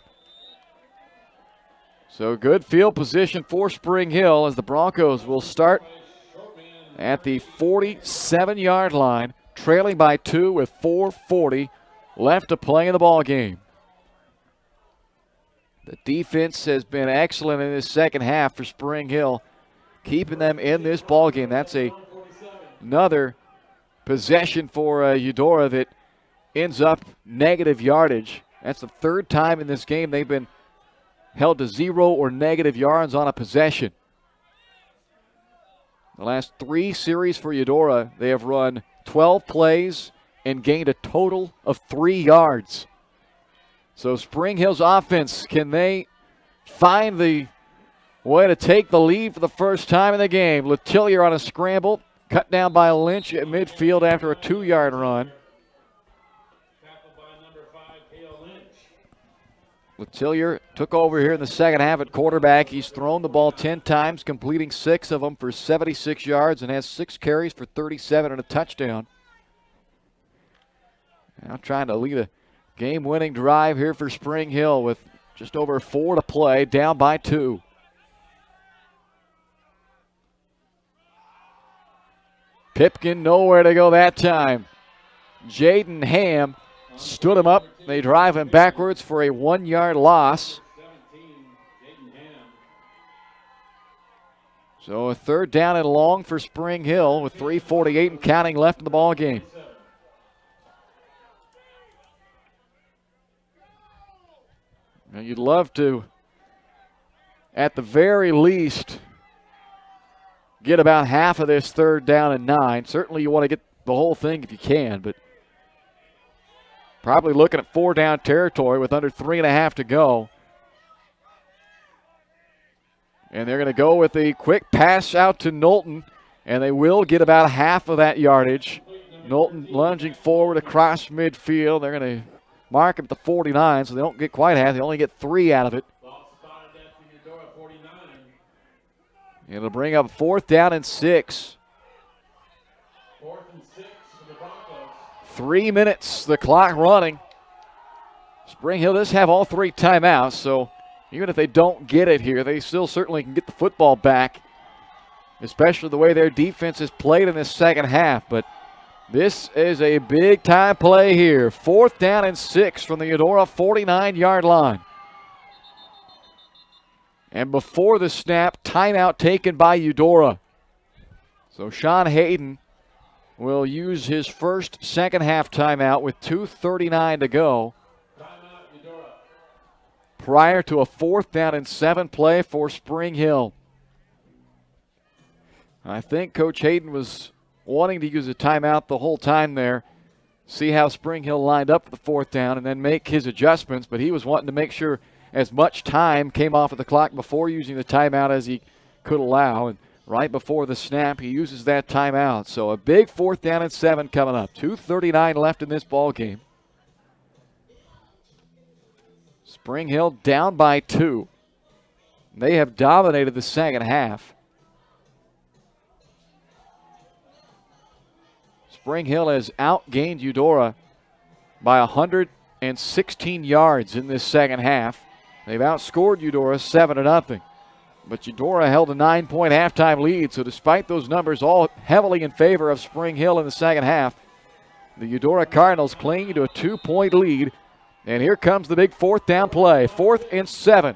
Speaker 3: So good field position for Spring Hill as the Broncos will start at the 47-yard line, trailing by 2 with 4:40 left to play in the ball game. The defense has been excellent in this second half for Spring Hill, keeping them in this ball game. That's another possession for Eudora that ends up negative yardage. That's the third time in this game they've been held to 0 or negative yards on a possession. The last 3 series for Eudora, they have run 12 plays and gained a total of 3 yards. So Spring Hill's offense, can they find the way to take the lead for the first time in the game? Letillier on a scramble, cut down by Lynch at midfield after a 2-yard run. Letillier took over here in the second half at quarterback. He's thrown the ball 10 times, completing 6 of them for 76 yards and has 6 carries for 37 and a touchdown. Now trying to lead a game-winning drive here for Spring Hill with just over 4 to play, down by 2. Pipkin nowhere to go that time. Jaden Ham stood him up. They drive him backwards for a 1-yard loss. So a third down and long for Spring Hill with 3:48 and counting left in the ball game. Now you'd love to, at the very least, get about half of this third down and 9. Certainly you want to get the whole thing if you can, but probably looking at 4-down territory with under 3.5 to go. And they're going to go with a quick pass out to Knowlton, and they will get about half of that yardage. Knowlton lunging forward across midfield. They're going to mark him at the 49, so they don't get quite half. They only get 3 out of it. It'll bring up 4th down and 6.
Speaker 11: 4th and 6 for the Broncos.
Speaker 3: 3 minutes, the clock running. Spring Hill does have all 3 timeouts, so even if they don't get it here, they still certainly can get the football back, especially the way their defense has played in this second half. But this is a big-time play here. 4th down and 6 from the Eudora 49-yard line. And before the snap, timeout taken by Eudora. So Sean Hayden will use his first second-half timeout with 2:39 to go. Prior to a 4th down and 7 play for Spring Hill. I think Coach Hayden was wanting to use a timeout the whole time there, see how Spring Hill lined up for the 4th down, and then make his adjustments, but he was wanting to make sure as much time came off of the clock before using the timeout as he could allow. And right before the snap, he uses that timeout. So a big 4th down and 7 coming up. 2:39 left in this ball game. Spring Hill down by 2. They have dominated the second half. Spring Hill has outgained Eudora by 116 yards in this second half. They've outscored Eudora 7-0. But Eudora held a 9-point halftime lead, so despite those numbers all heavily in favor of Spring Hill in the second half, the Eudora Cardinals clinging to a 2-point lead. And here comes the big 4th down play, 4th and 7.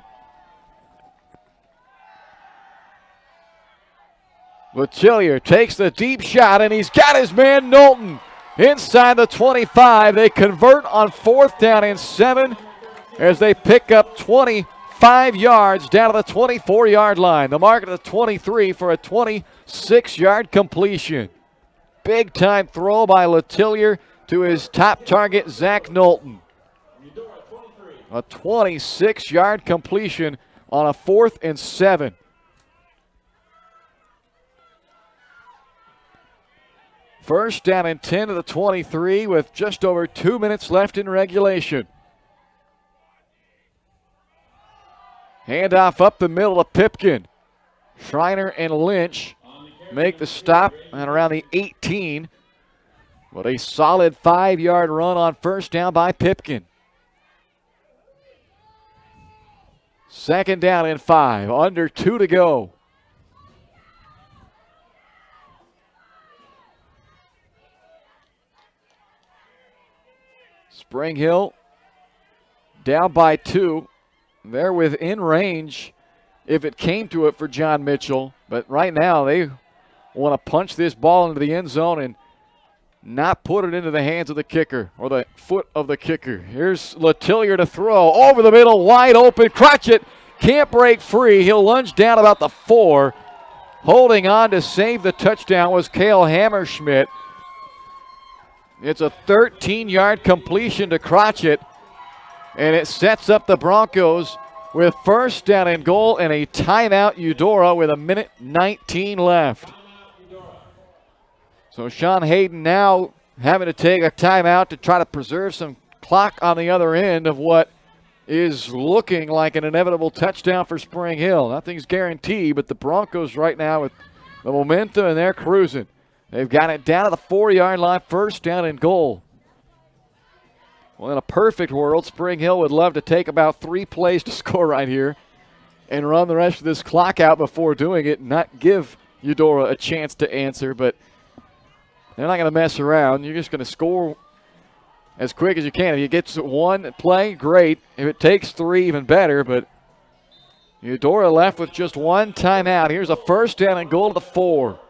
Speaker 3: Letillier takes the deep shot, and he's got his man Knowlton inside the 25. They convert on 4th down and 7 as they pick up 25 yards down to the 24-yard line. The mark at the 23 for a 26-yard completion. Big-time throw by Letillier to his top target, Zach Knowlton. A 26-yard completion on a 4th and 7. First down and 10 to the 23 with just over 2 minutes left in regulation. Handoff up the middle to Pipkin. Schreiner and Lynch make the stop at around the 18. But a solid 5-yard run on first down by Pipkin. 2nd down and 5, under 2 to go. Spring Hill down by 2. They're within range if it came to it for John Mitchell. But right now they want to punch this ball into the end zone and not put it into the hands of the kicker or the foot of the kicker. Here's Letillier to throw over the middle, wide open. Crotchet can't break free. He'll lunge down about the 4. Holding on to save the touchdown was Cale Hammerschmidt. It's a 13-yard completion to Crotchet, and it sets up the Broncos with first down and goal and a timeout Eudora with 1:19 left. So Sean Hayden now having to take a timeout to try to preserve some clock on the other end of what is looking like an inevitable touchdown for Spring Hill. Nothing's guaranteed, but the Broncos right now with the momentum and they're cruising. They've got it down to the 4-yard line, first down and goal. Well, in a perfect world, Spring Hill would love to take about 3 plays to score right here and run the rest of this clock out before doing it and not give Eudora a chance to answer, but they're not going to mess around. You're just going to score as quick as you can. If you get 1 play, great. If it takes 3, even better, but Eudora left with just 1 timeout. Here's a first down and goal to the 4.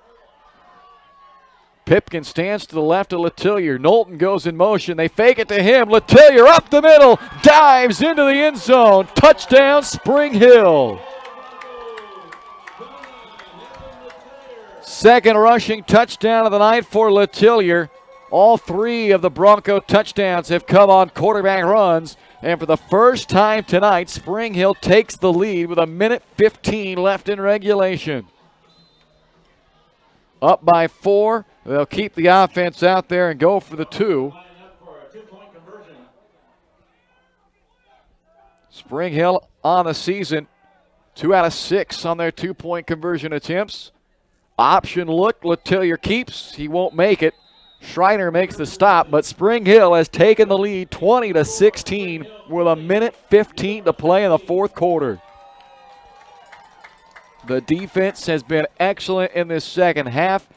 Speaker 3: Pipkin stands to the left of Letillier. Knowlton goes in motion. They fake it to him. Letillier up the middle. Dives into the end zone. Touchdown, Spring Hill. Second rushing touchdown of the night for Letillier. All 3 of the Bronco touchdowns have come on quarterback runs. And for the first time tonight, Spring Hill takes the lead with 1:15 left in regulation. Up by 4. They'll keep the offense out there and go for the 2. Spring Hill on the season, 2 out of 6 on their 2-point conversion attempts. Option look, Letellier keeps. He won't make it. Schreiner makes the stop, but Spring Hill has taken the lead 20-16 with 1:15 to play in the 4th quarter. The defense has been excellent in this second half,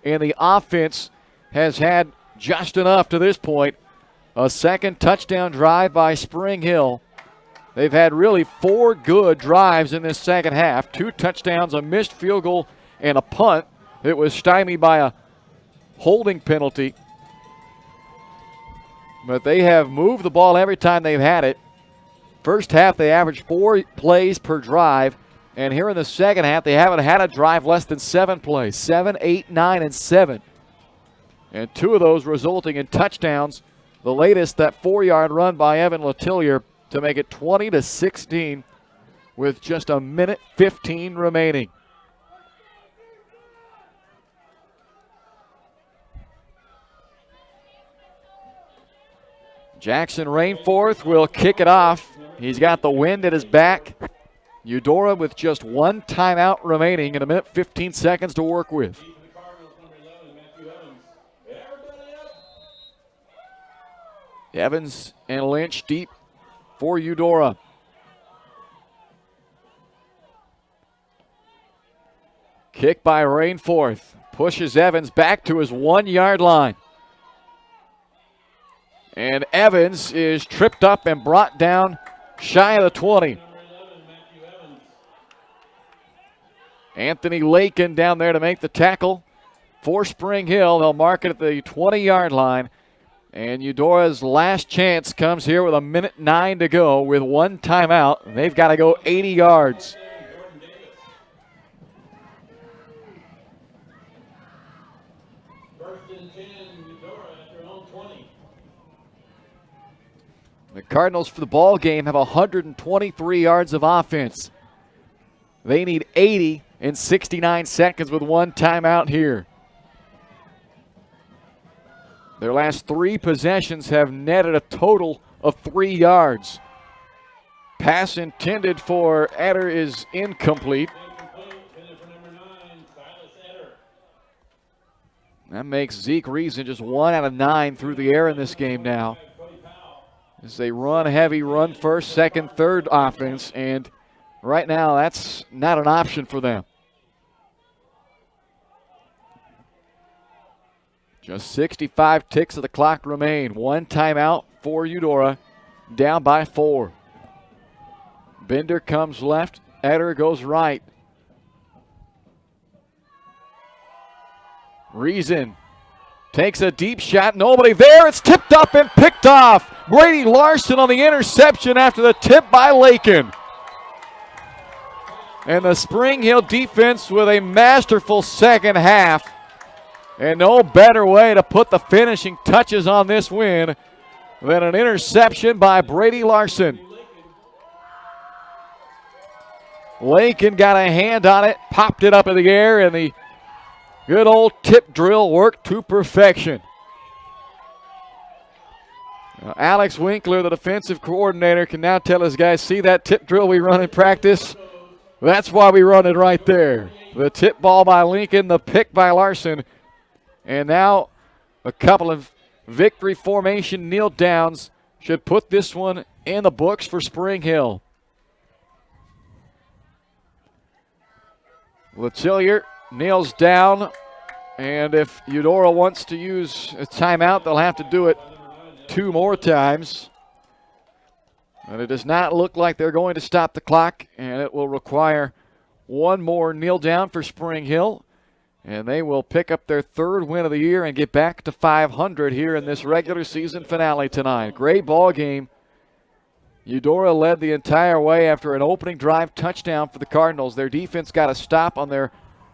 Speaker 3: and the offense has had just enough to this point. A second touchdown drive by Spring Hill. They've had really 4 good drives in this second half. 2 touchdowns, a missed field goal, and a punt. It was stymied by a holding penalty. But they have moved the ball every time they've had it. First half, they averaged 4 plays per drive. And here in the second half, they haven't had a drive less than 7 plays. 7, 8, 9, and 7. And 2 of those resulting in touchdowns. The latest, that 4-yard run by Evan Letellier to make it 20-16 with just 1:15 remaining. Jackson Rainforth will kick it off. He's got the wind at his back. Eudora with just 1 timeout remaining and 1:15 seconds to work with. Evans and Lynch deep for Eudora. Kick by Rainforth. Pushes Evans back to his 1-yard line. And Evans is tripped up and brought down shy of the 20. Anthony Lakin down there to make the tackle for Spring Hill. They'll mark it at the 20-yard line. And Eudora's last chance comes here with 1:09 to go with 1 timeout. They've got to go 80 yards. The Cardinals for the ball game have 123 yards of offense. They need 80 in 69 seconds with 1 timeout here. Their last 3 possessions have netted a total of 3 yards. Pass intended for Eder is incomplete. That makes Zeke Reason just 1 out of 9 through the air in this game now. As they run heavy, run first, second, third offense, and right now that's not an option for them. Just 65 ticks of the clock remain. 1 timeout for Eudora, down by 4. Bender comes left, Eder goes right. Reason takes a deep shot, nobody there, it's tipped up and picked off. Brady Larson on the interception after the tip by Lakin. And the Spring Hill defense with a masterful second half. And no better way to put the finishing touches on this win than an interception by Brady Larson. Lakin got a hand on it, popped it up in the air, and the good old tip drill worked to perfection. Alex Winkler, the defensive coordinator, can now tell his guys, see that tip drill we run in practice? That's why we run it right there. The tip ball by Lincoln, the pick by Larson. And now a couple of victory formation kneel downs should put this one in the books for Spring Hill. Letellier kneels down, and if Eudora wants to use a timeout, they'll have to do it 2 more times. And it does not look like they're going to stop the clock, and it will require 1 more kneel down for Spring Hill. And they will pick up their 3rd win of the year and get back to 500 here in this regular season finale tonight. Great ball game. Eudora led the entire way after an opening drive touchdown for the Cardinals. Their defense got a stop on their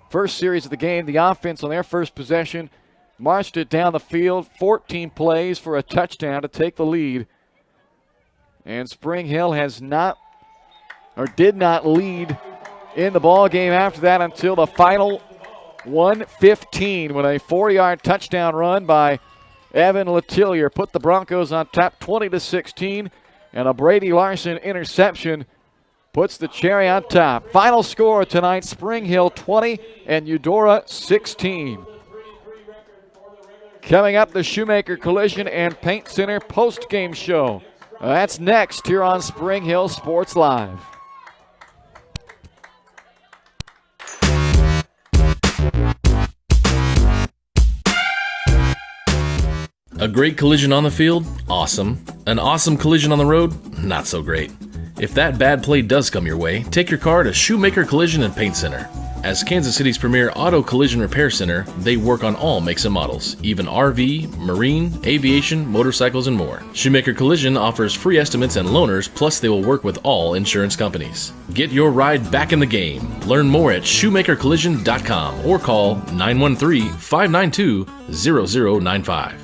Speaker 3: first series of the game. The offense on their first possession marched it down the field, 14 plays for a touchdown to take the lead. And Spring Hill has not, or did not lead in the ball game after that until the final 1:15 when a 40-yard touchdown run by Evan Letillier put the Broncos on top 20-16, and a Brady Larson interception puts the cherry on top. Final score tonight, Spring Hill 20 and Eudora 16. Coming up, the Shoemaker Collision and Paint Center post-game show. That's next here on Spring Hill Sports Live.
Speaker 10: A great collision on the field? Awesome. An awesome collision on the road? Not so great. If that bad play does come your way, take your car to Shoemaker Collision and Paint Center. As Kansas City's premier auto collision repair center, they work on all makes and models, even RV, marine, aviation, motorcycles, and more. Shoemaker Collision offers free estimates and loaners, plus they will work with all insurance companies. Get your ride back in the game. Learn more at shoemakercollision.com or call 913-592-0095.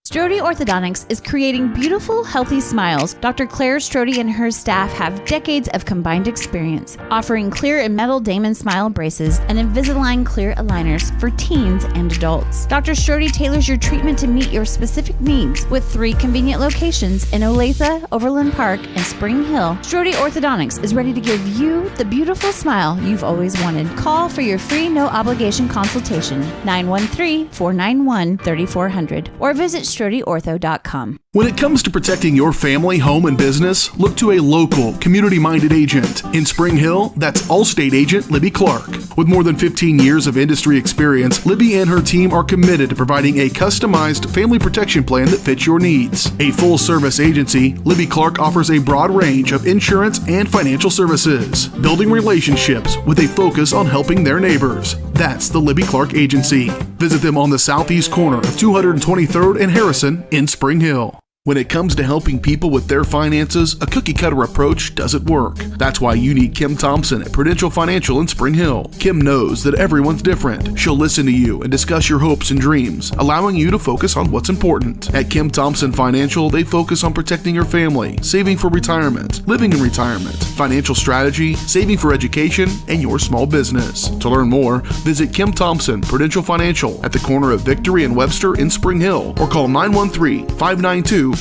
Speaker 5: Strode Orthodontics is creating beautiful, healthy smiles. Dr. Claire Strode and her staff have decades of combined experience, offering clear and metal Damon smile braces and Invisalign clear aligners for teens and adults. Dr. Strode tailors your treatment to meet your specific needs with 3 convenient locations in Olathe, Overland Park, and Spring Hill. Strode Orthodontics is ready to give you the beautiful smile you've always wanted. Call for your free no-obligation consultation, 913-491-3400, or visit StrodeOrtho.com.
Speaker 1: When it comes to protecting your family, home, and business, look to a local, community-minded agent. In Spring Hill, that's Allstate agent Libby Clark. With more than 15 years of industry experience, Libby and her team are committed to providing a customized family protection plan that fits your needs. A full-service agency, Libby Clark offers a broad range of insurance and financial services, building relationships with a focus on helping their neighbors. That's the Libby Clark Agency. Visit them on the southeast corner of 223rd and Harrison in Spring Hill. When it comes to helping people with their finances, a cookie-cutter approach doesn't work. That's why you need Kim Thompson at Prudential Financial in Spring Hill. Kim knows that everyone's different. She'll listen to you and discuss your hopes and dreams, allowing you to focus on what's important. At Kim Thompson Financial, they focus on protecting your family, saving for retirement, living in retirement, financial strategy, saving for education, and your small business. To learn more, visit Kim Thompson Prudential Financial at the corner of Victory and Webster in Spring Hill, or call 913-592-5573.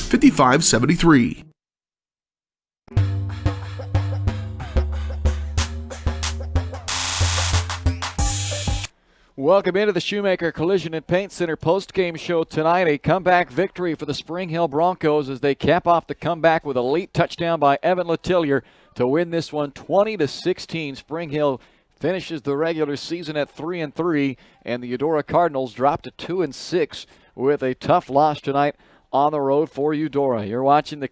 Speaker 3: Welcome into the Shoemaker Collision and Paint Center post-game show tonight. A comeback victory for the Spring Hill Broncos as they cap off the comeback with a late touchdown by Evan Letillier to win this one 20-16. Spring Hill finishes the regular season at 3-3, and the Eudora Cardinals drop to 2-6 with a tough loss tonight on the road for Eudora. You're watching the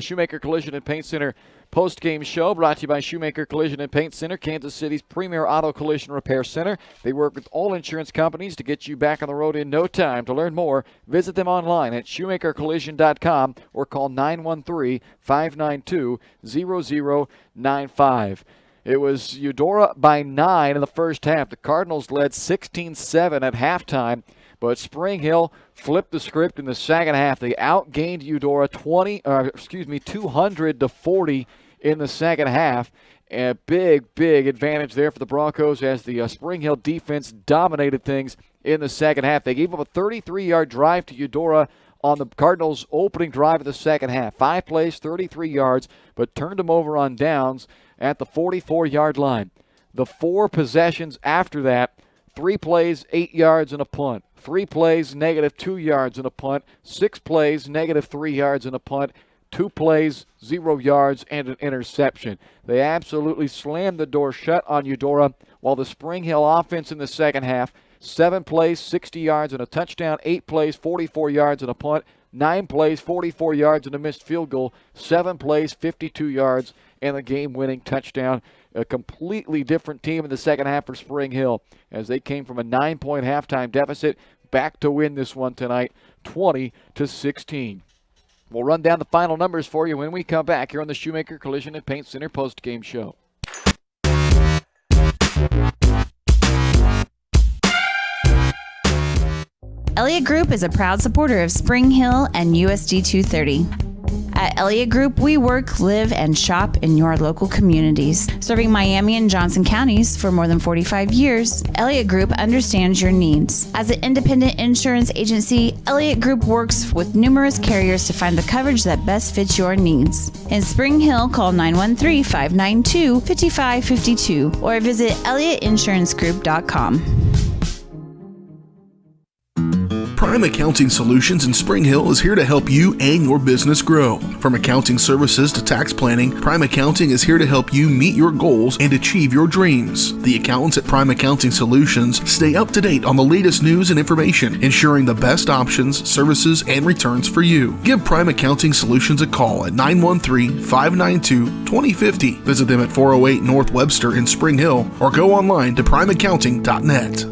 Speaker 3: Shoemaker Collision and Paint Center post-game show brought to you by Shoemaker Collision and Paint Center, Kansas City's premier auto collision repair center. They work with all insurance companies to get you back on the road in no time. To learn more, visit them online at shoemakercollision.com or call 913-592-0095. It was Eudora by 9 in the first half. The Cardinals led 16-7 at halftime. But Spring Hill flipped the script in the second half. They outgained Eudora 200-40 in the second half. A big advantage there for the Broncos as the Spring Hill defense dominated things in the second half. They gave up a 33-yard drive to Eudora on the Cardinals' opening drive of the second half. 5 plays, 33 yards, but turned them over on downs at the 44-yard line. The 4 possessions after that, 3 plays, 8 yards, and a punt. 3 plays, -2 yards and a punt. 6 plays, -3 yards and a punt. 2 plays, 0 yards, and an interception. They absolutely slammed the door shut on Eudora, while the Spring Hill offense in the second half, 7 plays, 60 yards and a touchdown. 8 plays, 44 yards and a punt. 9 plays, 44 yards and a missed field goal. 7 plays, 52 yards and a game-winning touchdown. A completely different team in the second half for Spring Hill as they came from a 9-point halftime deficit back to win this one tonight, 20-16. We'll run down the final numbers for you when we come back here on the Shoemaker Collision and Paint Center post-game show.
Speaker 5: Elliott Group is a proud supporter of Spring Hill and USD 230. At Elliott Group, we work, live, and shop in your local communities. Serving Miami and Johnson counties for more than 45 years, Elliott Group understands your needs. As an independent insurance agency, Elliott Group works with numerous carriers to find the coverage that best fits your needs. In Spring Hill, call 913-592-5552 or visit ElliottInsuranceGroup.com.
Speaker 1: Prime Accounting Solutions in Spring Hill is here to help you and your business grow. From accounting services to tax planning, Prime Accounting is here to help you meet your goals and achieve your dreams. The accountants at Prime Accounting Solutions stay up to date on the latest news and information, ensuring the best options, services, and returns for you. Give Prime Accounting Solutions a call at 913-592-2050. Visit them at 408 North Webster in Spring Hill or go online to primeaccounting.net.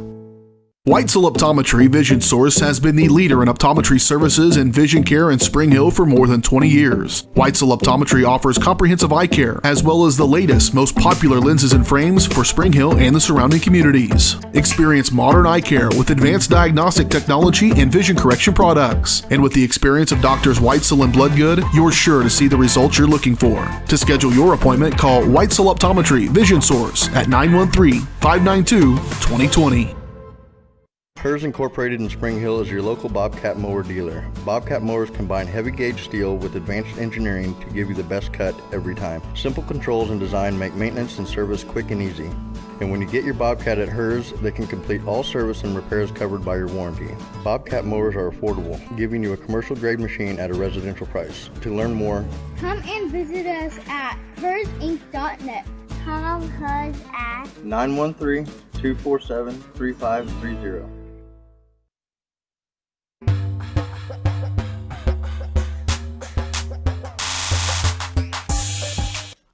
Speaker 1: Weitzel Optometry Vision Source has been the leader in optometry services and vision care in Spring Hill for more than 20 years. Weitzel Optometry offers comprehensive eye care, as well as the latest, most popular lenses and frames for Spring Hill and the surrounding communities. Experience modern eye care with advanced diagnostic technology and vision correction products. And with the experience of Doctors Weitzel and Bloodgood, you're sure to see the results you're looking for. To schedule your appointment, call Weitzel Optometry Vision Source at 913-592-2020.
Speaker 8: Hers Incorporated in Spring Hill is your local Bobcat mower dealer. Bobcat mowers combine heavy gauge steel with advanced engineering to give you the best cut every time. Simple controls and design make maintenance and service quick and easy. And when you get your Bobcat at Hers, they can complete all service and repairs covered by your warranty. Bobcat mowers are affordable, giving you a commercial grade machine at a residential price. To learn more,
Speaker 9: come and visit us at hersinc.net. Call us at
Speaker 8: 913-247-3530.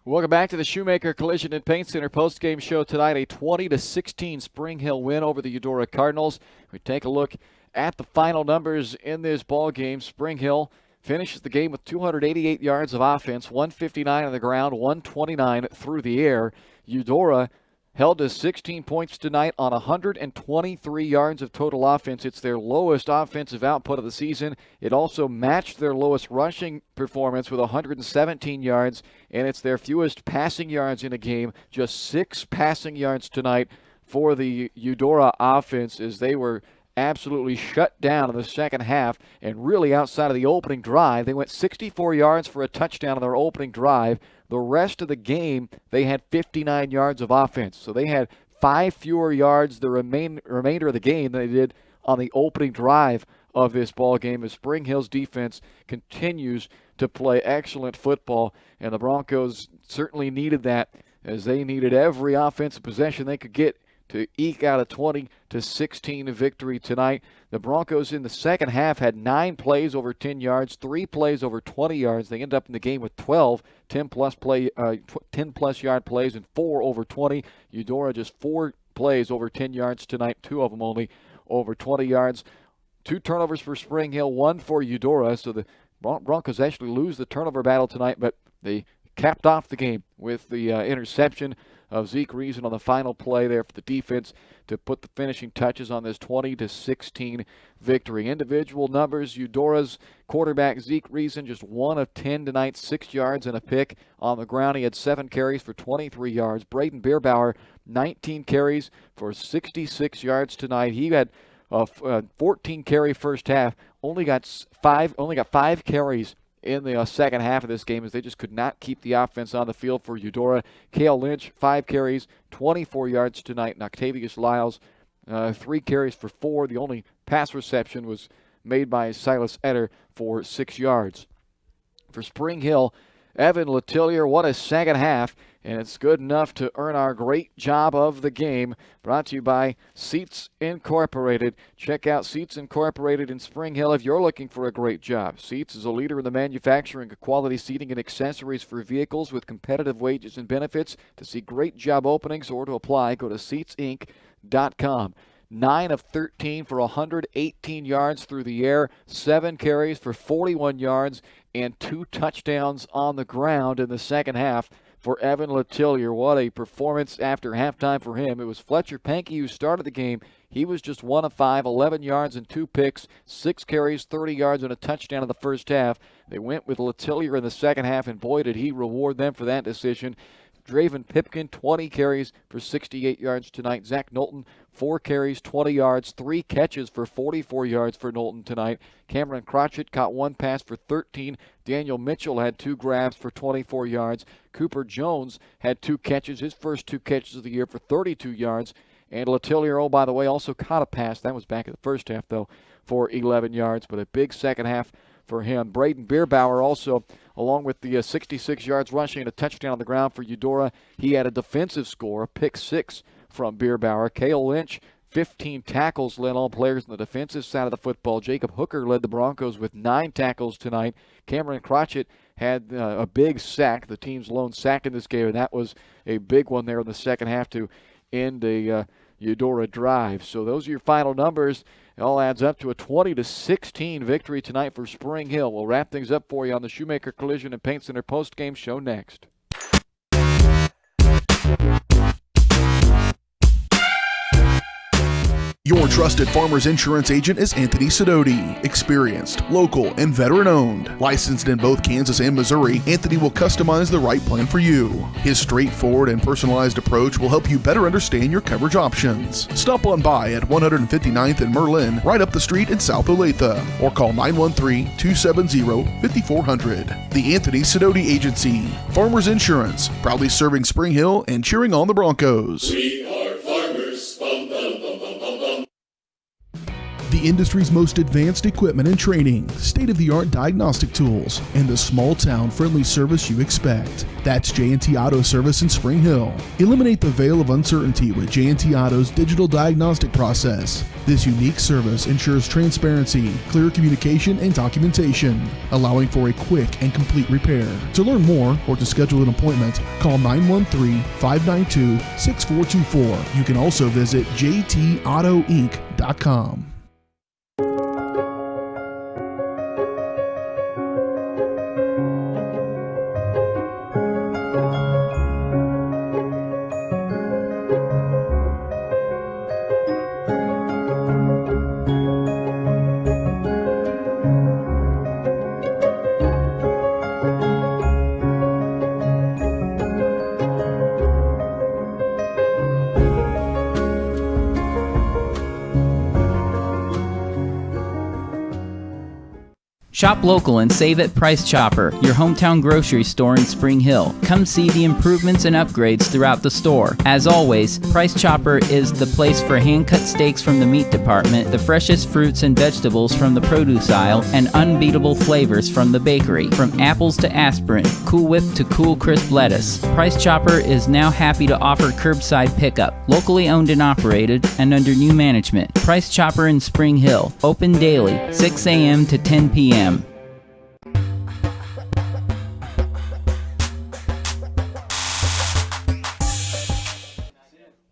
Speaker 3: Welcome back to the Shoemaker Collision and Paint Center postgame show tonight. A 20-16 Spring Hill win over the Eudora Cardinals. We take a look at the final numbers in this ball game. Spring Hill finishes the game with 288 yards of offense, 159 on the ground, 129 through the air. Eudora held to 16 points tonight on 123 yards of total offense. It's their lowest offensive output of the season. It also matched their lowest rushing performance with 117 yards, and it's their fewest passing yards in a game, just 6 passing yards tonight for the Eudora offense, as they were absolutely shut down in the second half. And really outside of the opening drive, they went 64 yards for a touchdown on their opening drive. The rest of the game, they had 59 yards of offense. So they had 5 fewer yards the remainder of the game than they did on the opening drive of this ball game, as Spring Hill's defense continues to play excellent football. And the Broncos certainly needed that, as they needed every offensive possession they could get to eke out a 20-16 victory tonight. The Broncos in the second half had 9 plays over 10 yards, 3 plays over 20 yards. They end up in the game with 12 10-plus yard plays and 4 over 20. Eudora just 4 plays over 10 yards tonight, 2 of them only over 20 yards. 2 turnovers for Spring Hill, 1 for Eudora. So the Broncos actually lose the turnover battle tonight, but they capped off the game with the interception of Zeke Reason on the final play there for the defense to put the finishing touches on this 20-16 victory. Individual numbers: Eudora's quarterback Zeke Reason just 1 of 10 tonight, 6 yards and a pick on the ground. He had 7 carries for 23 yards. Braden Bierbauer, 19 carries for 66 yards tonight. He had a 14 carry first half, only got 5 carries in the second half of this game, as they just could not keep the offense on the field for Eudora. Cale Lynch, 5 carries, 24 yards tonight. And Octavius Lyles, 3 carries for 4. The only pass reception was made by Silas Etter for 6 yards. For Spring Hill, Evan Letillier, what a second half, and it's good enough to earn our great job of the game. Brought to you by Seats Incorporated. Check out Seats Incorporated in Spring Hill if you're looking for a great job. Seats is a leader in the manufacturing of quality seating and accessories for vehicles with competitive wages and benefits. To see great job openings or to apply, go to SeatsInc.com. 9 of 13 for 118 yards through the air, 7 carries for 41 yards, and 2 touchdowns on the ground in the second half for Evan Letillier. What a performance after halftime for him. It was Fletcher Pankey who started the game. He was just 1 of 5, 11 yards and 2 picks, 6 carries, 30 yards and a touchdown in the first half. They went with Letillier in the second half, and boy, did he reward them for that decision. Draven Pipkin, 20 carries for 68 yards tonight. Zach Knowlton, 4 carries, 20 yards, 3 catches for 44 yards for Knowlton tonight. Cameron Crotchett caught 1 pass for 13. Daniel Mitchell had 2 grabs for 24 yards. Cooper Jones had 2 catches, his first 2 catches of the year for 32 yards. And Letillier, oh, by the way, also caught a pass. That was back in the first half, though, for 11 yards. But a big second half for him. Braden Bierbauer also, along with the 66 yards rushing and a touchdown on the ground for Eudora. He had a defensive score, a pick 6 from Bierbauer. Cale Lynch, 15 tackles, led all players on the defensive side of the football. Jacob Hooker led the Broncos with 9 tackles tonight. Cameron Crotchett had a big sack, the team's lone sack in this game, and that was a big one there in the second half to end a Eudora drive. So those are your final numbers. It all adds up to a 20-16 victory tonight for Spring Hill. We'll wrap things up for you on the Shoemaker Collision and Paint Center post-game show next.
Speaker 1: Your trusted Farmers Insurance agent is Anthony Sidoti. Experienced, local, and veteran-owned. Licensed in both Kansas and Missouri, Anthony will customize the right plan for you. His straightforward and personalized approach will help you better understand your coverage options. Stop on by at 159th and Merlin, right up the street in South Olathe, or call 913-270-5400. The Anthony Sidoti Agency. Farmers Insurance, proudly serving Spring Hill and cheering on the Broncos.
Speaker 11: We are farmers. Bum, bum, bum, bum, bum, bum.
Speaker 1: The industry's most advanced equipment and training, state-of-the-art diagnostic tools, and the small-town friendly service you expect. That's J&T Auto Service in Spring Hill. Eliminate the veil of uncertainty with J&T Auto's digital diagnostic process. This unique service ensures transparency, clear communication, and documentation, allowing for a quick and complete repair. To learn more or to schedule an appointment, call 913-592-6424. You can also visit jtautoinc.com.
Speaker 13: Shop local and save at Price Chopper, your hometown grocery store in Spring Hill. Come see the improvements and upgrades throughout the store. As always, Price Chopper is the place for hand-cut steaks from the meat department, the freshest fruits and vegetables from the produce aisle, and unbeatable flavors from the bakery. From apples to aspirin, Cool Whip to cool crisp lettuce. Price Chopper is now happy to offer curbside pickup. Locally owned and operated and under new management. Price Chopper in Spring Hill. Open daily, 6 a.m. to 10 p.m.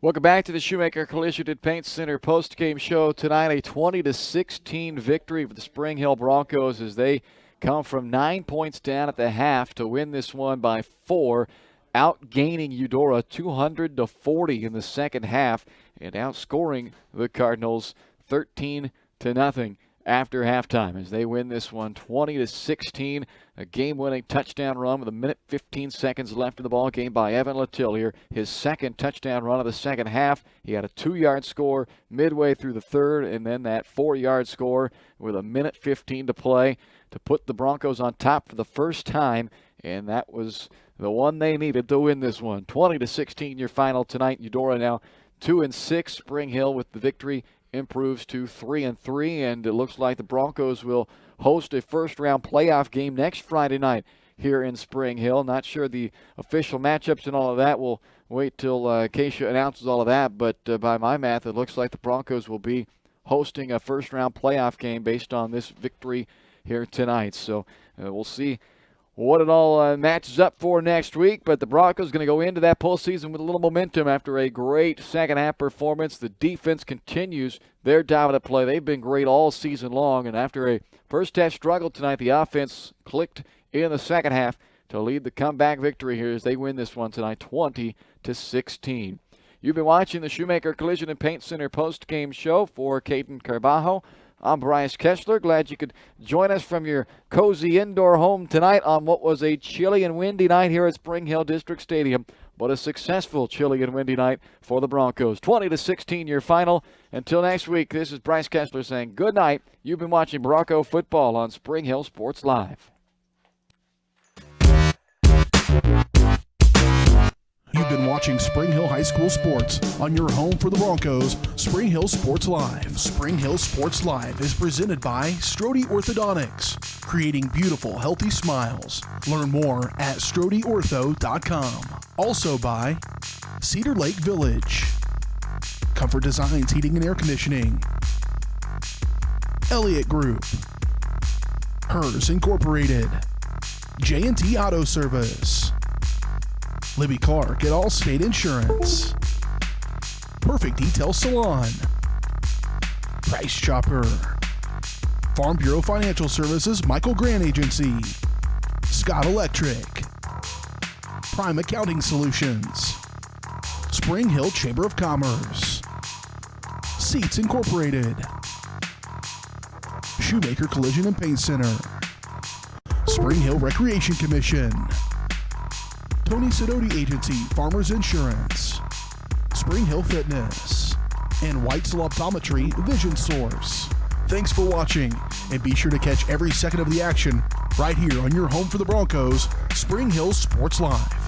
Speaker 3: Welcome back to the Shoemaker Collision and Paint Center post-game show tonight. A 20-16 victory for the Spring Hill Broncos as they come from 9 points down at the half to win this one by 4, outgaining Eudora 200-40 in the second half and outscoring the Cardinals 13-0 after halftime as they win this one 20-16. A game-winning touchdown run with 1:15 left in the ball game by Evan Letillier. His second touchdown run of the second half. He had a 2-yard score midway through the third, and then that 4-yard score with 1:15 to play to put the Broncos on top for the first time, and that was the one they needed to win this one. 20-16 your final tonight. Eudora now 2-6. Spring Hill with the victory improves to 3-3, and it looks like the Broncos will host a first-round playoff game next Friday night here in Spring Hill. Not sure the official matchups and all of that. We'll wait till Acacia announces all of that, but by my math, it looks like the Broncos will be hosting a first-round playoff game based on this victory here tonight. So we'll see what it all matches up for next week, but the Broncos going to go into that postseason with a little momentum after a great second-half performance. The defense continues their dominant play. They've been great all season long, and after a first-half struggle tonight, the offense clicked in the second half to lead the comeback victory here as they win this one tonight 20-16. You've been watching the Shoemaker Collision and Paint Center post-game show. For Caden Carbajo, I'm Bryce Kessler. Glad you could join us from your cozy indoor home tonight on what was a chilly and windy night here at Spring Hill District Stadium, but a successful chilly and windy night for the Broncos. 20-16 your final. Until next week, this is Bryce Kessler saying good night. You've been watching Bronco football on Spring Hill Sports Live.
Speaker 1: You've been watching Spring Hill High School Sports on your home for the Broncos, Spring Hill Sports Live. Spring Hill Sports Live is presented by Strode Orthodontics, creating beautiful, healthy smiles. Learn more at StrodeOrtho.com. Also by Cedar Lake Village, Comfort Designs Heating and Air Conditioning, Elliott Group, Hers Incorporated, J&T Auto Service, Libby Clark at Allstate Insurance, Perfect Detail Salon, Price Chopper, Farm Bureau Financial Services Michael Grant Agency, Scott Electric, Prime Accounting Solutions, Spring Hill Chamber of Commerce, Seats Incorporated, Shoemaker Collision and Paint Center, Spring Hill Recreation Commission, Tony Sidoti Agency, Farmers Insurance, Spring Hill Fitness, and Whitesell Optometry Vision Source. Thanks for watching, and be sure to catch every second of the action right here on your home for the Broncos, Spring Hill Sports Live.